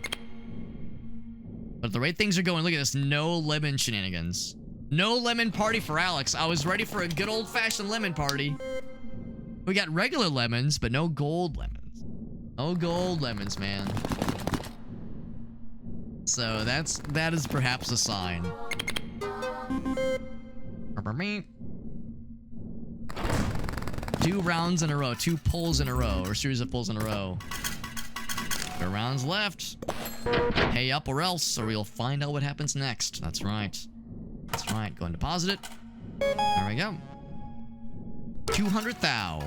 But the way things are going, look at this. No lemon shenanigans. No lemon party for Alex. I was ready for a good old-fashioned lemon party. We got regular lemons, but no gold lemons. No gold lemons, man. So that is perhaps a sign. 2 rounds in a row, 2 pulls in a row, or series of pulls in a row. 2 rounds left. Pay up or else, or we'll find out what happens next. That's right. That's right. Go and deposit it. There we go. 200 thou.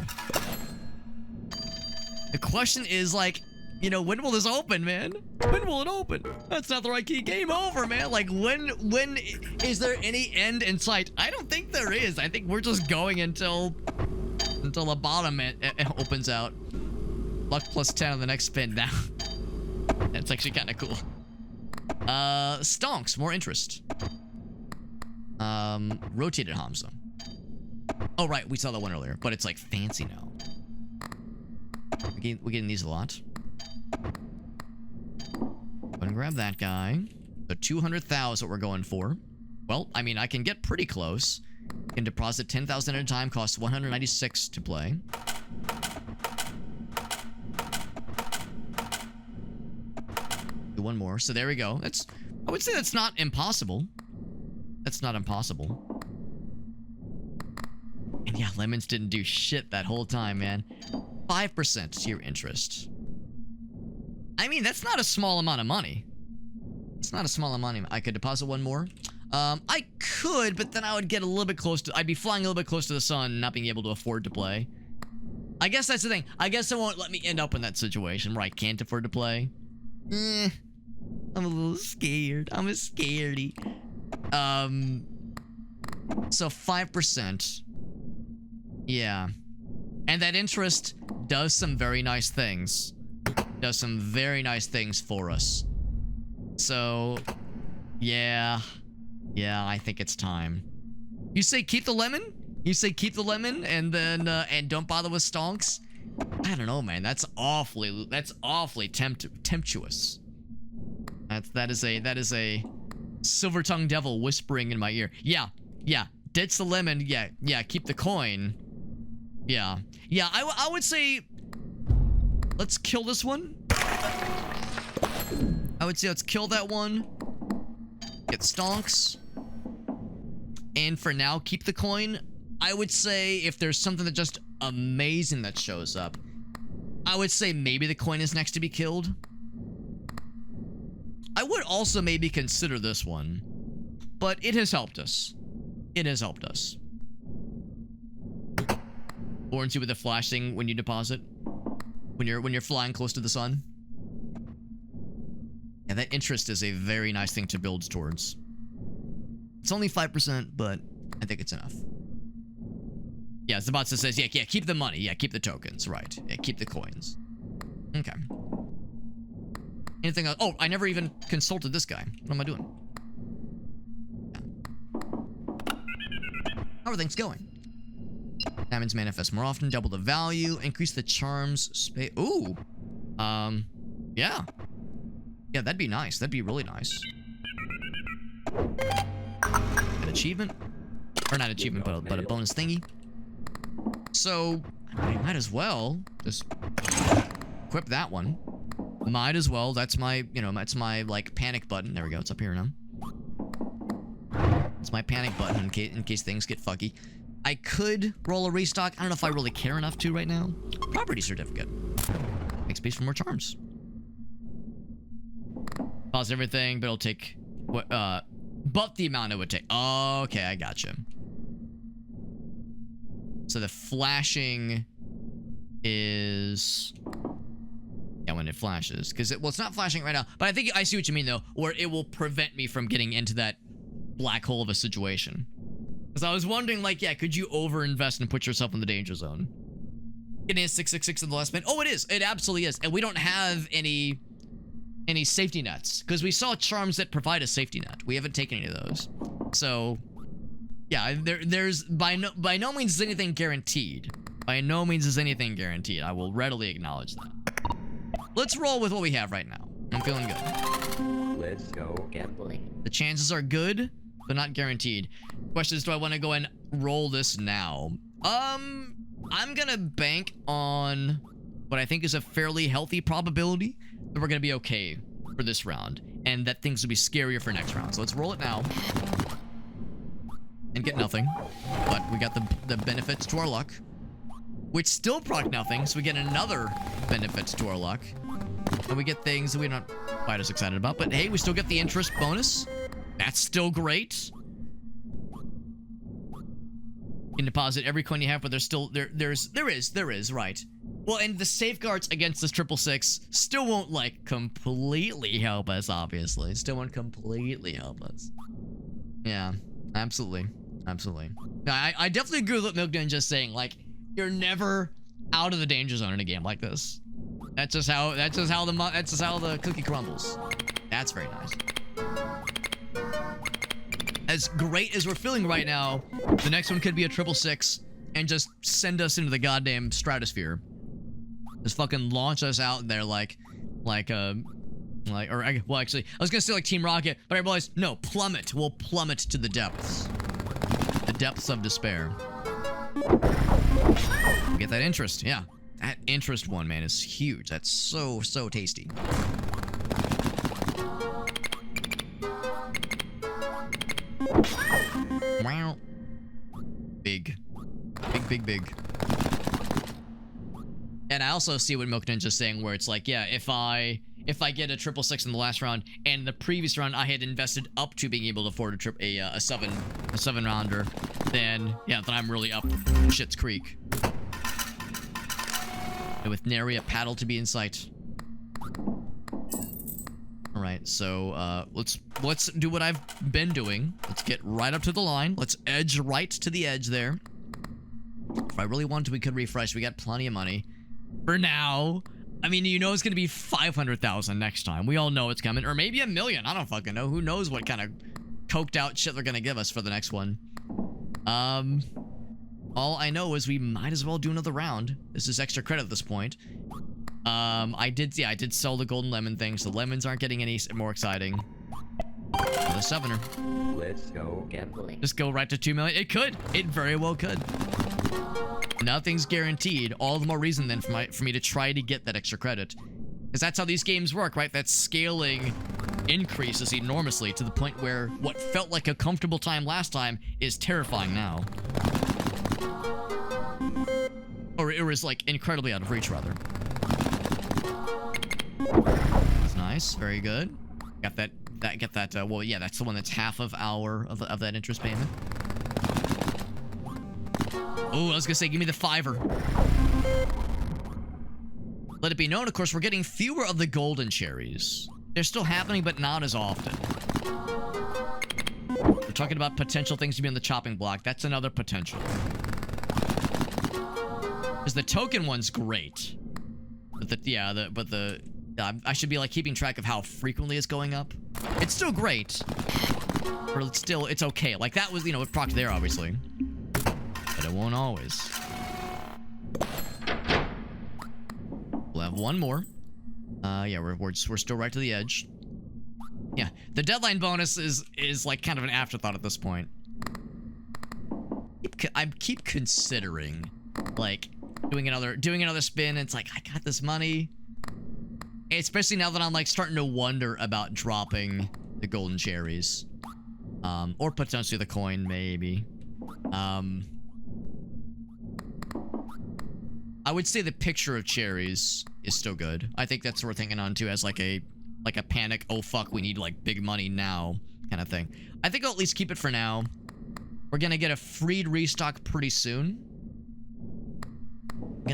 The question is, like, when will this open, man? When will it open? That's not the right key. Game over, man. Like, when is there any end in sight? I don't think there is. I think we're just going until the bottom it opens out. Luck plus 10 on the next spin now. That's actually kind of cool. Stonks, more interest. Rotated Hamza. Oh, right, we saw that one earlier, but it's like fancy now. We're getting these a lot. Go and grab that guy. The 200,000 is what we're going for. Well, I mean, I can get pretty close. Can deposit 10,000 at a time, costs 196 to play. Do one more. So there we go. I would say that's not impossible. That's not impossible. And yeah, lemons didn't do shit that whole time, man. 5% to your interest. I mean, that's not a small amount of money. It's not a small amount of money. I could deposit one more. I could, but then I would get a little bit close to... I'd be flying a little bit close to the sun, not being able to afford to play. I guess that's the thing. I guess it won't let me end up in that situation where I can't afford to play. I'm a little scared. I'm a scaredy. So 5%. Yeah. And that interest does some very nice things. Does some very nice things for us. So, yeah. Yeah, I think it's time. You say keep the lemon? You say keep the lemon and then and don't bother with stonks. I don't know, man. That's awfully temptuous. That is a silver-tongued devil whispering in my ear. Yeah. Ditch the lemon. Yeah. Keep the coin. Yeah. I would say let's kill this one. I would say let's kill that one. Get stonks. And for now, keep the coin. I would say if there's something that just amazing that shows up, I would say maybe the coin is next to be killed. I would also maybe consider this one, but it has helped us. It has helped us. Warns you with the flashing when you deposit, when you're flying close to the sun. Yeah, that interest is a very nice thing to build towards. It's only 5%, but I think it's enough. Yeah, Zabatsa says, yeah, keep the money. Yeah, keep the tokens. Right. Yeah, keep the coins. Okay. Anything else? Oh, I never even consulted this guy. What am I doing? Yeah. How are things going? Diamonds manifest more often. Double the value. Increase the charms space. Ooh. Yeah. Yeah, that'd be nice. That'd be really nice. An achievement? Or not achievement, but a bonus thingy. So, I might as well just equip that one. Might as well. That's my, that's my, like, panic button. There we go. It's up here now. It's my panic button in case things get fucky. I could roll a restock. I don't know if I really care enough to right now. Property certificate. Make space for more charms. Pause everything, but it'll take what, but the amount it would take. Oh, okay, I gotcha. So the flashing is, yeah, when it flashes, because it's not flashing right now, but I think I see what you mean though, where it will prevent me from getting into that black hole of a situation. Because I was wondering, like, yeah, could you overinvest and put yourself in the danger zone? It is 666 in the last minute. Oh, it is. It absolutely is. And we don't have any safety nets, because we saw charms that provide a safety net. We haven't taken any of those. So, yeah, there's by no means is anything guaranteed. By no means is anything guaranteed. I will readily acknowledge that. Let's roll with what we have right now. I'm feeling good. Let's go gambling. The chances are good, but not guaranteed. Question is, do I want to go and roll this now? I'm gonna bank on what I think is a fairly healthy probability that we're gonna be okay for this round, and that things will be scarier for next round. So let's roll it now. And get nothing. But we got the benefits to our luck, which still proc nothing, so we get another benefit to our luck. And we get things that we're not quite as excited about, but hey, we still get the interest bonus. That's still great. You can deposit every coin you have, but there's still, there is, right. Well, and the safeguards against this 666 still won't, like, completely help us, obviously. Still won't completely help us. Yeah, absolutely. Absolutely. I definitely agree with what Milk Ninja's saying. Like, you're never out of the danger zone in a game like this. That's just how the cookie crumbles. That's very nice. As great as we're feeling right now, the next one could be a 666 and just send us into the goddamn stratosphere. Just fucking launch us out there well, actually, I was gonna say like Team Rocket, but I realized, no, plummet. We'll plummet to the depths. The depths of despair. Get that interest, yeah. That interest one, man, is huge. That's so tasty. Wow. Big. And I also see what Milk Ninja's saying, where it's like, yeah, if I get a 666 in the last round, and the previous round I had invested up to being able to afford a seven rounder, then yeah, then I'm really up shit's creek. And with nary a paddle to be in sight. All right, so let's do what I've been doing. Let's get right up to the line. Let's edge right to the edge there. If I really wanted to, we could refresh. We got plenty of money. For now, I mean, you know it's gonna be 500,000 next time. We all know it's coming. Or maybe 1 million. I don't fucking know. Who knows what kind of coked out shit they're gonna give us for the next one. All I know is we might as well do another round. This is extra credit at this point. I did sell the golden lemon thing, so the lemons aren't getting any more exciting. The Southerner. Let's go gambling. Just go right to 2 million. It could. It very well could. Nothing's guaranteed. All the more reason then for me to try to get that extra credit. Because that's how these games work, right? That scaling increases enormously to the point where what felt like a comfortable time last time is terrifying now. Or it was like incredibly out of reach, rather. That's nice. Very good. Got that. Well, yeah, that's the one that's half of of that interest payment. Oh, I was gonna say, give me the $5. Let it be known, of course, we're getting fewer of the golden cherries. They're still happening, but not as often. We're talking about potential things to be on the chopping block. That's another potential. Because the token one's great. But I should be like keeping track of how frequently it's going up. It's still great. Or it's okay. Like that was, it procced there, obviously. But it won't always. We'll have one more. Yeah, we're still right to the edge. Yeah, the deadline bonus is like kind of an afterthought at this point. I keep considering, like, doing another spin. It's like, I got this money. Especially now that I'm like starting to wonder about dropping the golden cherries. Or potentially the coin, maybe. I would say the picture of cherries is still good. I think that's worth hanging on to as like a panic, oh fuck, we need like big money now kind of thing. I think I'll at least keep it for now. We're gonna get a free restock pretty soon. So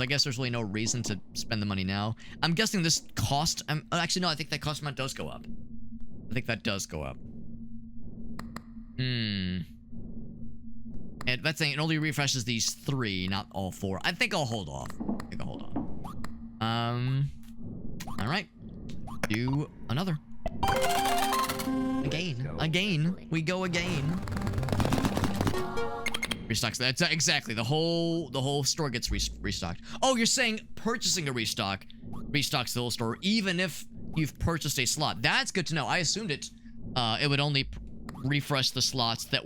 I guess there's really no reason to spend the money now. I'm guessing this cost, actually no, I think that cost amount does go up. I think that does go up. And that's saying it only refreshes these 3, not all 4. I think I'll hold off. All right. Do another. Again. We go again. Restocks. That's exactly the whole store gets restocked. Oh, you're saying purchasing a restock restocks the whole store, even if you've purchased a slot. That's good to know. I assumed it would only refresh the slots that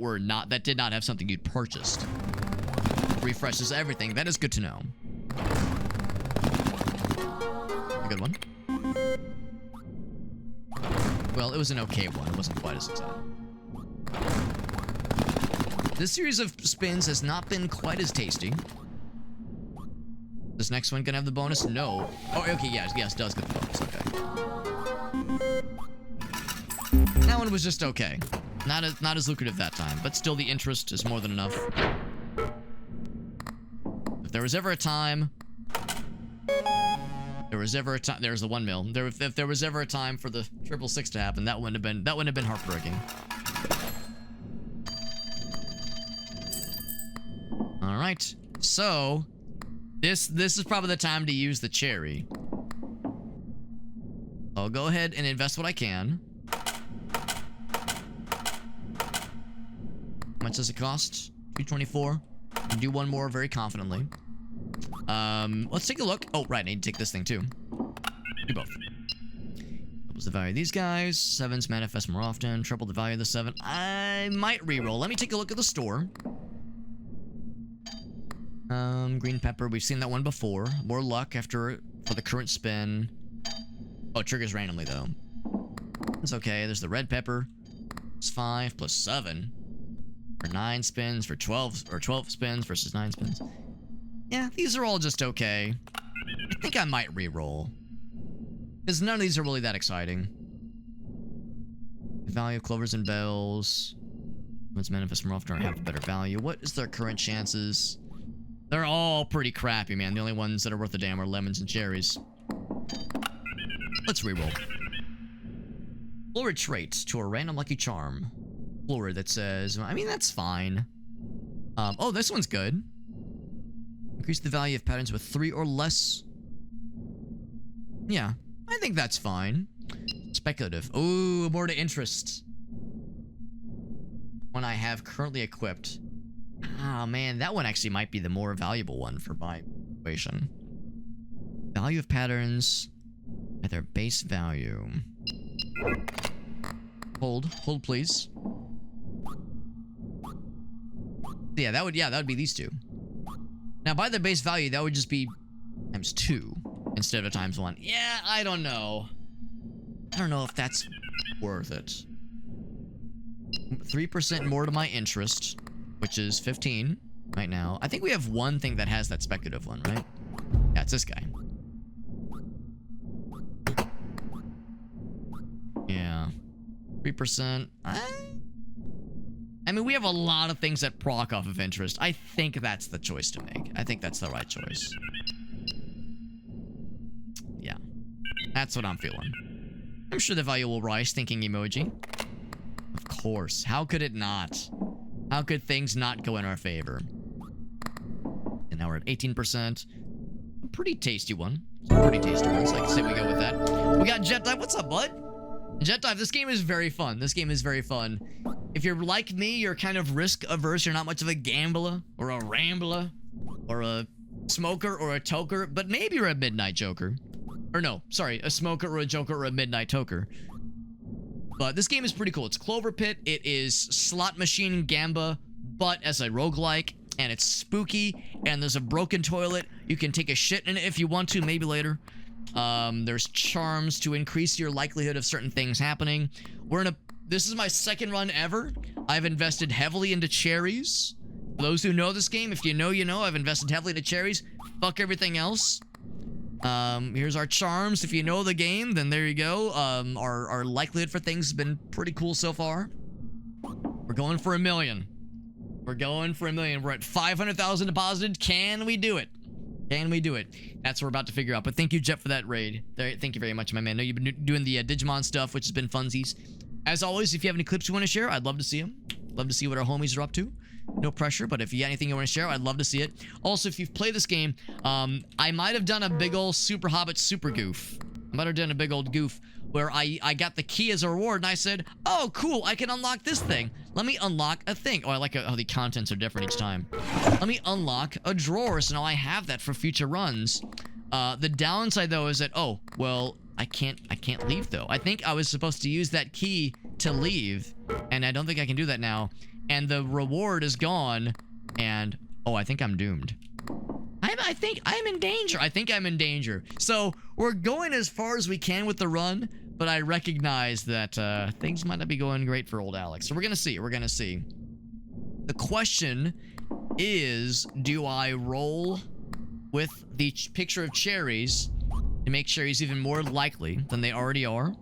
did not have something you'd purchased. Refreshes everything. That is good to know. A good one. Well, it was an okay one. It wasn't quite as exciting. This series of spins has not been quite as tasty. This next one gonna have the bonus? No. Oh, okay, yes, does get the bonus. Okay. That one was just okay. Not as lucrative that time, but still the interest is more than enough. If there was ever a time... there's the 1 mil. If there was ever a time for the 666 to happen, that wouldn't have been heartbreaking. All right, so this is probably the time to use the cherry. I'll go ahead and invest what I can. How much does it cost? 224. Do one more very confidently. Let's take a look. Oh, right, I need to take this thing too. Do both. Doubles the value of these guys. 7s manifest more often. Triple the value of the 7. I might reroll. Let me take a look at the store. Green pepper. We've seen that one before. More luck for the current spin. Oh, it triggers randomly though. It's okay. There's the red pepper. It's 5 plus 7 for 9 spins for 12 spins versus 9 spins. Yeah, these are all just okay. I think I might re-roll. Because none of these are really that exciting. The value of clovers and bells. Let's manifest more often or have a better value. What is their current chances? They're all pretty crappy, man. The only ones that are worth a damn are lemons and cherries. Let's re-roll. Florid traits to a random lucky charm. Florid that says, I mean, that's fine. Oh, this one's good. Increase the value of patterns with 3 or less. Yeah, I think that's fine. Speculative. Ooh, more to interest. One I have currently equipped. Oh, man, that one actually might be the more valuable one for my equation. Value of patterns at their base value. Hold, please. Yeah, that would be these two. Now, by their base value, that would just be times 2 instead of times 1. Yeah, I don't know. I don't know if that's worth it. 3% more to my interest, which is 15 right now. I think we have one thing that has that speculative one, right? Yeah, it's this guy. Yeah. 3%. I mean, we have a lot of things that proc off of interest. I think that's the choice to make. I think that's the right choice. Yeah. That's what I'm feeling. I'm sure the value will rise, thinking emoji. Of course. How could it not? How could things not go in our favor? And now we're at 18%. A pretty tasty one. Pretty tasty one. So I can say we go with that. We got Jet Dive. What's up, bud? Jet Dive, this game is very fun. This game is very fun. If you're like me, you're kind of risk averse. You're not much of a gambler or a rambler or a smoker or a toker, but maybe you're a midnight joker. Or no, sorry, a smoker or a joker or a midnight toker. But this game is pretty cool. It's CloverPit. It is slot machine gamba, but as a roguelike, and it's spooky, and there's a broken toilet. You can take a shit in it if you want to, maybe later. There's charms to increase your likelihood of certain things happening. This is my second run ever. I've invested heavily into cherries. For those who know this game, if you know, you know. I've invested heavily into cherries. Fuck everything else. Here's our charms. If you know the game, then there you go. Our likelihood for things has been pretty cool so far. We're going for $1 million. We're going for $1 million. We're at 500,000 deposited. Can we do it? Can we do it? That's what we're about to figure out. But thank you, Jet, for that raid. Thank you very much, my man. I know you've been doing the Digimon stuff, which has been funsies. As always, if you have any clips you want to share, I'd love to see them. Love to see what our homies are up to. No pressure, but if you got anything you want to share, I'd love to see it. Also, if you've played this game, I might have done a big old Super Hobbit super goof. I might have done a big old goof where I got the key as a reward, and I said, oh, cool, I can unlock this thing. Let me unlock a thing. Oh, I like how the contents are different each time. Let me unlock a drawer, so now I have that for future runs. The downside, though, is that, oh, well, I can't leave, though. I think I was supposed to use that key to leave, and I don't think I can do that now. And the reward is gone, and, oh, I think I'm doomed. I think I'm in danger. I think I'm in danger. So, we're going as far as we can with the run, but I recognize that things might not be going great for old Alex. So, we're gonna see. We're gonna see. The question is, do I roll with the picture of cherries to make cherries even more likely than they already are?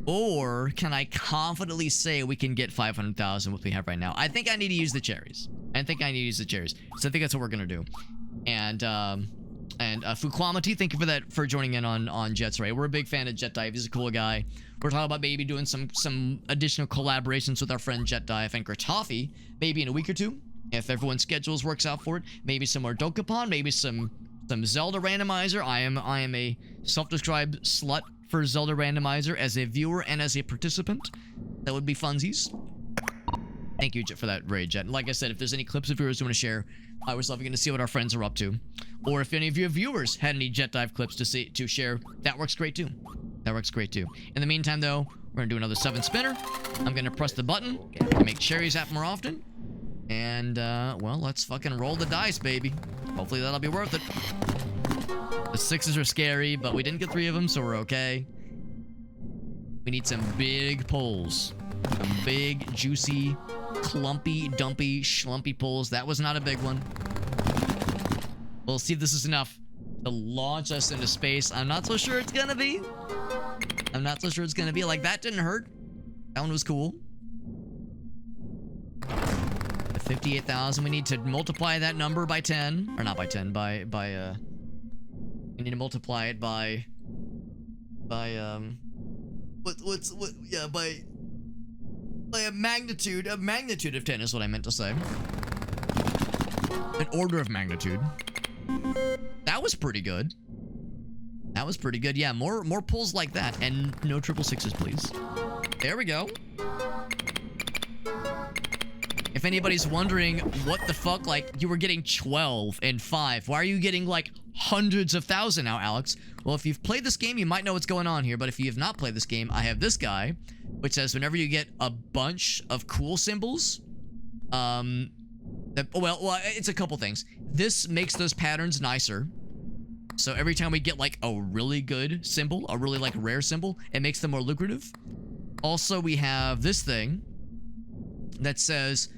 Or can I confidently say we can get 500,000 what we have right now? I think I need to use the cherries. So I think that's what we're gonna do. And Fuquamati, thank you for joining in on Jet's Raid. We're a big fan of Jet Dive. He's a cool guy. We're talking about maybe doing some additional collaborations with our friend Jet Dive and Gratafi, maybe in a week or two, if everyone's schedules works out for it. Maybe some more Dokapon, maybe some Zelda randomizer. I am a self-described slut for Zelda randomizer as a viewer and as a participant. That would be funsies. Thank you, Jet, for that raid, Jet. And like I said, if there's any clips of viewers who want to share, I was loving to see what our friends are up to. Or if any of your viewers had any Jet Dive clips to share, that works great too. That works great too. In the meantime, though, we're gonna do another 7 spinner. I'm gonna press the button to make cherries happen more often. And, well, let's fucking roll the dice, baby. Hopefully that'll be worth it. The 6s are scary, but we didn't get 3 of them, so we're okay. We need some big pulls. Some big, juicy, clumpy, dumpy, schlumpy pulls. That was not a big one. We'll see if this is enough to launch us into space. I'm not so sure it's gonna be. Like, that didn't hurt. That one was cool. The 58,000, we need to multiply that number by 10. Or not by 10, we need to multiply it by a magnitude of 10 is what I meant to say. An order of magnitude. That was pretty good. Yeah, more pulls like that, and no 666s, please. There we go. If anybody's wondering what the fuck, like, you were getting 12 and 5. Why are you getting, like, hundreds of thousands now, Alex? Well, if you've played this game, you might know what's going on here. But if you have not played this game, I have this guy, which says whenever you get a bunch of cool symbols, well, it's a couple things. This makes those patterns nicer. So every time we get, like, a really good symbol, a really, like, rare symbol, it makes them more lucrative. Also, we have this thing that says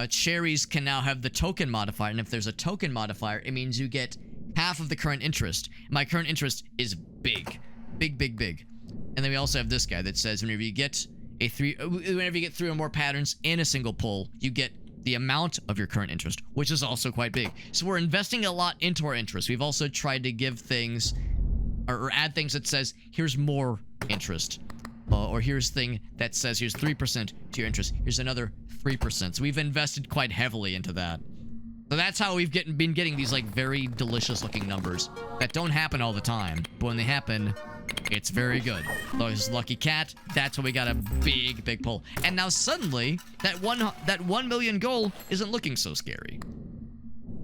cherries can now have the token modifier. And if there's a token modifier, it means you get half of the current interest. My current interest is big. Big, big, big. And then we also have this guy that says whenever you get three or more patterns in a single pull, you get the amount of your current interest, which is also quite big. So we're investing a lot into our interest. We've also tried to give things or add things that says, here's more interest. Or here's thing that says, here's 3% to your interest. Here's another 3%. So we've invested quite heavily into that. So that's how we've been getting these, like, very delicious looking numbers that don't happen all the time. But when they happen, it's very good. Those lucky cat, that's when we got a big, big pull. And now suddenly, that 1 million goal isn't looking so scary.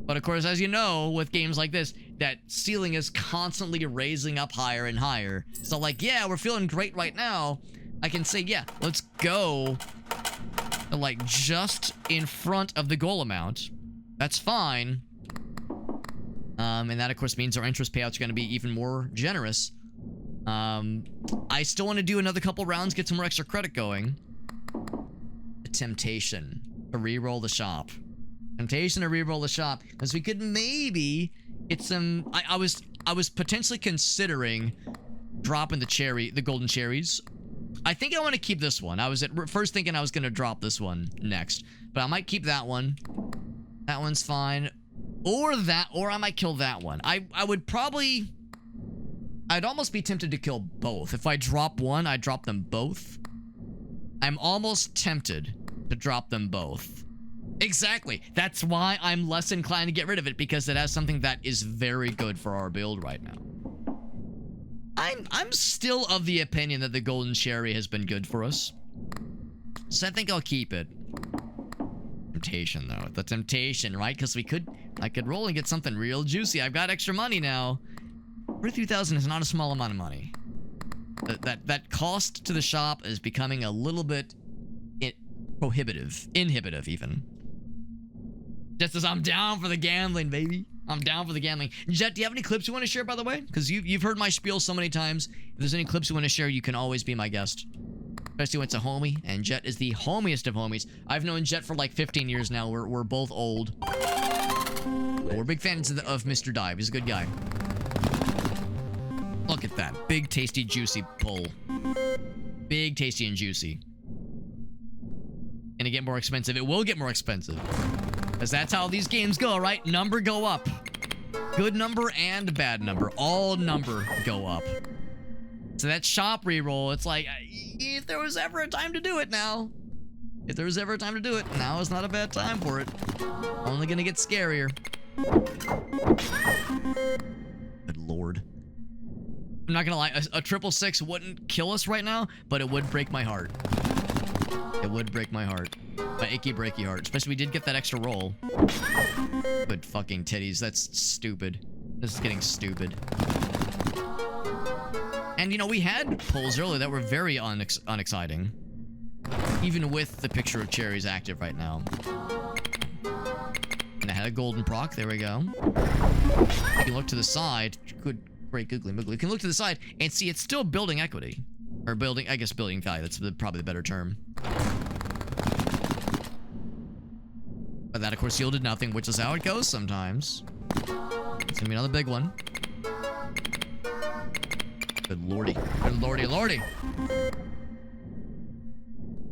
But of course, as you know, with games like this, that ceiling is constantly raising up higher and higher. So, like, yeah, we're feeling great right now. I can say, yeah, let's go, like, just in front of the goal amount. That's fine. And that, of course, means our interest payouts are going to be even more generous. I still want to do another couple rounds, get some more extra credit going. A temptation to re-roll the shop. Temptation to re-roll the shop, because we could maybe get some. I was potentially considering dropping the golden cherries. I think I want to keep this one. I was at first thinking I was going to drop this one next, but I might keep that one. That one's fine, or I might kill that one. I'd almost be tempted to kill both. If I drop one, I drop them both. I'm almost tempted to drop them both. Exactly. That's why I'm less inclined to get rid of it, because it has something that is very good for our build right now. I'm still of the opinion that the golden cherry has been good for us. So I think I'll keep it. Temptation, though. The temptation, right? Because I could roll and get something real juicy. I've got extra money now. 43,000 is not a small amount of money. That cost to the shop is becoming a little bit inhibitive even. Just as I'm down for the gambling, baby. I'm down for the gambling. Jet, do you have any clips you want to share, by the way? Because you've heard my spiel so many times. If there's any clips you want to share, you can always be my guest. Especially when it's a homie, and Jet is the homiest of homies. I've known Jet for like 15 years now. We're both old. But we're big fans of Mr. Dive. He's a good guy. Look at that. Big, tasty, juicy pull. Big, tasty, and juicy. Gonna get more expensive. It will get more expensive. Because that's how these games go, right? Number go up. Good number and bad number. All number go up. So that shop reroll, it's like, if there was ever a time to do it now. If there was ever a time to do it, now is not a bad time for it. Only gonna get scarier. Good lord. I'm not gonna lie, a 666 wouldn't kill us right now, but it would break my heart. It would break my heart. My achy breaky heart. Especially we did get that extra roll. Good fucking titties. That's stupid. This is getting stupid. And you know, we had pulls earlier that were very unexciting. Even with the picture of cherries active right now. And I had a golden proc. There we go. You can look to the side. Good, great googly moogly. You can look to the side and see it's still building equity. Or building, I guess building value. That's probably the better term. But that, of course, yielded nothing, which is how it goes sometimes. It's gonna be another big one. Good lordy. Good lordy lordy.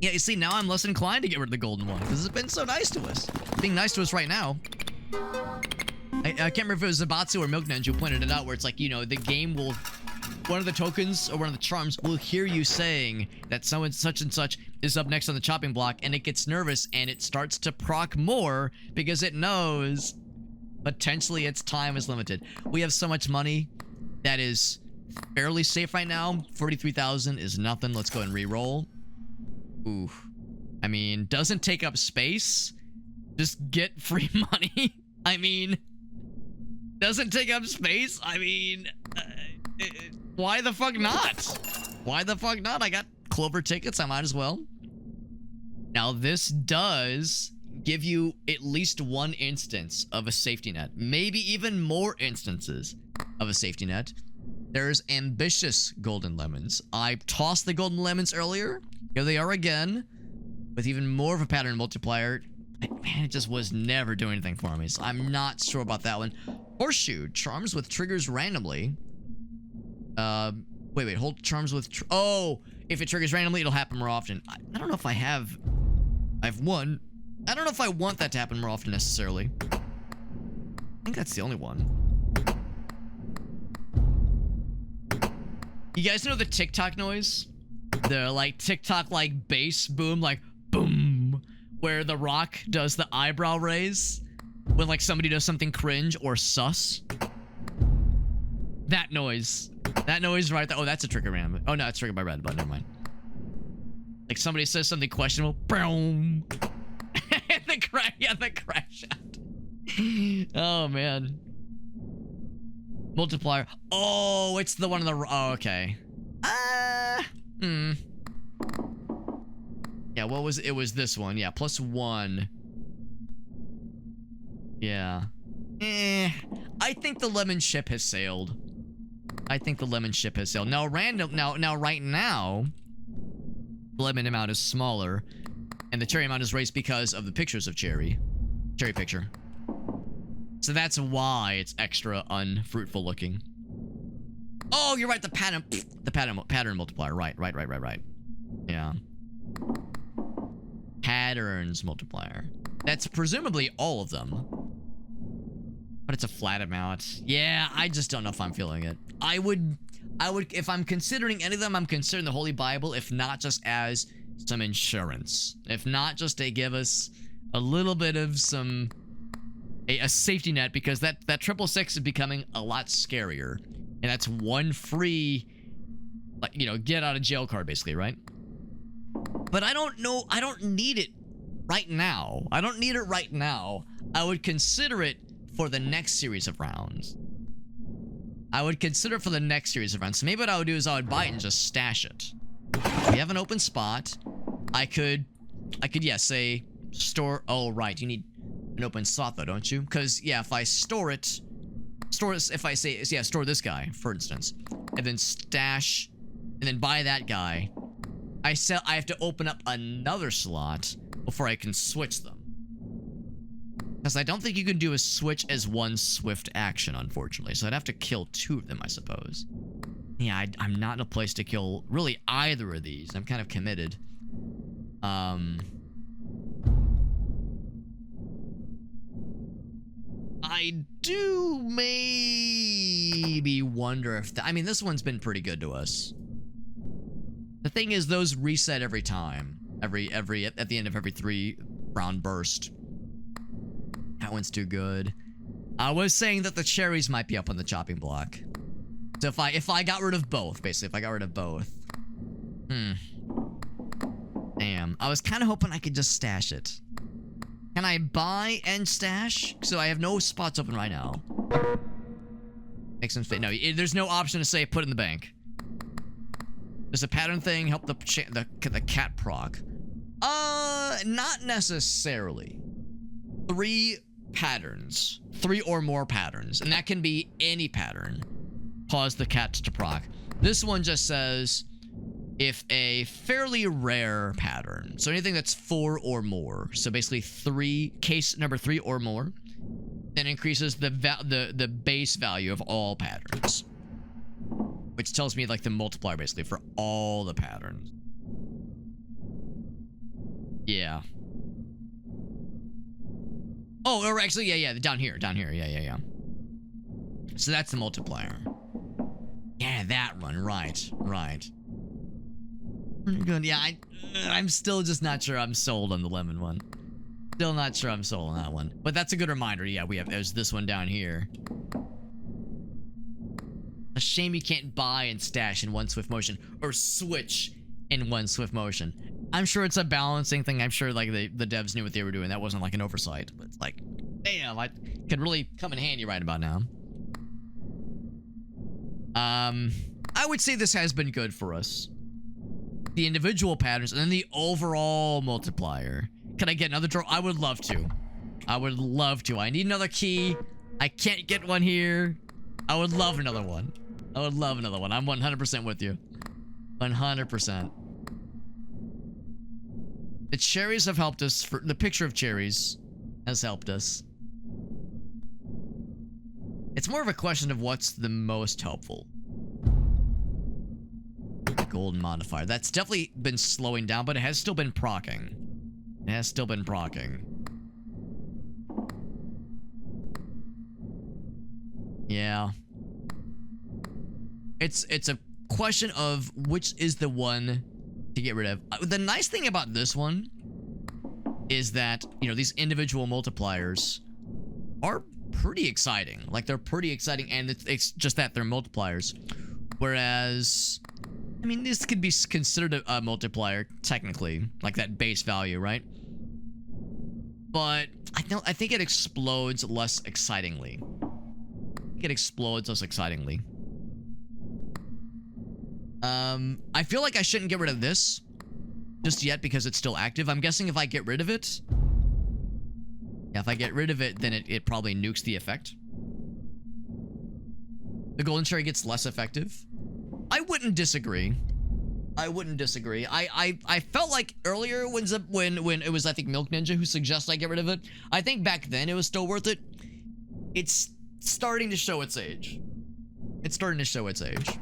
Yeah, you see, now I'm less inclined to get rid of the golden one, because it's been so nice to us. Being nice to us right now. I can't remember if it was Zabatsu or Milk Ninja who pointed it out, where it's like, you know, the game will... One of the tokens or one of the charms will hear you saying that someone such and such is up next on the chopping block, and it gets nervous and it starts to proc more because it knows potentially its time is limited. We have so much money that is fairly safe right now. 43,000 is nothing. Let's go and re-roll. Ooh. I mean, doesn't take up space, Just get free money. I mean, doesn't take up space. I mean, why the fuck not? Why the fuck not? I got Clover tickets. I might as well. Now, this does give you at least one instance of a safety net. Maybe even more instances of a safety net. There's ambitious golden lemons. I tossed the golden lemons earlier. Here they are again. With even more of a pattern multiplier. Man, it just was never doing anything for me. So I'm not sure about that one. Horseshoe. Charms with triggers randomly. Wait. Hold charms with... oh! If it triggers randomly, it'll happen more often. I don't know if I have one. I don't know if I want that to happen more often necessarily. I think that's the only one. You guys know the TikTok noise? The like TikTok like bass boom, like boom, where The Rock does the eyebrow raise when like somebody does something cringe or sus. That noise. That noise right there. Oh, that's a trigger random. Oh no, it's triggered by red, but never mind. Like somebody says something questionable. Boom. the crash out. Oh man. Multiplier. Oh, it's the one on the... oh, okay. Yeah, what was it? It was this one. Yeah, +1. Yeah. I think the lemon ship has sailed. I think the lemon ship has sailed. Now, right now, the lemon amount is smaller, and the cherry amount is raised because of the pictures of cherry picture. So that's why it's extra unfruitful looking. Oh, you're right. The pattern multiplier. Right. Yeah. Patterns multiplier. That's presumably all of them. But it's a flat amount. Yeah, I just don't know if I'm feeling it. I would, if I'm considering any of them, I'm considering the Holy Bible, if not just as some insurance. If not just to give us a little bit of some... a safety net, because that 666 is becoming a lot scarier, and that's one free, like, you know, get out of jail card basically, right? But I don't know. I don't need it right now. I don't need it right now. I would consider it for the next series of rounds. I would consider it for the next series of rounds. So maybe what I would do is I would buy it and just stash it. We have an open spot. I could, yeah, say store. Oh, right. You need an open slot though, don't you? Because yeah, if I store if I say, yeah, store this guy, for instance, and then stash, and then buy that guy, I have to open up another slot before I can switch them. Because I don't think you can do a switch as one swift action, unfortunately. So I'd have to kill 2 of them, I suppose. Yeah, I'm not in a place to kill really either of these. I'm kind of committed. I do maybe wonder if... I mean, this one's been pretty good to us. The thing is, those reset every time. At the end of every 3-round burst. That one's too good. I was saying that the cherries might be up on the chopping block. So if I got rid of both, basically, if I got rid of both. Damn. I was kind of hoping I could just stash it. Can I buy and stash? So I have no spots open right now. Make some space. No, there's no option to say put in the bank. Does a pattern thing help the cat proc? Not necessarily. 3 patterns. 3 or more patterns. And that can be any pattern. Cause the cat to proc. This one just says if a fairly rare pattern. So anything that's 4 or more. So basically case number 3 or more. Then increases the base value of all patterns. Which tells me like the multiplier basically for all the patterns. Yeah. Oh, or actually, yeah, down here, yeah. So that's the multiplier. Yeah, that one, right. Good, yeah, I'm still just not sure I'm sold on the lemon one. Still not sure I'm sold on that one. But that's a good reminder, yeah, there's this one down here. A shame you can't buy and stash in one swift motion, or switch in one swift motion. I'm sure it's a balancing thing. I'm sure like the devs knew what they were doing. That wasn't like an oversight. But it's like, damn, I could really come in handy right about now. I would say this has been good for us. The individual patterns and then the overall multiplier. Can I get another draw? I would love to. I would love to. I need another key. I can't get one here. I would love another one. I would love another one. I'm 100% with you. 100%. The cherries have helped us. The picture of cherries has helped us. It's more of a question of what's the most helpful. The golden modifier. That's definitely been slowing down, but it has still been procking. It has still been procking. Yeah. It's a question of which is the one to get rid of. The nice thing about this one is that, you know, these individual multipliers are pretty exciting. Like, they're pretty exciting, and it's just that they're multipliers. Whereas, I mean, this could be considered a multiplier, technically. Like, that base value, right? But I think it explodes less excitingly. It explodes less excitingly. I feel like I shouldn't get rid of this just yet because it's still active. I'm guessing if I get rid of it, yeah, if I get rid of it, then it probably nukes the effect. The golden cherry gets less effective. I wouldn't disagree. I wouldn't disagree. I felt like earlier when it was, I think, Milk Ninja who suggested I get rid of it. I think back then it was still worth it. It's starting to show its age. It's starting to show its age.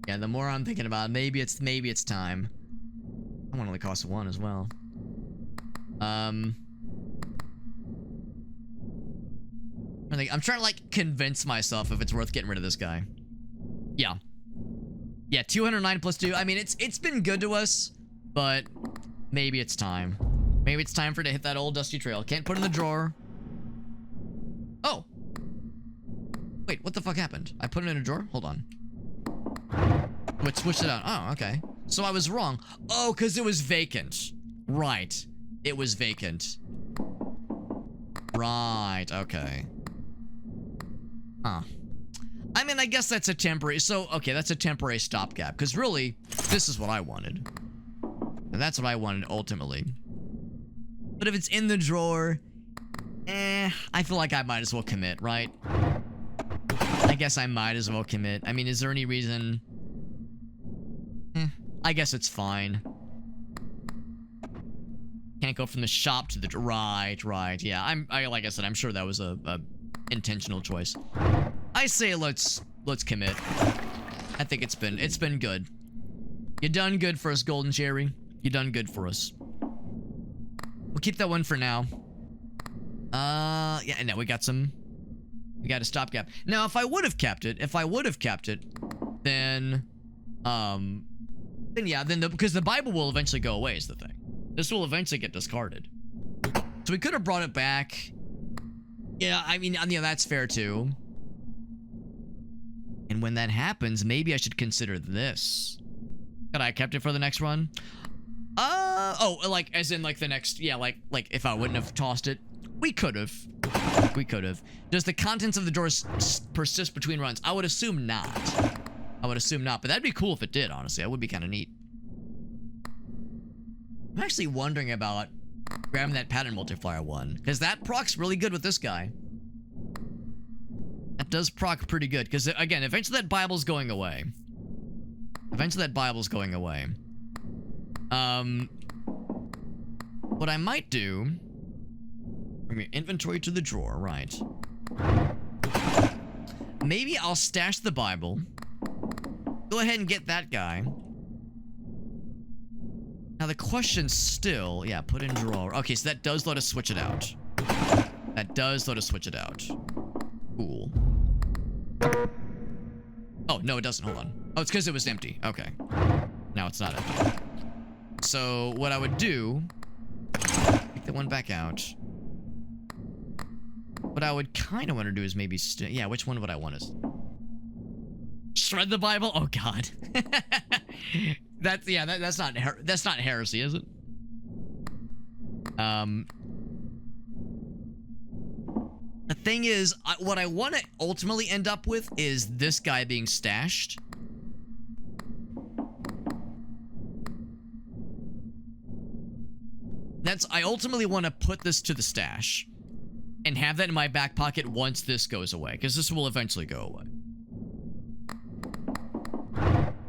Yeah, the more I'm thinking about it, maybe it's time. That one only costs 1 as well. I'm trying to like convince myself if it's worth getting rid of this guy. Yeah. Yeah, 209 plus 2. I mean, it's been good to us, but maybe it's time. Maybe it's time for it to hit that old dusty trail. Can't put it in the drawer. Oh. Wait, what the fuck happened? I put it in a drawer? Hold on. But switched it out. Oh, okay. So I was wrong. Oh, because it was vacant. Right. It was vacant. Right, okay. Huh. I mean, I guess that's a temporary... So, okay, that's a temporary stopgap. Because really, this is what I wanted. And that's what I wanted, ultimately. But if it's in the drawer... I feel like I might as well commit, right? I guess I might as well commit. I mean, is there any reason... I guess it's fine. Can't go from the shop to the... Right. Yeah, like I said, I'm sure that was a intentional choice. I say let's commit. I think it's been good. You done good for us, Golden Cherry. You done good for us. We'll keep that one for now. Yeah, no, we got a stopgap. Now, if I would have kept it, then yeah, because the Bible will eventually go away is the thing. This will eventually get discarded. So we could have brought it back. Yeah, I mean, that's fair too. And when that happens, maybe I should consider this. Could I have kept it for the next run? Oh, like, as in, like, the next, yeah, like, if I wouldn't have tossed it. We could have. Does the contents of the drawers persist between runs? I would assume not. But that'd be cool if it did, honestly. That would be kind of neat. I'm actually wondering about grabbing that pattern multiplier one, because that procs really good with this guy. That does proc pretty good, because, again, eventually that Bible's going away. What I might do... Bring your inventory to the drawer, right. Maybe I'll stash the Bible. Go ahead and get that guy. Now the question's still... Yeah, put in drawer. Okay, so that does let us switch it out. Cool. Oh, no, it doesn't. Hold on. Oh, it's because it was empty. Okay. Now it's not empty. So, what I would do... Take the one back out. What I would kind of want to do is maybe... Yeah, which one would I want to... shred the Bible? Oh God. That's not heresy, is it? The thing is, what I want to ultimately end up with is this guy being stashed. I ultimately want to put this to the stash and have that in my back pocket once this goes away, because this will eventually go away.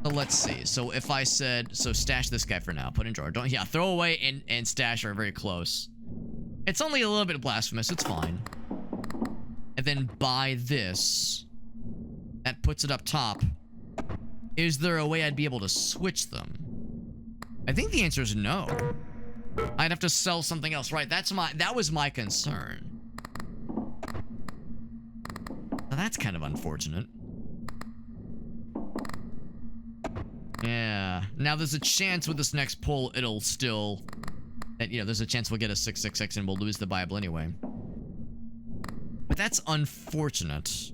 So let's see. So if I said, so stash this guy for now, put in drawer. Throw away and stash are very close. It's only a little bit blasphemous. It's fine. And then buy this. That puts it up top. Is there a way I'd be able to switch them? I think the answer is no. I'd have to sell something else, right? That was my concern. Now that's kind of unfortunate. Yeah. Now there's a chance with this next pull it'll still, there's a chance we'll get a 666 and we'll lose the Bible anyway. But that's unfortunate.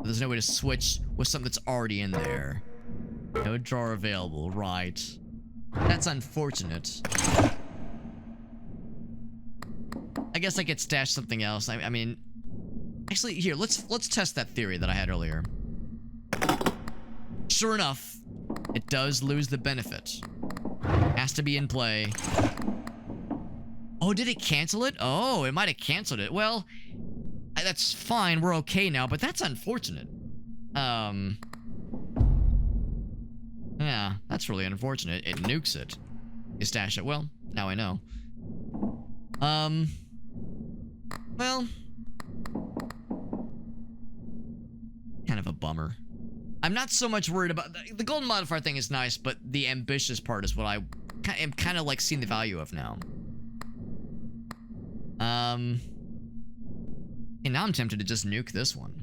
There's no way to switch with something that's already in there. No drawer available, right? That's unfortunate. I guess I could stash something else. I mean, actually, here, let's test that theory that I had earlier. Sure enough, it does lose the benefit. Has to be in play. Oh, did it cancel it? Oh, it might have canceled it. Well, that's fine. We're okay now, but that's unfortunate. Yeah, that's really unfortunate. It nukes it. You stash it. Well, now I know. Well, kind of a bummer. I'm not so much worried about the golden modifier thing is nice, but the ambitious part is what I am kind of like seeing the value of now. And now I'm tempted to just nuke this one.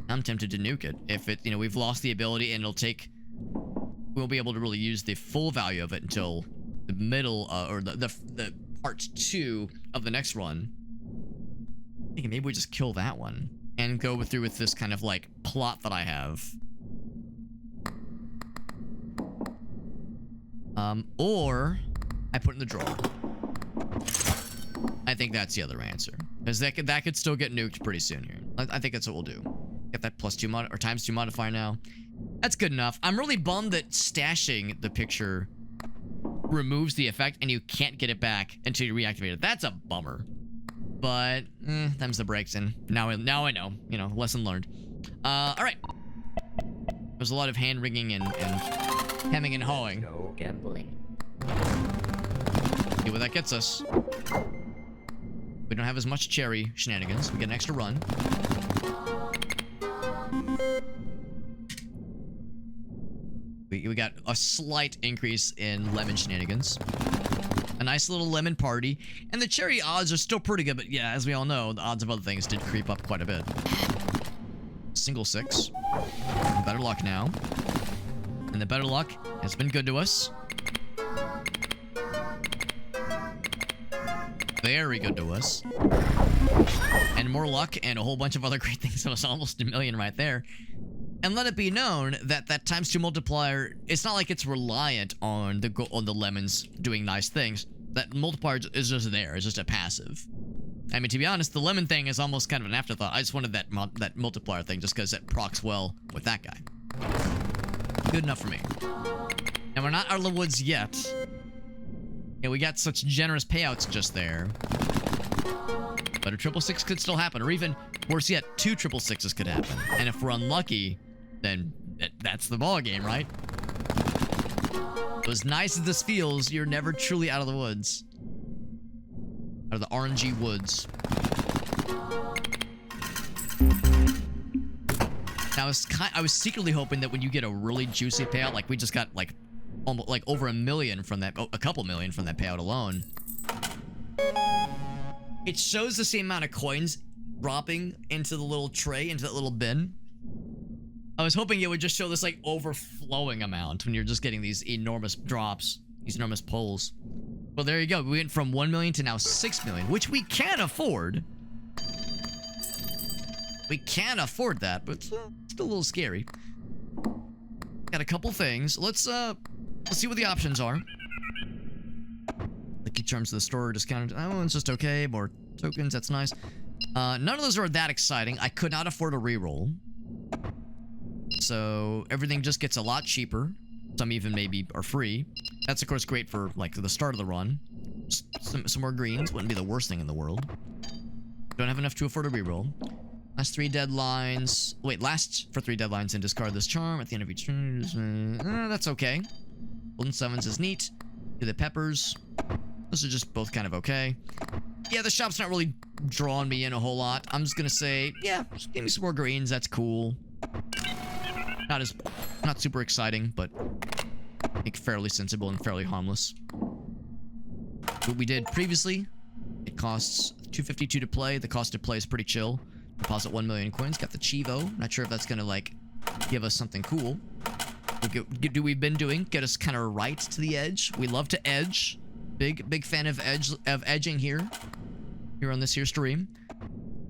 I'm tempted to nuke it. If it, we've lost the ability and we'll be able to really use the full value of it until the middle, or the part 2 of the next run. I think maybe we just kill that one and go through with this kind of like plot that I have. Or I put it in the drawer. I think that's the other answer, because that could still get nuked pretty soon here. I think that's what we'll do. Get that +2 or ×2 modifier now. That's good enough. I'm really bummed that stashing the picture removes the effect and you can't get it back until you reactivate it. That's a bummer. But, them's the breaks, and now I know. Lesson learned. Alright. There's a lot of hand-wringing and hemming and hawing. No gambling. See where that gets us. We don't have as much cherry shenanigans. We get an extra run. We got a slight increase in lemon shenanigans. A nice little lemon party. And the cherry odds are still pretty good, but yeah, as we all know, the odds of other things did creep up quite a bit. Single 6. Better luck now. And the better luck has been good to us. Very good to us. And more luck and a whole bunch of other great things. So it's almost $1 million right there. And let it be known that that ×2 multiplier, it's not like it's reliant on the lemons doing nice things. That multiplier is just there. It's just a passive. I mean, to be honest, the lemon thing is almost kind of an afterthought. I just wanted that multiplier thing just because it procs well with that guy. Good enough for me. And we're not out of the woods yet. Yeah, we got such generous payouts just there. But a 666 could still happen, or even worse yet, 2 666s could happen. And if we're unlucky, then that's the ball game, right? As nice as this feels, you're never truly out of the woods. Out of the RNG woods. Now, I was secretly hoping that when you get a really juicy payout, like we just got like almost like over $1 million from that, a couple million from that payout alone. It shows the same amount of coins dropping into the little tray, into that little bin. I was hoping it would just show this like overflowing amount when you're just getting these enormous drops, these enormous pulls. Well, there you go. We went from 1 million to now 6 million, which we can afford. We can afford that, but it's still a little scary. Got a couple things. Let's see what the options are. Lucky charms to the store discounted. Oh, it's just okay. More tokens. That's nice. None of those are that exciting. I could not afford a reroll. So everything just gets a lot cheaper. Some even maybe are free. That's of course great for like the start of the run. Some more greens wouldn't be the worst thing in the world. Don't have enough to afford a reroll. Last 3 deadlines. Wait, last for 3 deadlines and discard this charm at the end of each turn. That's okay. Golden Sevens is neat. Do the peppers. Those are just both kind of okay. Yeah, the shop's not really drawing me in a whole lot. I'm just gonna say, yeah, just give me some more greens. That's cool. Not super exciting, but I think fairly sensible and fairly harmless. What we did previously, it costs $252 to play. The cost to play is pretty chill. Deposit 1 million coins. Got the Chivo. Not sure if that's gonna like give us something cool. Do we've been doing? Get us kind of right to the edge. We love to edge. Big fan of edging here on this here stream.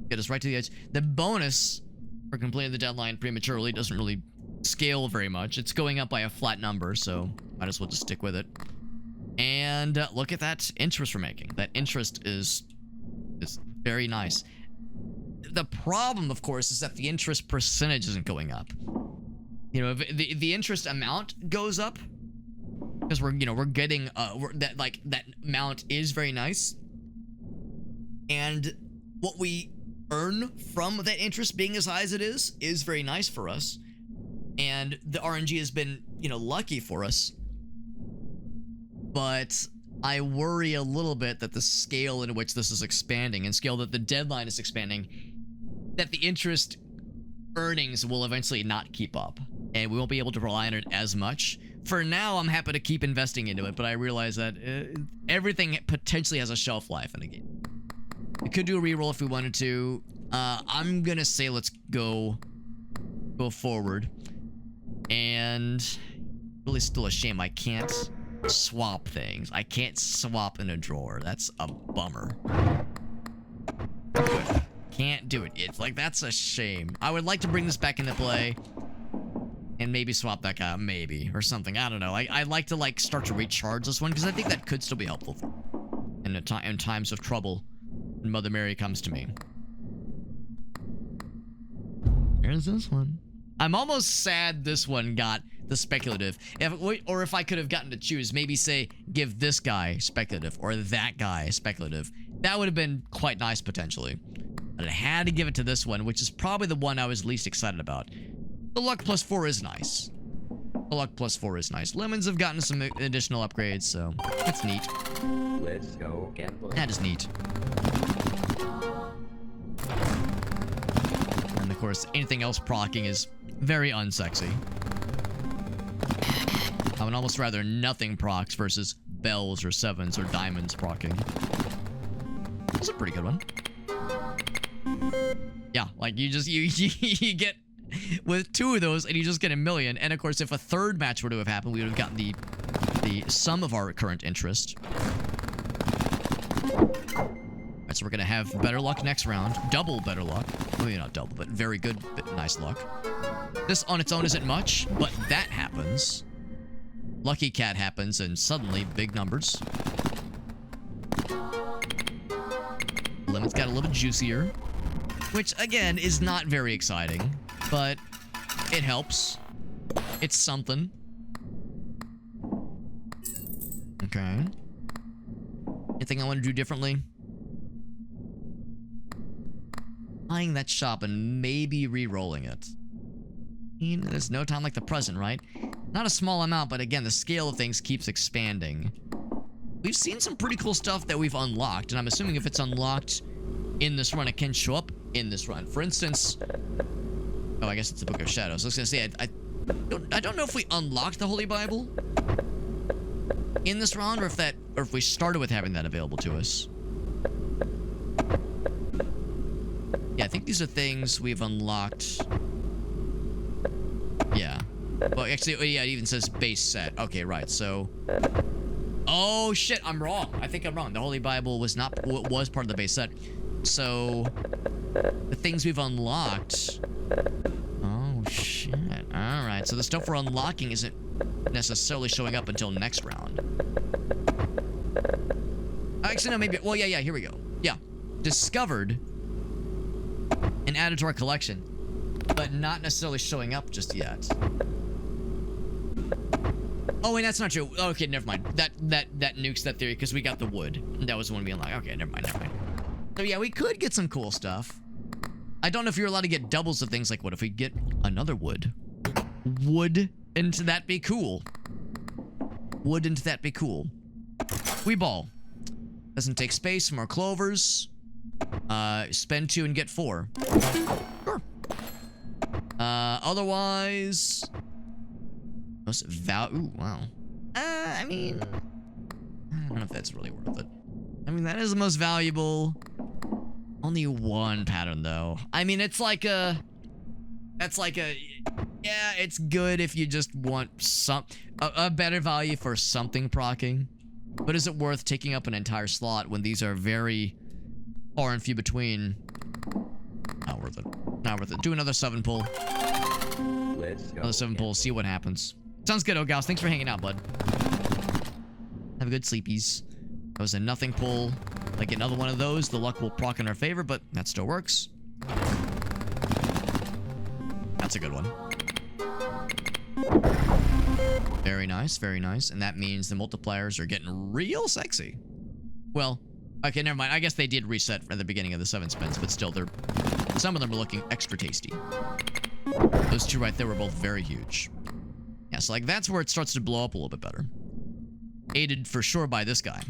Get us right to the edge. The bonus for completing the deadline prematurely doesn't really scale very much. It's going up by a flat number, so might as well just stick with it. And look at that interest we're making. That interest is very nice. The problem, of course, is that the interest percentage isn't going up. You know, if the interest amount goes up, because we're getting that amount is very nice, and what we earn from that interest being as high as it is very nice for us, and the RNG has been lucky for us. But I worry a little bit that the scale in which this is expanding, and scale that the deadline is expanding, that the interest earnings will eventually not keep up, and we won't be able to rely on it as much. For now, I'm happy to keep investing into it, but I realize that everything potentially has a shelf life in the game. We could do a reroll if we wanted to. I'm gonna say let's go forward. And really still a shame I can't swap things. I can't swap in a drawer. That's a bummer. Can't do it. It's like, that's a shame. I would like to bring this back into play and maybe swap that guy out, maybe, or something. I don't know. I'd like to start to recharge this one, because I think that could still be helpful in times of trouble when Mother Mary comes to me. Here's this one. I'm almost sad this one got the speculative. If I could have gotten to choose, maybe say, give this guy speculative or that guy speculative. That would have been quite nice, potentially. But I had to give it to this one, which is probably the one I was least excited about. The luck +4 is nice. The luck +4 is nice. Lemons have gotten some additional upgrades, so that's neat. Let's go gambling. That is neat. And of course, anything else procking is very unsexy. I would almost rather nothing procs versus bells or sevens or diamonds procking. That's a pretty good one. Yeah, like you get with 2 of those and you just get a million. And of course, if a third match were to have happened, we would have gotten the sum of our current interest. Alright, so we're gonna have better luck next round. Double better luck. Well, maybe not double, but very good, nice luck. This on its own isn't much, but that happens. Lucky Cat happens, and suddenly big numbers. Lemon's got a little bit juicier, which again is not very exciting, but it helps. It's something. Okay. Anything I want to do differently? Buying that shop and maybe re-rolling it. There's no time like the present, right? Not a small amount, but again, the scale of things keeps expanding. We've seen some pretty cool stuff that we've unlocked, and I'm assuming if it's unlocked in this run, it can show up in this run. For instance... Oh, I guess it's the Book of Shadows. I was gonna say, I don't know if we unlocked the Holy Bible in this round, or if we started with having that available to us. Yeah, I think these are things we've unlocked. Yeah. Well, actually, yeah, it even says base set. Okay, right, so... Oh, shit, I'm wrong. I think I'm wrong. The Holy Bible was part of the base set. So, the things we've unlocked... Oh, shit. Alright, so the stuff we're unlocking isn't necessarily showing up until next round. Actually, no, maybe... Well, yeah, here we go. Yeah. Discovered and added to our collection, but not necessarily showing up just yet. Oh, wait, that's not true. Okay, never mind. That nukes that theory because we got the wood. That was the one we unlocked. Okay, never mind. So yeah, we could get some cool stuff. I don't know if you're allowed to get doubles of things. Like, what if we get another wood? Wouldn't that be cool? Wouldn't that be cool? We ball. Doesn't take space. More clovers. Spend 2 and get 4. Sure. Otherwise... Most ooh, wow. I mean... I don't know if that's really worth it. I mean, that is the most valuable. Only one pattern, though. I mean, it's like a... That's like a... Yeah, it's good if you just want a better value for something procking. But is it worth taking up an entire slot when these are very far and few between? Not worth it. Not worth it. Do another 7 pull. Let's go. Another 7 pull. See what happens. Sounds good, Ogals. Thanks for hanging out, bud. Have a good sleepies. That was a nothing pull. Like another one of those, the luck will proc in our favor, but that still works. That's a good one. Very nice, very nice. And that means the multipliers are getting real sexy. Well, okay, never mind. I guess they did reset at the beginning of the 7 spins, but still, some of them are looking extra tasty. Those 2 right there were both very huge. Yeah, so like that's where it starts to blow up a little bit better. Aided for sure by this guy.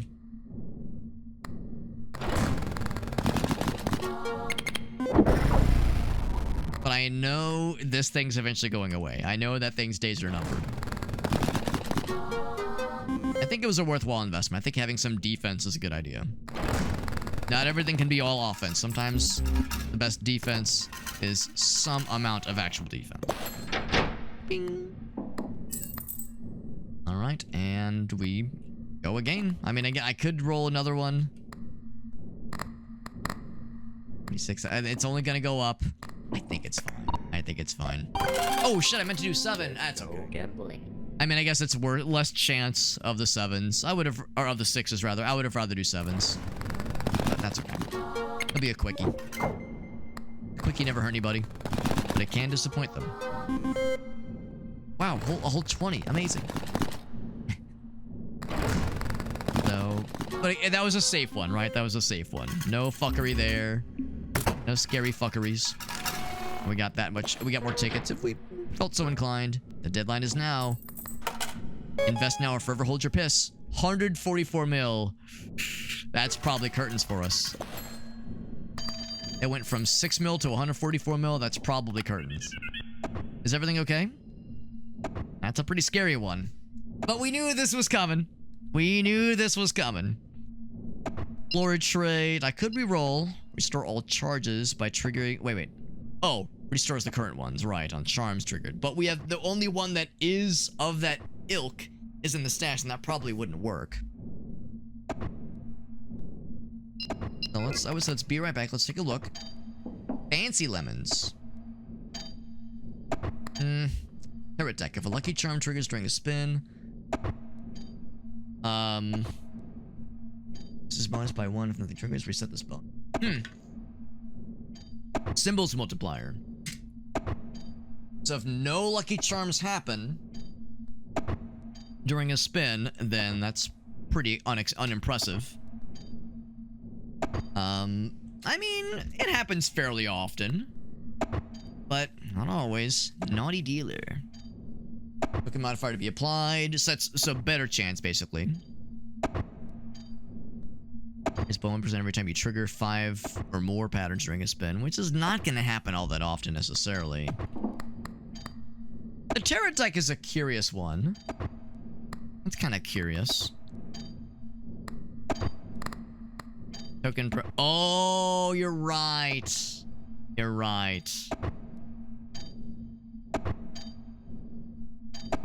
But I know this thing's eventually going away. I know that thing's days are numbered. I think it was a worthwhile investment. I think having some defense is a good idea. Not everything can be all offense. Sometimes the best defense is some amount of actual defense. Bing. All right, and we go again. I mean, again, I could roll another one. 36. It's only gonna go up. I think it's fine. I think it's fine. Oh shit! I meant to do 7. That's okay. Gambling. I mean, I guess it's less chance of the 7s. I would have, or of the 6s rather. I would have rather do 7s. But that's okay. It'll be a quickie. Quickie never hurt anybody, but it can disappoint them. Wow, a whole 20. Amazing. So, but that was a safe one, right? That was a safe one. No fuckery there. No scary fuckeries. We got that much. We got more tickets if we felt so inclined. The deadline is now. Invest now or forever hold your piss. 144 mil. That's probably curtains for us. It went from 6 mil to 144 mil. That's probably curtains. Is everything okay? That's a pretty scary one. But we knew this was coming. We knew this was coming. Florid trade. I could re-roll. Restore all charges by triggering... Wait. Oh, restores the current ones. Right, on charms triggered. But we have the only one that is of that ilk is in the stash, and that probably wouldn't work. So let's be right back. Let's take a look. Fancy lemons. Carrot deck. If a lucky charm triggers during a spin. This is bonus by 1. If nothing triggers, reset the spell. Symbols multiplier. So if no lucky charms happen during a spin, then that's pretty unimpressive. I mean, it happens fairly often, but not always. Naughty dealer. Token modifier to be applied. So better chance, basically. Is bone present every time you trigger 5 or more patterns during a spin, which is not going to happen all that often necessarily. The Terror deck is a curious one. It's kind of curious. Token oh, you're right. You're right.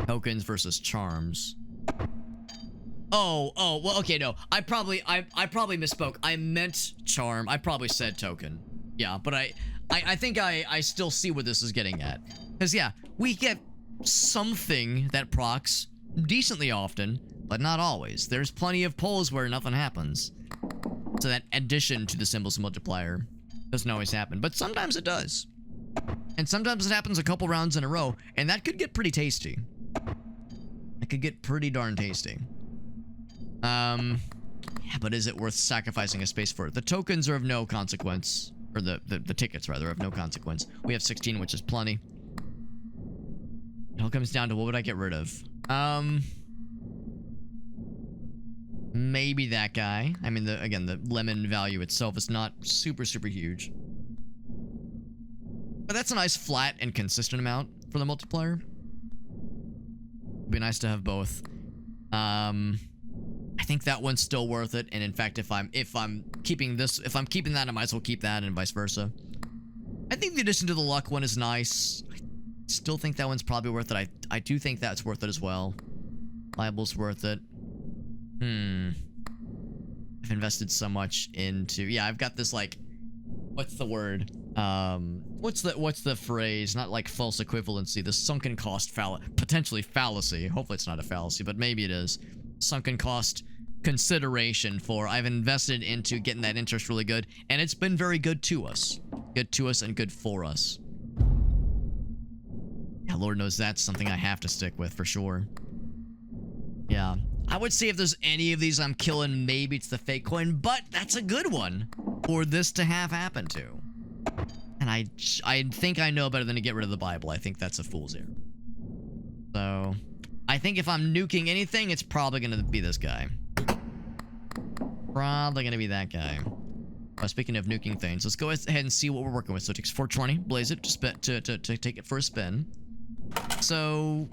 Tokens versus charms. Oh, well, okay, no. I probably misspoke. I meant charm. I probably said token. Yeah, but I think I still see what this is getting at. Because, yeah, we get something that procs decently often, but not always. There's plenty of polls where nothing happens. So that addition to the symbols multiplier doesn't always happen, but sometimes it does. And sometimes it happens a couple rounds in a row, and that could get pretty tasty. It could get pretty darn tasty. Yeah, but is it worth sacrificing a space for it? The tokens are of no consequence. Or the tickets, rather, are of no consequence. We have 16, which is plenty. It all comes down to what would I get rid of? Maybe that guy. I mean, again, the lemon value itself is not super, super huge. But that's a nice flat and consistent amount for the multiplier. It'd be nice to have both. I think that one's still worth it, and in fact, if I'm keeping that, I might as well keep that, and vice versa. I think the addition to the luck one is nice. I still think that one's probably worth it. I do think that's worth it as well. Liable's worth it. I've invested so much into, yeah, I've got this, like, what's the word? What's the phrase? Not like false equivalency. The sunken cost potentially fallacy. Hopefully it's not a fallacy, but maybe it is. Sunken cost consideration for I've invested into getting that interest really good, and it's been very good to us. Good to us and good for us. Yeah, Lord knows that's something I have to stick with for sure. Yeah. I would say if there's any of these I'm killing, maybe it's the fake coin, but that's a good one for this to have happened to. And I think I know better than to get rid of the Bible. I think that's a fool's errand. So, I think if I'm nuking anything, it's probably going to be this guy. Probably going to be that guy. Speaking of nuking things, let's go ahead and see what we're working with. So it takes 420, blaze it, to take it for a spin. So,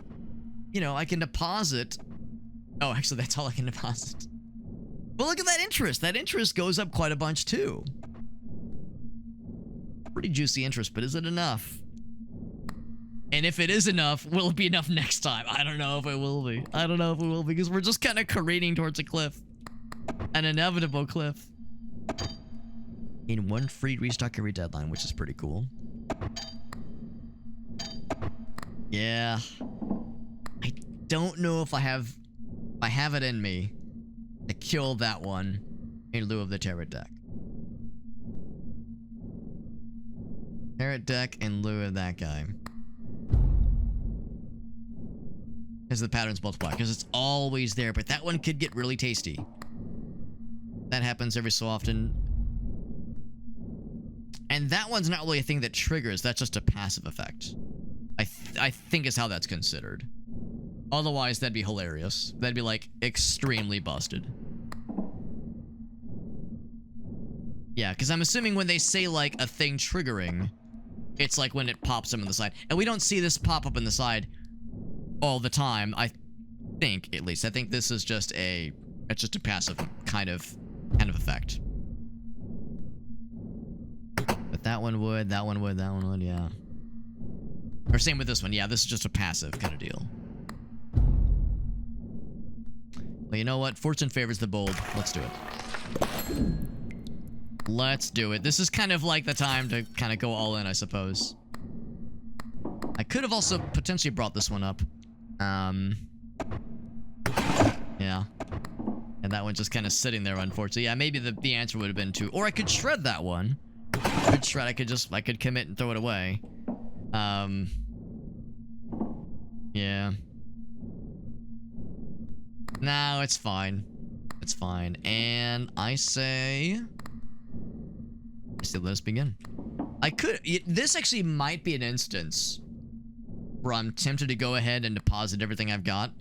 you know, I can deposit. Oh, actually, that's all I can deposit. But look at that interest. That interest goes up quite a bunch, too. Pretty juicy interest, but is it enough? And if it is enough, will it be enough next time? I don't know if it will be. I don't know if it will be, because we're just kind of careening towards a cliff. An inevitable cliff. In one free restock every deadline, which is pretty cool. Yeah. I don't know if I have it in me to kill that one in lieu of the Tarot deck. Tarot deck in lieu of that guy. Because the patterns multiply. Because it's always there, but that one could get really tasty. That happens every so often. And that one's not really a thing that triggers. That's just a passive effect. I think is how that's considered. Otherwise, that'd be hilarious. That'd be, like, extremely busted. Yeah, because I'm assuming when they say, like, a thing triggering, it's like when it pops them on the side. And we don't see this pop up on the side all the time, I think, at least. I think this is just a passive kind of effect. But that one would, yeah. Or same with this one, yeah, this is just a passive kind of deal. Well, you know what? Fortune favors the bold. Let's do it. Let's do it. This is kind of like the time to kind of go all in, I suppose. I could have also potentially brought this one up. Yeah. And that one's just kind of sitting there, unfortunately. Yeah, maybe the answer would have been 2. Or I could shred that one. I could commit and throw it away. Yeah. No, it's fine. It's fine. And I say let us begin. This actually might be an instance where I'm tempted to go ahead and deposit everything I've got,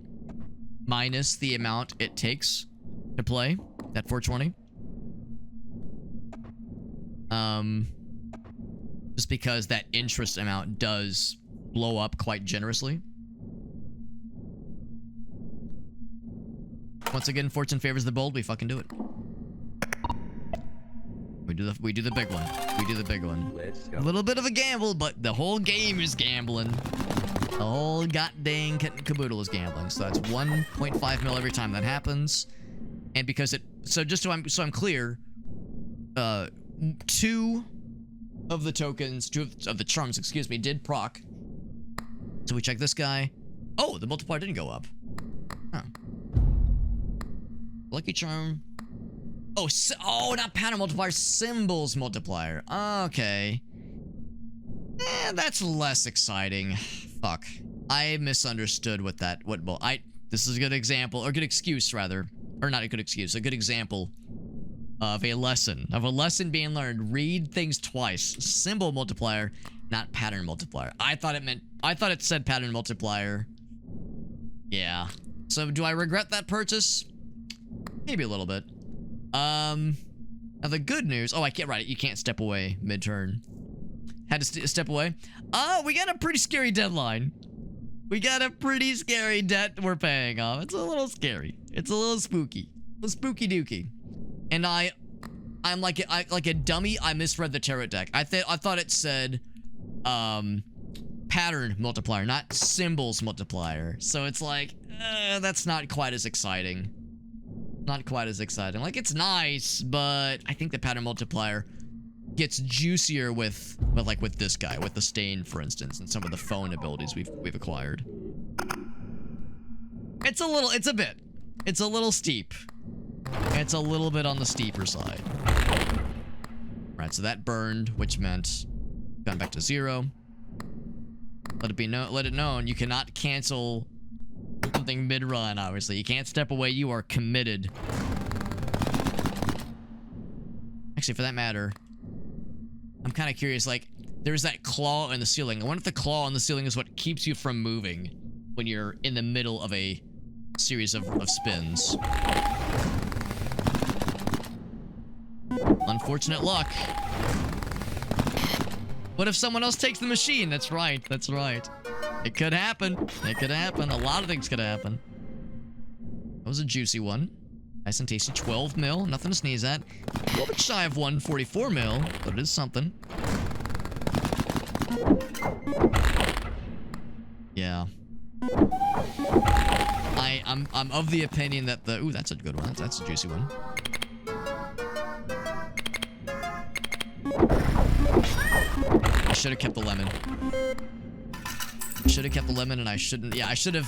minus the amount it takes to play that 420. Just because that interest amount does blow up quite generously. Once again, fortune favors the bold. We fucking do it. We do the big one. We do the big one. Let's go. A little bit of a gamble, but the whole game is gambling. The whole goddamn kit and caboodle is gambling. So that's 1.5 mil every time that happens. And because so I'm clear, 2 of the tokens, 2 of the charms, excuse me, did proc. So we check this guy. Oh, the multiplier didn't go up. Huh. Lucky charm. Oh, oh, not pattern multiplier, symbols multiplier. Okay. That's less exciting. Fuck. I misunderstood what that, this is a good example, or good excuse rather. Or not a good excuse, a good example of a lesson being learned. Read things twice. Symbol multiplier, not pattern multiplier. I thought it said pattern multiplier. Yeah. So do I regret that purchase? Maybe a little bit. Now the good news, oh, I can't write it. You can't step away mid-turn. Had to step away. We got a pretty scary deadline. We got a pretty scary debt we're paying off. It's a little scary. It's a little spooky. A spooky dookie. And I'm like a dummy. I misread the tarot deck. I thought it said pattern multiplier, not symbols multiplier. So it's like that's not quite as exciting. Not quite as exciting. Like, it's nice, but I think the pattern multiplier gets juicier with this guy, with the stain, for instance, and some of the phone abilities we've acquired. It's a little steep. It's a little bit on the steeper side. Right, so that burned, which meant gone back to 0. Let it known you cannot cancel something mid-run, obviously. You can't step away. You are committed. Actually, for that matter, I'm kind of curious, like, there's that claw in the ceiling. I wonder if the claw in the ceiling is what keeps you from moving when you're in the middle of a series of spins. Unfortunate luck. What if someone else takes the machine? That's right. That's right. It could happen. It could happen. A lot of things could happen. That was a juicy one. Nice and tasty. 12 mil. Nothing to sneeze at. A little bit shy of 144 mil, but it is something. Yeah. I'm of the opinion that the... Ooh, that's a good one. That's a juicy one. I should have kept the lemon. Should have kept the lemon, and I shouldn't. Yeah, I should have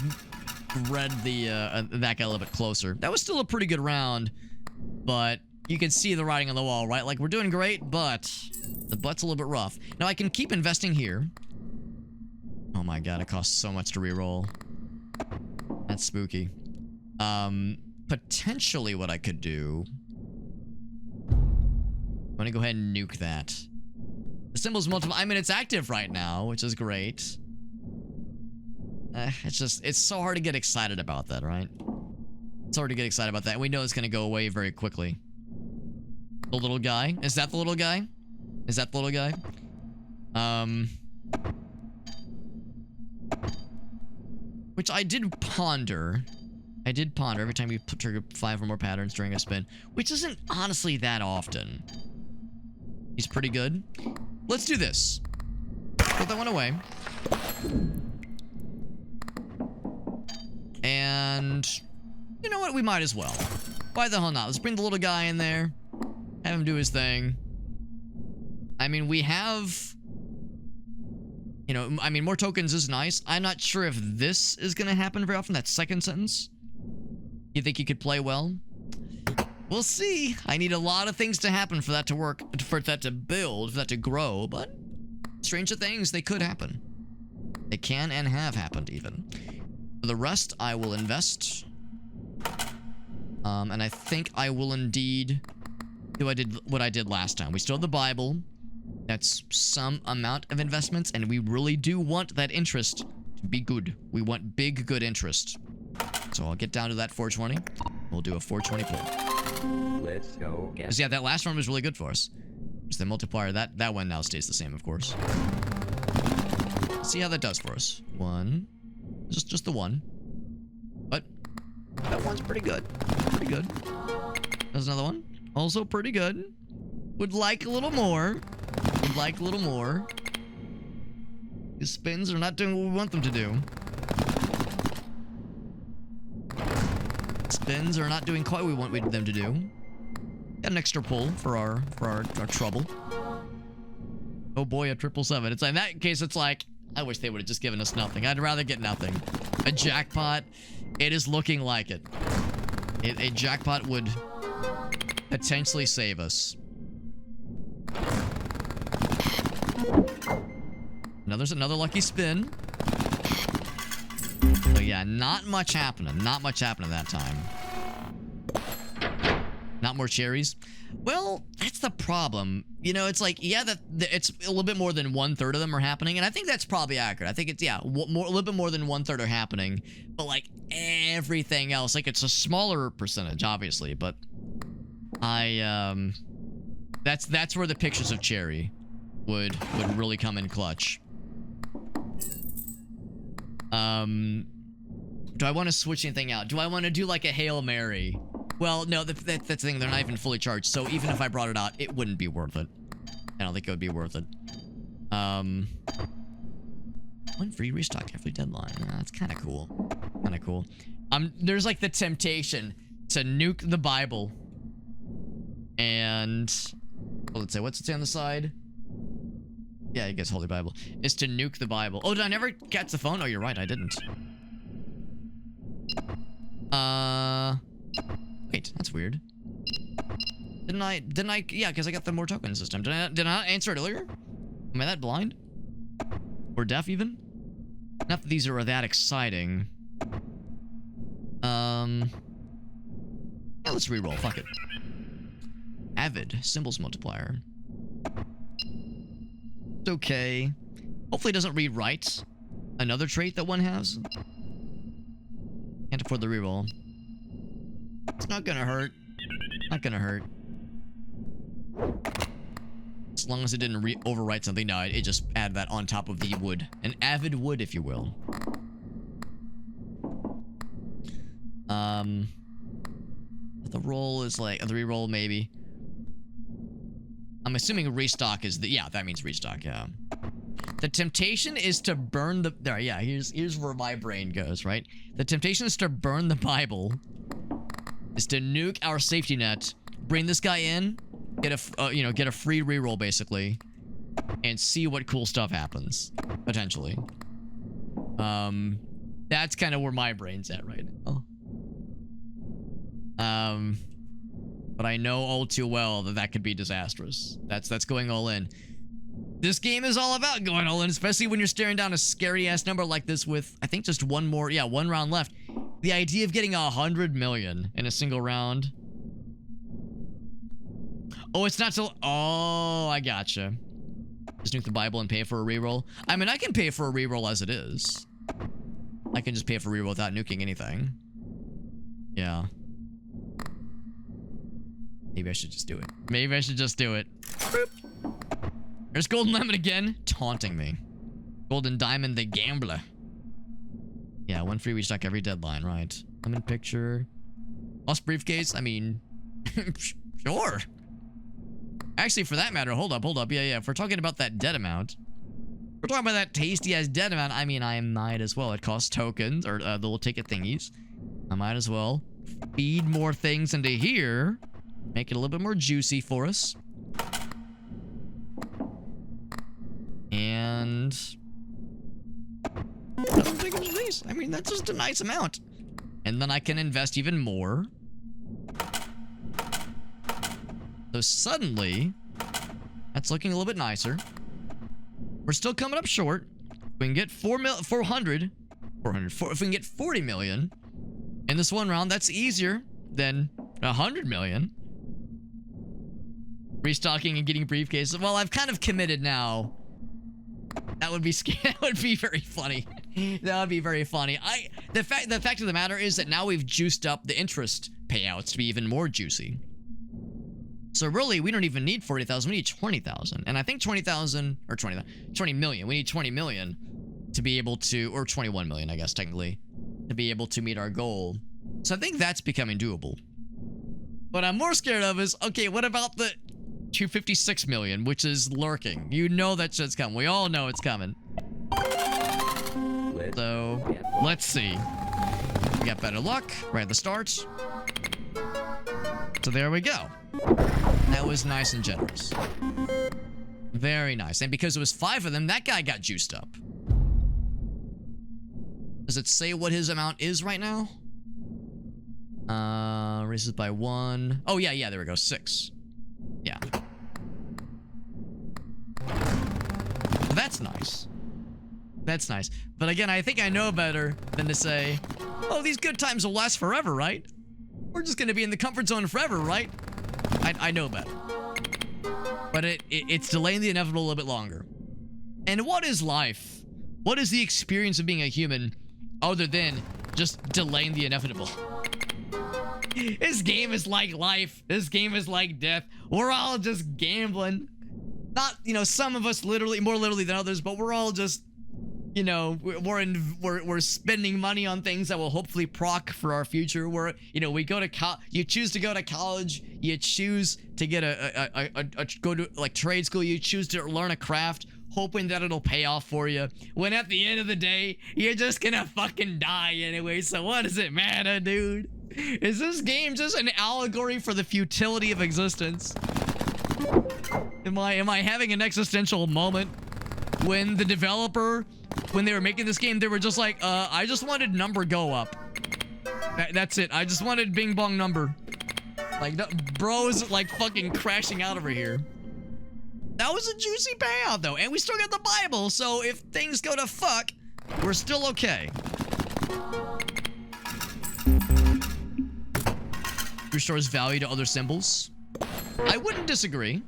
read the that guy a little bit closer. That was still a pretty good round, but you can see the writing on the wall, right? Like, we're doing great, but the butt's a little bit rough. Now I can keep investing here. Oh my god, it costs so much to reroll. That's spooky. Potentially what I could do. I'm gonna go ahead and nuke that. The symbol's multiple. I mean, it's active right now, which is great. It's so hard to get excited about that, right? It's hard to get excited about that. We know it's gonna go away very quickly. The little guy? Is that the little guy? Is that the little guy? Which I did ponder. I did ponder every time you trigger 5 or more patterns during a spin, which isn't honestly that often. He's pretty good. Let's do this. Put that one away. And you know what? We might as well. Why the hell not? Let's bring the little guy in there. Have him do his thing. I mean, we have... You know, I mean, more tokens is nice. I'm not sure if this is going to happen very often. That second sentence. You think you could play well? We'll see. I need a lot of things to happen for that to work, for that to build, for that to grow, but stranger things, they could happen. They can and have happened, even. For the rest, I will invest. And I think I will indeed do what I did last time. We still have the Bible. That's some amount of investments, and we really do want that interest to be good. We want big, good interest. So I'll get down to that 420. We'll do a 420 pull. Let's go. Because yeah, that last one was really good for us. Just the multiplier, that one now stays the same, of course. See how that does for us. One. Just the one. But that one's pretty good. Pretty good. There's another one. Also pretty good. Would like a little more. Would like a little more. These spins are not doing what we want them to do. Spins are not doing quite what we want them to do. Got an extra pull for our trouble. Oh boy, a 777. It's in that case, it's like I wish they would have just given us nothing. I'd rather get nothing. A jackpot. It is looking like it. A jackpot would potentially save us. Another lucky spin. So yeah, not much happening. Not much happening that time. Not more cherries. Well, that's the problem. You know, it's like, yeah, it's a little bit more than 1/3 of them are happening, and I think that's probably accurate. I think it's, yeah, a little bit more than 1/3 are happening, but like everything else, like it's a smaller percentage, obviously, but that's where the pictures of cherry would really come in clutch. Do I want to switch anything out? Do I want to do like a Hail Mary? Well, no, that's the thing. They're not even fully charged. So even if I brought it out, it wouldn't be worth it. I don't think it would be worth it. One free restock every deadline. That's kind of cool. Kind of cool. There's like the temptation to nuke the Bible. And well, let's say, what's it say on the side? Yeah, I guess Holy Bible. Is to nuke the Bible. Oh, did I never catch the phone? Oh, you're right. I didn't. Wait, that's weird. Didn't I, yeah, because I got the more token system. Did I not answer it earlier? Am I that blind? Or deaf even? Not that these are that exciting. Yeah, let's reroll, fuck it. Avid, symbols multiplier. It's okay. Hopefully it doesn't rewrite another trait that one has. Can't afford the reroll. It's not gonna hurt. Not gonna hurt. As long as it didn't overwrite something. No, it just add that on top of the wood. An avid wood, if you will. The roll is like, the reroll maybe. I'm assuming restock is the, yeah, that means restock, yeah. The temptation is to burn the, there, yeah, here's where my brain goes, right? The temptation is to burn the Bible. Is to nuke our safety net, bring this guy in, get a, get a free reroll basically, and see what cool stuff happens, potentially. That's kind of where my brain's at right now. But I know all too well that could be disastrous. That's going all in. This game is all about going all in, especially when you're staring down a scary ass number like this with, I think, just one round left. The idea of getting 100 million in a single round. Oh, it's not till, oh, I gotcha. Just nuke the Bible and pay for a reroll. I mean, I can pay for a reroll as it is. I can just pay for a reroll without nuking anything. Yeah. Maybe I should just do it. Maybe I should just do it. Boop. There's Golden Lemon again, taunting me. Golden Diamond the Gambler. Yeah, one free restock every deadline, right? Lemon picture. Lost briefcase, I mean, sure. Actually, for that matter, hold up. Yeah. If we're talking about that dead amount, we're talking about that tasty ass dead amount, I mean, I might as well. It costs tokens, or the little ticket thingies. I might as well feed more things into here. Make it a little bit more juicy for us. And I don't think it's these. I mean, that's just a nice amount. And then I can invest even more. So suddenly, that's looking a little bit nicer. We're still coming up short. We can get 400. If we can get 40 million in this one round, that's easier than 100 million. Restocking and getting briefcases. Well, I've kind of committed now. That would be scary. That would be very funny. That would be very funny. The fact of the matter is that now we've juiced up the interest payouts to be even more juicy. So really, we don't even need 40,000. We need 20,000. And I think 20,000 or 20 million. We need 20 million to be able to, or 21 million, I guess, technically, to be able to meet our goal. So I think that's becoming doable. What I'm more scared of is, okay, what about the 256 million, which is lurking? You know that shit's coming. We all know it's coming. So, let's see. We got better luck right at the start. So there we go. That was nice and generous. Very nice. And because it was 5 of them, that guy got juiced up. Does it say what his amount is right now? Raises by 1. Oh, yeah, there we go. 6. Yeah. That's nice. That's nice. But again, I think I know better than to say, oh, these good times will last forever, right? We're just gonna be in the comfort zone forever, right? I know better. But it's delaying the inevitable a little bit longer. And what is life? What is the experience of being a human other than just delaying the inevitable? This game is like life. This game is like death. We're all just gambling. Not, you know, some of us literally, more literally than others, but we're all just, you know, we're spending money on things that will hopefully proc for our future. We're, you know, we go to you choose to go to college, you choose to get go to like trade school, you choose to learn a craft, hoping that it'll pay off for you. When at the end of the day, you're just gonna fucking die anyway. So what does it matter, dude? Is this game just an allegory for the futility of existence? Am I having an existential moment when the developer, when they were making this game, they were just like, I just wanted number go up. That's it. I just wanted bing bong number. Like, bro's like fucking crashing out over here. That was a juicy payout though, and we still got the Bible, so if things go to fuck, we're still okay. Restores value to other symbols. I wouldn't disagree.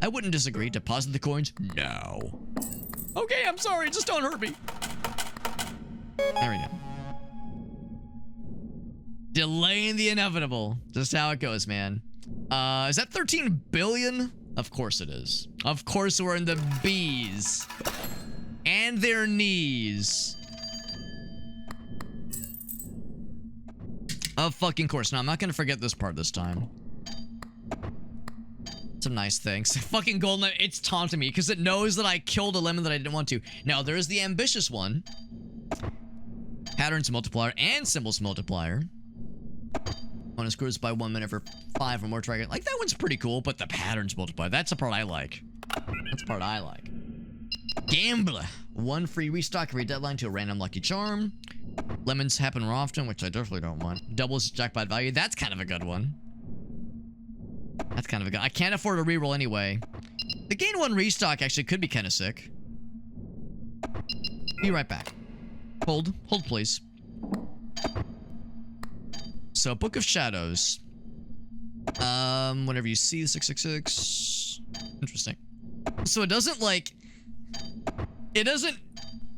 I wouldn't disagree. Deposit the coins now. Okay, I'm sorry. Just don't hurt me. There we go. Delaying the inevitable. Just how it goes, man. Is that 13 billion? Of course it is. Of course we're in the B's. And their knees. Of fucking course. Now, I'm not gonna forget this part this time. Some nice things. Fucking golden, it's taunting me because it knows that I killed a lemon that I didn't want to. Now, there is the ambitious one. Patterns multiplier and symbols multiplier. Bonus screws by 1 minute for 5 or more target. Like, that one's pretty cool, but the patterns multiplier, that's the part I like. That's the part I like. Gambler. 1 free restock every deadline to a random lucky charm. Lemons happen more often, which I definitely don't want. Doubles jackpot value. That's kind of a good one. That's kind of a good. I can't afford a reroll anyway. The gain 1 restock actually could be kind of sick. Be right back. Hold please. So, Book of Shadows. Whenever you see the 666. Interesting. So it doesn't like. It doesn't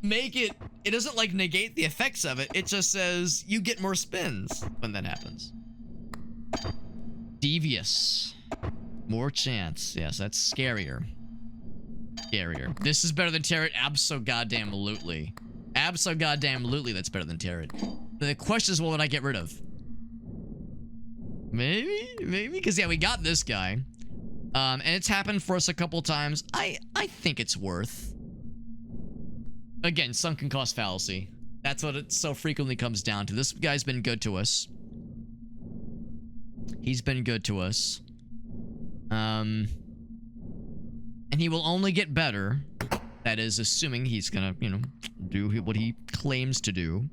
make it. It doesn't like negate the effects of it. It just says you get more spins when that happens. Devious. More chance. Yes, that's scarier. Scarier. This is better than Tarot. Abso-goddamn-lutely. Abso-goddamn-lutely that's better than Tarot. The question is, what would I get rid of? Maybe? Because, yeah, we got this guy. And it's happened for us a couple times. I think it's worth. Again, sunken cost fallacy. That's what it so frequently comes down to. This guy's been good to us. He's been good to us. And he will only get better. That is, assuming he's gonna, you know, do what he claims to do.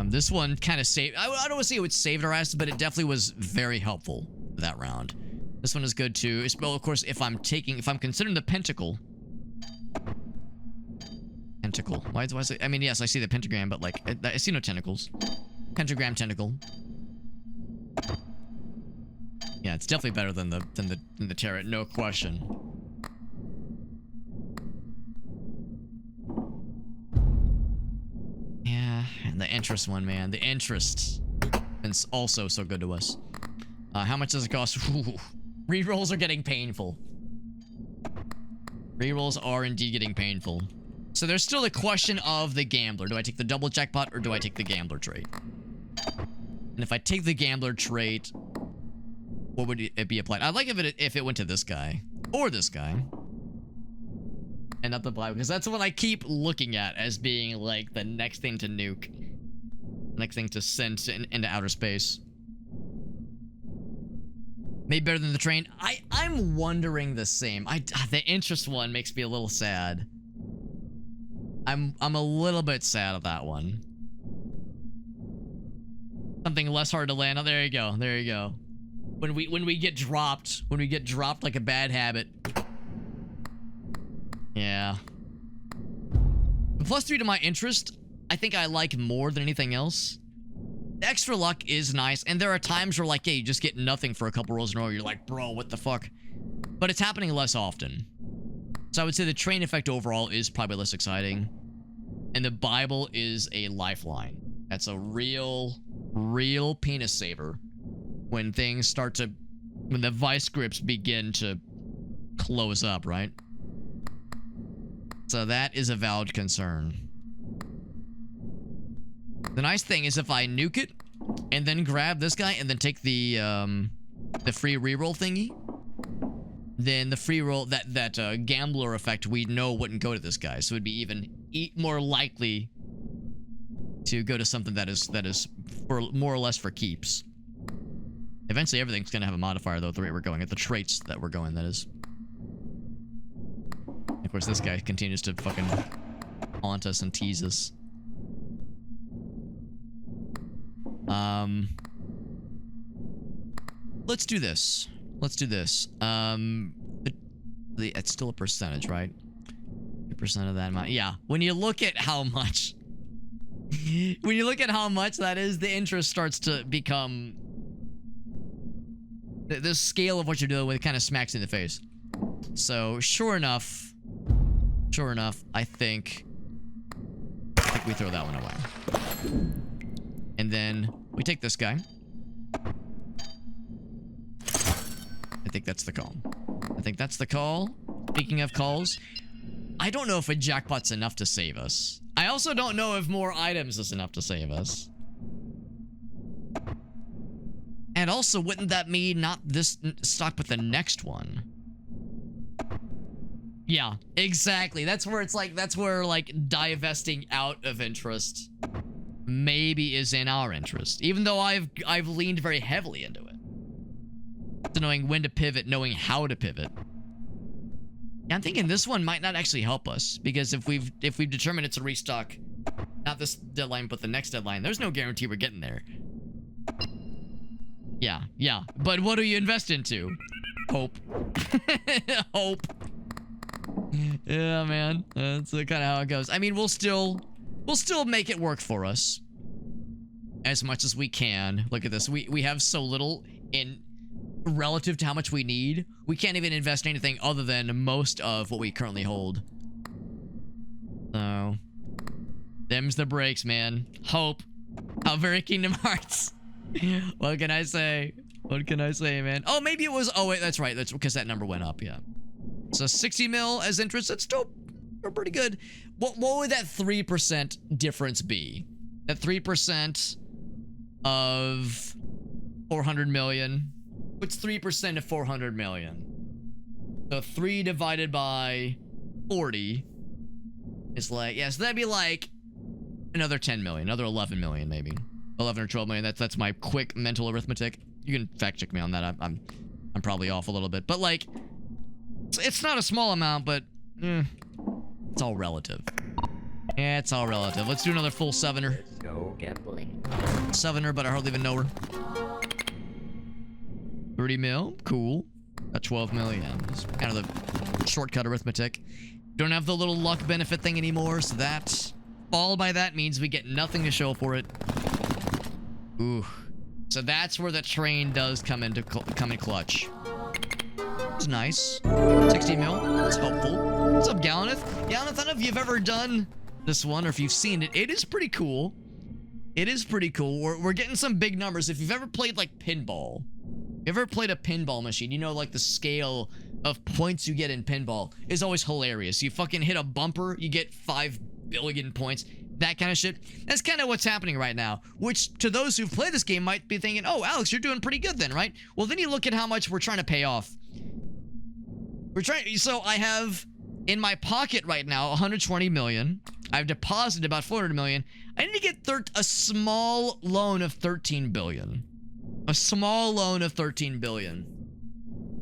This one kind of saved. I don't want to say it saved our ass, but it definitely was very helpful that round. This one is good too. Well, of course, if I'm considering the pentacle. Tentacle. Why is it? I mean, yes, I see the pentagram, but like, I see no tentacles. Pentagram tentacle. Yeah, it's definitely better than the tarot, no question. Yeah, and the interest one, man. The interest is also so good to us. How much does it cost? Ooh, rerolls are getting painful. Rerolls are indeed getting painful. So there's still the question of the gambler. Do I take the double jackpot or do I take the gambler trait? And if I take the gambler trait, what would it be applied? I'd like if it went to this guy or this guy. And not the black, because that's what I keep looking at as being like the next thing to nuke. Next thing to send into outer space. Maybe better than the train. I'm wondering the same. The interest one makes me a little sad. I'm a little bit sad of that one. Something less hard to land. Oh, there you go. There you go. When we get dropped like a bad habit. Yeah. The +3 to my interest, I think I like more than anything else. The extra luck is nice, and there are times where, like, yeah, you just get nothing for a couple rolls in a row. You're like, bro, what the fuck? But it's happening less often. So I would say the train effect overall is probably less exciting. And the Bible is a lifeline. That's a real penis saver when things start to, when the vice grips begin to close up, right? So that is a valid concern. The nice thing is if I nuke it and then grab this guy and then take the free reroll thingy, then the free roll, that gambler effect, we know wouldn't go to this guy. So it'd be even more likely to go to something that is for more or less for keeps. Eventually everything's gonna have a modifier though, at the rate we're going, at the traits that we're going, that is. Of course, this guy continues to fucking haunt us and tease us. Let's do this. Let's do this. It's still a percentage, right? 2% of that amount. Yeah. When you look at how much, when you look at how much that is, the interest starts to become, the scale of what you're doing with kind of smacks in the face. So sure enough, I think we throw that one away. And then we take this guy. I think that's the call. I think that's the call. Speaking of calls, I don't know if a jackpot's enough to save us. I also don't know if more items is enough to save us. And also, wouldn't that mean not this stock, but the next one? Yeah, exactly. That's where it's like, that's where like divesting out of interest maybe is in our interest. Even though I've leaned very heavily into it. To knowing when to pivot, knowing how to pivot. Yeah, I'm thinking this one might not actually help us, because if we've determined it's a restock, not this deadline but the next deadline, there's no guarantee we're getting there. Yeah. But what do you invest into? Hope. Hope. Yeah, man. That's kind of how it goes. I mean, we'll still make it work for us as much as we can. Look at this. We have so little in relative to how much we need. We can't even invest anything other than most of what we currently hold. So, them's the breaks, man. Hope. How very Kingdom Hearts. What can I say? What can I say, man? Oh, maybe it was. Oh, wait, that's right. That's because that number went up. Yeah. So 60 mil as interest. That's still pretty good. What would that 3% difference be? That 3% of 400 million. What's 3% of 400 million? So 3 divided by 40 is like, yeah, so that'd be like another 10 million, another 11 million maybe. 11 or 12 million. That's my quick mental arithmetic. You can fact check me on that. I'm probably off a little bit, but like, it's not a small amount, but it's all relative. Yeah, it's all relative. Let's do another full sevener. No gambling. Sevener, but I hardly even know her. 30 mil, cool. At 12 million, it's kind of the shortcut arithmetic. Don't have the little luck benefit thing anymore, so that, followed by that means we get nothing to show for it. Ooh. So that's where the train does come in clutch. It's nice. 60 mil. That's helpful. What's up, Gallaneth? Gallaneth, I don't know if you've ever done this one or if you've seen it. It is pretty cool. It is pretty cool. We're getting some big numbers. If you've ever played like pinball, you ever played a pinball machine, you know, like the scale of points you get in pinball is always hilarious. You fucking hit a bumper, you get 5 billion points. That kind of shit. That's kind of what's happening right now, which to those who've played this game might be thinking, oh, Alex, you're doing pretty good then, right? Well, then you look at how much we're trying to pay off. So I have in my pocket right now 120 million. I've deposited about 400 million. I need to get a small loan of 13 billion. A small loan of 13 billion.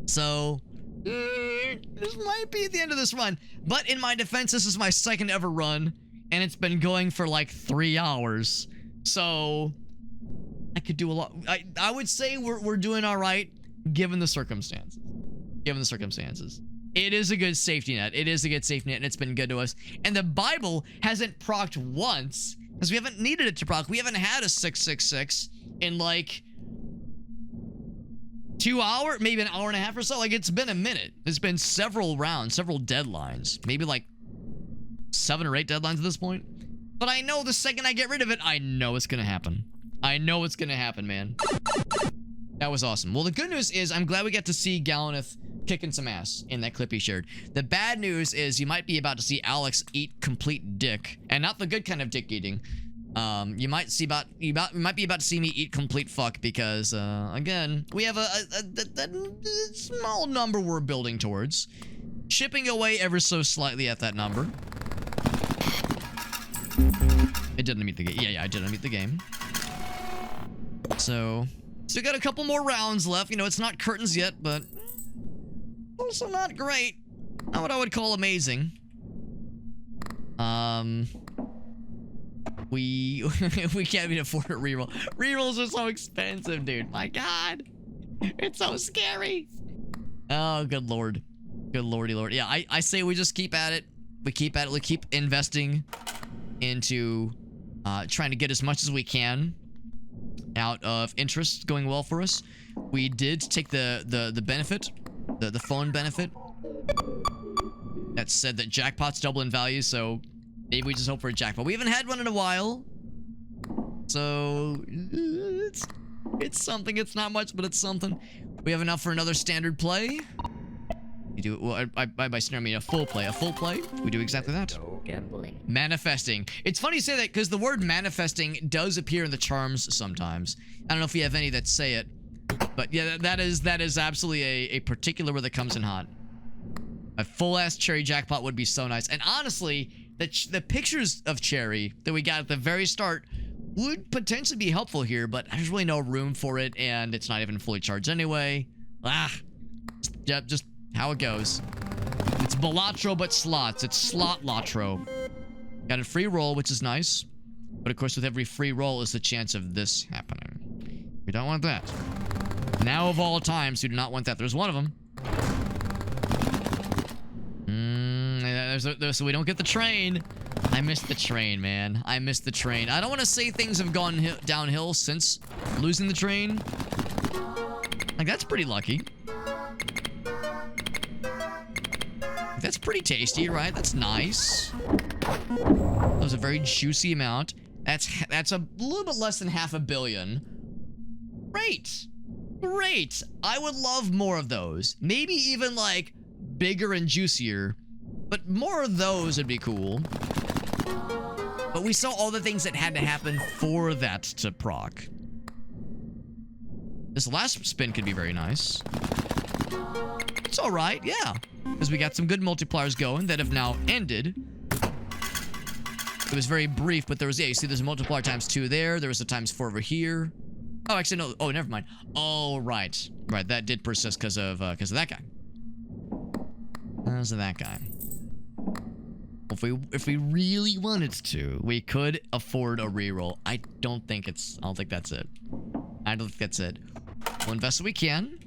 So this might be the end of this run. But in my defense, this is my second ever run and it's been going for like 3 hours. So I could do a lot. I would say we're doing all right given the circumstances. Given the circumstances. It is a good safety net. It is a good safety net, and it's been good to us. And the Bible hasn't procced once because we haven't needed it to proc. We haven't had a 666 in like 2 hours, maybe an hour and a half or so. Like, it's been a minute. It's been several rounds, several deadlines, maybe like 7 or 8 deadlines at this point. But I know the second I get rid of it, I know it's gonna happen. I know it's gonna happen, man. That was awesome. Well, the good news is I'm glad we got to see Gallaneth kicking some ass in that clip he shared. The bad news is you might be about to see Alex eat complete dick, and not the good kind of dick eating. You might be about to see me eat complete fuck because again, we have a small number we're building towards, chipping away ever so slightly at that number. It didn't meet the game. Yeah, I didn't meet the game. So still got a couple more rounds left. You know, it's not curtains yet, but also not great. Not what I would call amazing. We can't even afford a reroll. Rerolls are so expensive, dude. My God, it's so scary. Oh, good lord, good lordy lord. Yeah, I say we just keep at it. We keep at it. We keep investing into trying to get as much as we can out of interest going well for us. We did take the benefit, the phone benefit that said that jackpots double in value, so maybe we just hope for a jackpot. We haven't had one in a while, so it's something. It's not much, but it's something. We have enough for another standard play. We do well. By standard, I mean a full play. A full play. We do exactly that. No gambling. Manifesting. It's funny you say that because the word manifesting does appear in the charms sometimes. I don't know if you have any that say it, but yeah, that is absolutely a particular word that comes in hot. A full-ass cherry jackpot would be so nice. And honestly, the pictures of cherry that we got at the very start would potentially be helpful here, but there's really no room for it, and it's not even fully charged anyway. Just how it goes. It's Balatro, but slots. It's slot Latro. Got a free roll, which is nice. But of course, with every free roll is the chance of this happening. We don't want that. Now of all times, we do not want that. There's one of them. So we don't get the train. I missed the train, man. I missed the train. I don't want to say things have gone downhill since losing the train. Like, that's pretty lucky. That's pretty tasty, right? That's nice. That was a very juicy amount. That's a little bit less than $500 million. Great. Great. I would love more of those. Maybe even like bigger and juicier. But more of those would be cool. But we saw all the things that had to happen for that to proc. This last spin could be very nice. It's all right, yeah. Because we got some good multipliers going that have now ended. It was very brief, but there was, yeah, you see there's a multiplier times 2 there. There was a times 4 over here. Oh, actually, no. Oh, never mind. Oh, right. Right, that did persist because of that guy. Because of that guy. If we really wanted to, we could afford a reroll. I don't think that's it. I don't think that's it. We'll invest what we can.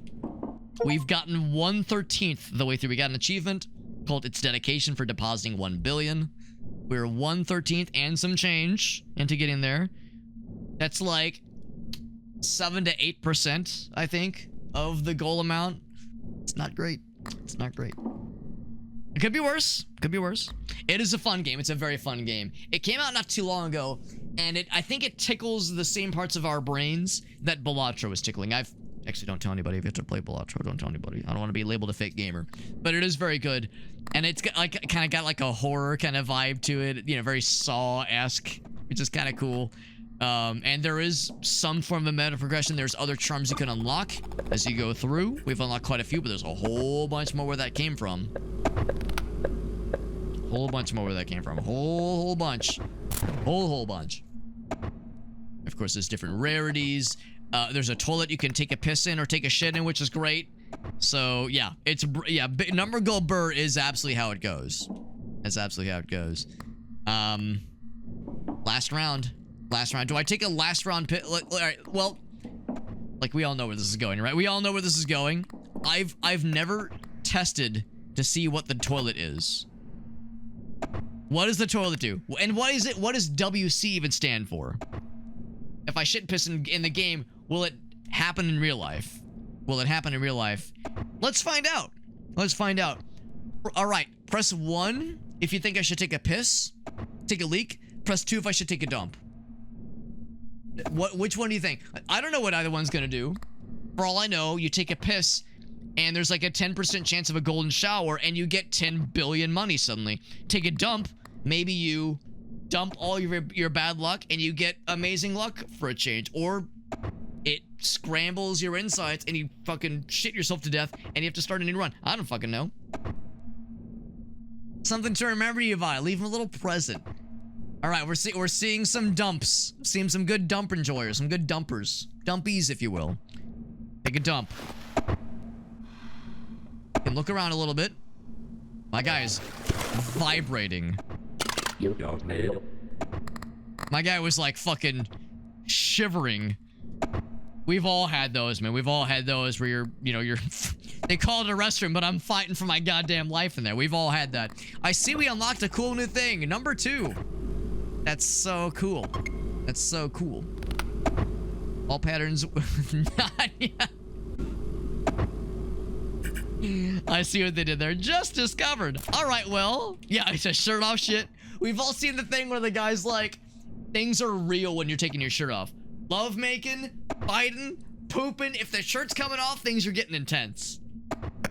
We've gotten 1/13 the way through. We got an achievement called Its Dedication for depositing 1 billion. We're 1/13 and some change into getting there. That's like 7 to 8%, I think, of the goal amount. It's not great. It's not great. It could be worse. Could be worse. It is a fun game. It's a very fun game. It came out not too long ago, and I think it tickles the same parts of our brains that Balatro was tickling. Actually, don't tell anybody if you have to play Balatro. Don't tell anybody. I don't want to be labeled a fake gamer. But it is very good. And it's got like kind of got like a horror kind of vibe to it. You know, very Saw-esque, which is kind of cool. And there is some form of meta progression. There's other charms you can unlock as you go through. We've unlocked quite a few, but there's a whole bunch more where that came from. Whole bunch more where that came from. Whole bunch. Whole bunch. Of course, there's different rarities. There's a toilet you can take a piss in or take a shit in, which is great. So yeah, number gold burr is absolutely how it goes. That's absolutely how it goes. Last round. Last round. Do I take a last round pit? All right, well, like we all know where this is going, right? We all know where this is going. I've never tested to see what the toilet is. What does the toilet do? And what is it? What does WC even stand for? If I shit and piss in the game, will it happen in real life? Will it happen in real life? Let's find out. Let's find out. All right, press 1 if you think I should take a piss, take a leak. Press 2 if I should take a dump. Which one do you think? I don't know what either one's gonna do. For all I know, you take a piss, and there's like a 10% chance of a golden shower, and you get 10 billion money suddenly. Take a dump, maybe you dump all your bad luck, and you get amazing luck for a change. Or it scrambles your insides, and you fucking shit yourself to death, and you have to start a new run. I don't fucking know. Something to remember you by. Leave him a little present. All right, we're seeing some dumps. Seeing some good dump enjoyers, some good dumpers. Dumpies, if you will. Take a dump. And look around a little bit. My guy is vibrating. You don't know. My guy was like fucking shivering. We've all had those, man. We've all had those where you're they call it a restroom, but I'm fighting for my goddamn life in there. We've all had that. I see we unlocked a cool new thing. Number 2. That's so cool. That's so cool. All patterns. Not yet. I see what they did there. Just discovered. All right, well, yeah, it's a shirt off shit. We've all seen the thing where the guy's like, things are real when you're taking your shirt off. Love making, fighting, pooping. If the shirt's coming off, things are getting intense.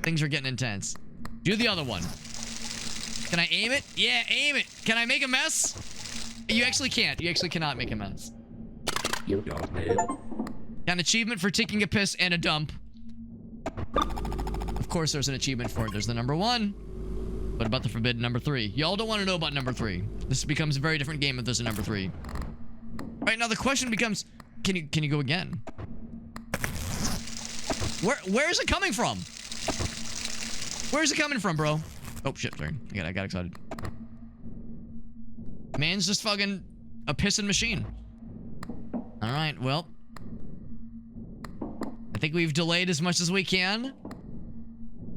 Things are getting intense. Do the other one. Can I aim it? Yeah, aim it. Can I make a mess? You actually can't. You actually cannot make a mess. You don't know. Got an achievement for taking a piss and a dump. Of course, there's an achievement for it. There's the number 1. What about the forbidden number 3? Y'all don't want to know about number 3. This becomes a very different game if there's a number 3. Right now, the question becomes, can you go again? Where is it coming from? Where is it coming from, bro? Oh shit, sorry. I got excited. Man's just fucking a pissing machine. All right, well, I think we've delayed as much as we can.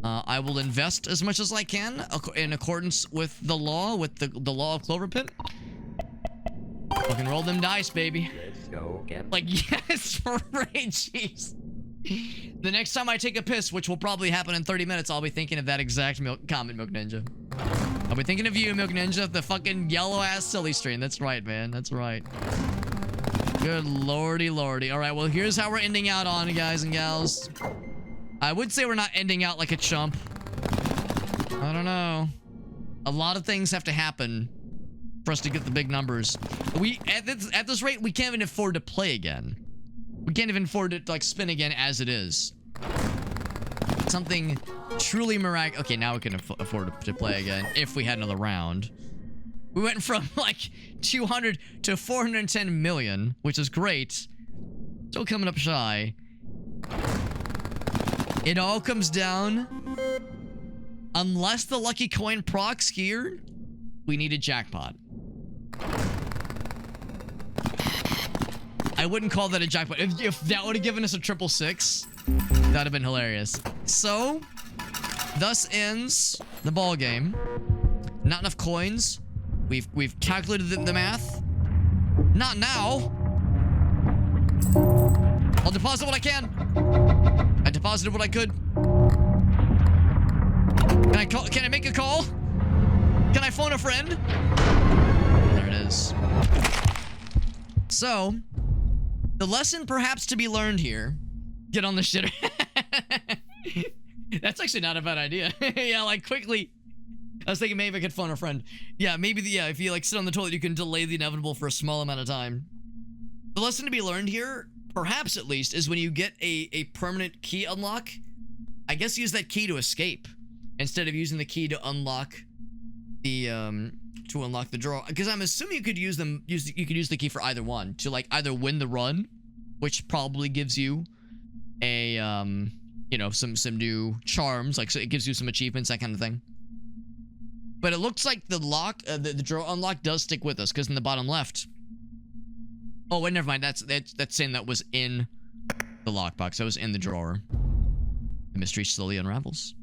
I will invest as much as I can in accordance with the law, with the law of CloverPit. Fucking roll them dice, baby. Let's go again. Like, yes, right, jeez. The next time I take a piss, which will probably happen in 30 minutes, I'll be thinking of that exact comment, Milk Ninja. I'll be thinking of you, Milk Ninja, the fucking yellow-ass silly stream. That's right, man. That's right. Good lordy lordy. All right, well, here's how we're ending out on, guys and gals. I would say we're not ending out like a chump. I don't know. A lot of things have to happen for us to get the big numbers. At this rate, we can't even afford to play again. We can't even afford to, like, spin again as it is. Something truly miraculous. Okay, now we can afford to play again if we had another round. We went from, like, 200 to 410 million, which is great. Still coming up shy. It all comes down, unless the lucky coin procs here, we need a jackpot. I wouldn't call that a jackpot. If that would have given us a 666, that'd have been hilarious. So, thus ends the ball game. Not enough coins. We've calculated the math. Not now. I'll deposit what I can. I deposited what I could. Can I make a call? Can I phone a friend? There it is. So, the lesson perhaps to be learned here. Get on the shitter. That's actually not a bad idea. Yeah, like quickly. I was thinking maybe I could phone a friend. Yeah, maybe if you like sit on the toilet, you can delay the inevitable for a small amount of time. The lesson to be learned here, perhaps at least, is when you get a permanent key unlock, I guess use that key to escape instead of using the key to unlock the drawer. Because I'm assuming you could use the key for either one to like either win the run, which probably gives you a some new charms, like so it gives you some achievements, that kind of thing. But it looks like the drawer unlock does stick with us, because in the bottom left, Oh, wait, never mind. That's saying that was in the lockbox. That was in the drawer. The mystery slowly unravels.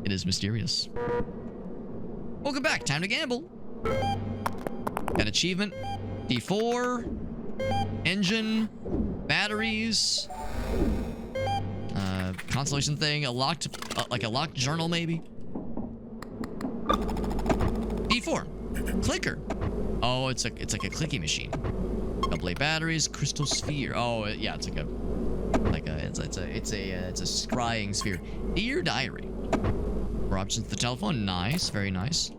It is mysterious. Welcome back. Time to gamble. Got achievement. D4. Engine. Batteries. Constellation thing. A locked, like a locked journal, maybe. D4. Clicker. Oh, it's like a clicky machine. AA batteries. Crystal sphere. Oh, yeah, it's a scrying sphere. Dear diary. More options to the telephone. Nice, very nice.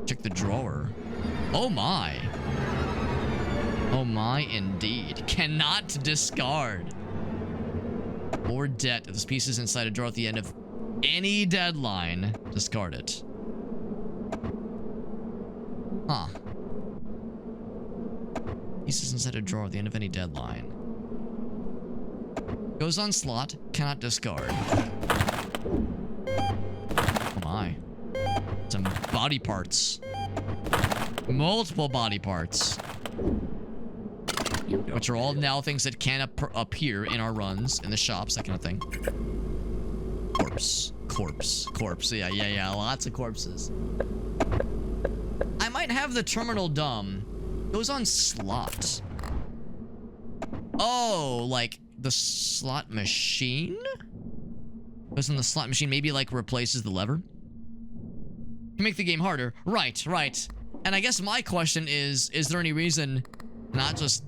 Check the drawer. Oh my. Oh my, indeed. Cannot discard. More debt. If this piece is inside a drawer at the end of any deadline, discard it. Huh. Pieces inside a drawer at the end of any deadline. Goes on slot. Cannot discard. Oh my. Some body parts. Multiple body parts. Which are all now things that can appear in our runs, in the shops, that kind of thing. Corpse. Corpse. Yeah. Lots of corpses. I might have the terminal dumb. Goes on slot. Oh, like the slot machine? Goes on the slot machine, maybe like replaces the lever? To make the game harder. Right. And I guess my question is there any reason not just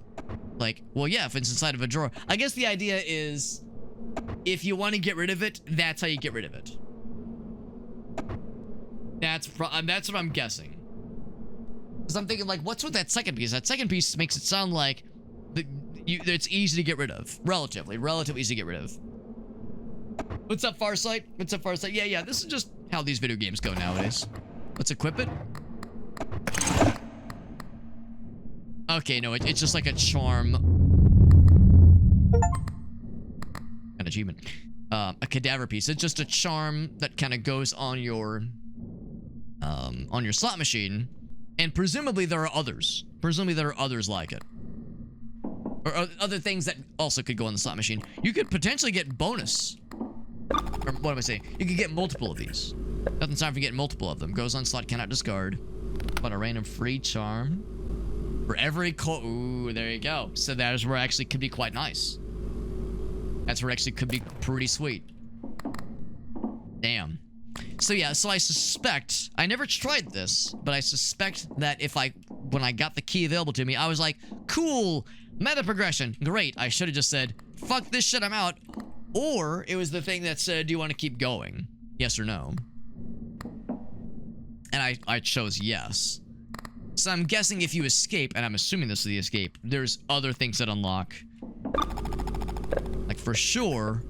like, well, yeah, if it's inside of a drawer. I guess the idea is if you want to get rid of it, that's how you get rid of it. That's what I'm guessing. Because I'm thinking, like, what's with that second piece? That second piece makes it sound like it's easy to get rid of. Relatively easy to get rid of. What's up, Farsight? Yeah, this is just how these video games go nowadays. Let's equip it. Okay, no, it's just like a charm. An achievement. A cadaver piece. It's just a charm that kind of goes on your slot machine. And presumably there are others. Like it. Or other things that also could go on the slot machine. You could potentially get bonus. Or what am I saying? You could get multiple of these. Nothing's time for getting multiple of them. Goes on slot, cannot discard. But a random free charm. For every ooh, there you go. So that is where it actually could be quite nice. That's where it actually could be pretty sweet. Damn. So yeah, so I suspect, I never tried this, but I suspect that when I got the key available to me, I was like, cool, meta progression, great. I should have just said, fuck this shit, I'm out. Or it was the thing that said, do you want to keep going? Yes or no? And I chose yes. So I'm guessing if you escape, and I'm assuming this is the escape, there's other things that unlock. Like for sure.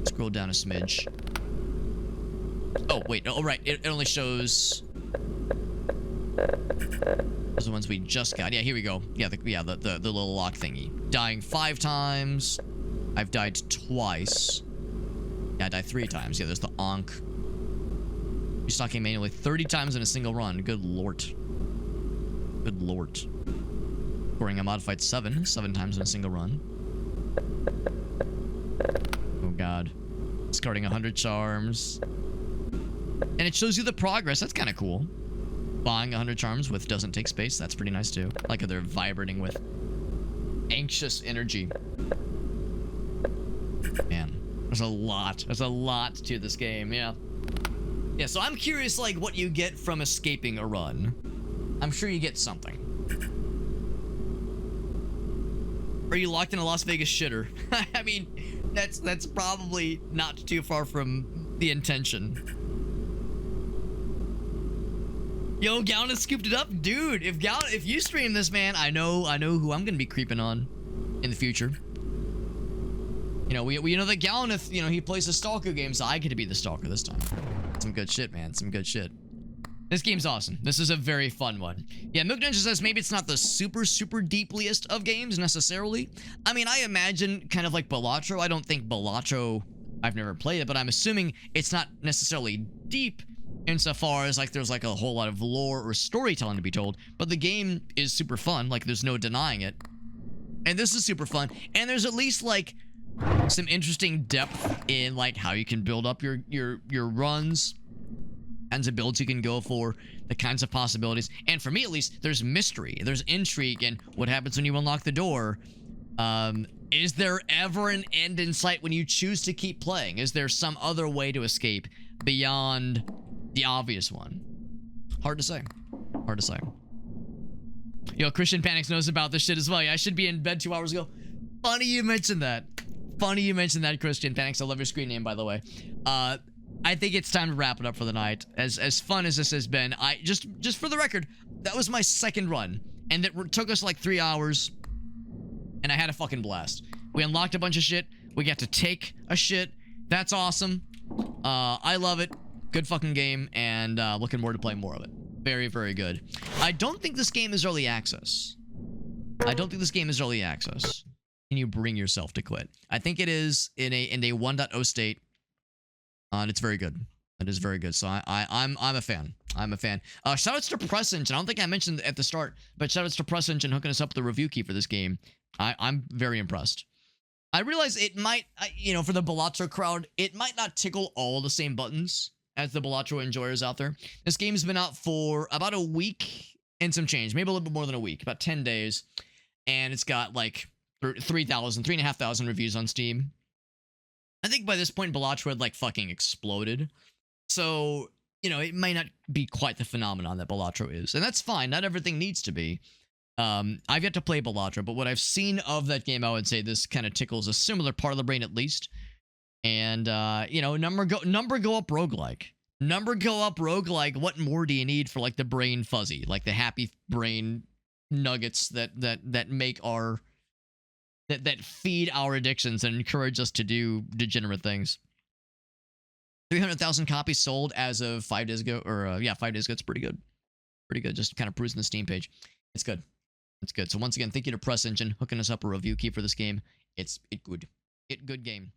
Scroll down a smidge. Oh, wait. Oh, right. It only shows... Those are the ones we just got. Yeah, here we go. Yeah, the little lock thingy. Dying 5 times. I've died twice. Yeah, I died 3 times. Yeah, there's the onk. Restocking manually 30 times in a single run. Good lord. Scoring a modified 7 times in a single run. Oh god. Discarding 100 charms. And it shows you the progress. That's kind of cool. Buying 100 charms with doesn't take space. That's pretty nice too. I like how they're vibrating with anxious energy. Man, there's a lot to this game. Yeah, so I'm curious, like, what you get from escaping a run. I'm sure you get something. Are you locked in a Las Vegas shitter? I memean, that's probably not too far from the intention. Yo, Gown has scooped it up, dude. If you stream this, man, I know who I'm gonna be creeping on in the future. You know, we know that Gallaneth, you know, he plays the Stalker game, so I get to be the Stalker this time. Some good shit, man. Some good shit. This game's awesome. This is a very fun one. Yeah, Milk Ninja says maybe it's not the super deepliest of games necessarily. I mean, I imagine kind of like Balatro. I don't think Balatro, I've never played it, but I'm assuming it's not necessarily deep, insofar as like there's like a whole lot of lore or storytelling to be told, but the game is super fun. Like there's no denying it. And this is super fun. And there's at least like some interesting depth in like how you can build up your runs, kinds of builds you can go for, the kinds of possibilities. And for me at least, there's mystery, there's intrigue, and what happens when you unlock the door. Is there ever an end in sight when you choose to keep playing? Is there some other way to escape beyond the obvious one? Hard to say. Hard to say. Yo, Christian Panics knows about this shit as well. Yeah, I should be in bed 2 hours ago. Funny you mentioned that. Funny you mentioned that, Christian Panics. I love your screen name, by the way. I think it's time to wrap it up for the night. As fun as this has been, I just for the record, that was my second run, and it took us like 3 hours. And I had a fucking blast. We unlocked a bunch of shit. We got to take a shit. That's awesome. I love it. Good fucking game, and looking forward to playing more of it. Very, very good. I don't think this game is early access. I don't think this game is early access. Can you bring yourself to quit? I think it is in a 1.0 state, and it's very good. It is very good. So I'm a fan. I'm a fan. Shoutouts to Press Engine. I don't think I mentioned at the start, but shoutouts to Press Engine hooking us up with the review key for this game. I'm very impressed. I realize it might, for the Balatro crowd, it might not tickle all the same buttons as the Balatro enjoyers out there. This game's been out for about a week and some change, maybe a little bit more than a week, about 10 days, and it's got like 3,500 reviews on Steam. I think by this point, Balatro had like fucking exploded. So, it might not be quite the phenomenon that Balatro is, and that's fine. Not everything needs to be. I've yet to play Balatro, but what I've seen of that game, I would say this kind of tickles a similar part of the brain at least. And, number go up roguelike. Number go up roguelike, what more do you need for, like, the brain fuzzy? Like, the happy brain nuggets that make our... That feed our addictions and encourage us to do degenerate things. 300,000 copies sold as of 5 days ago. Or, 5 days ago. It's pretty good. Pretty good. Just kind of perusing the Steam page. It's good. It's good. So once again, thank you to Press Engine hooking us up a review key for this game. It's good. Good game.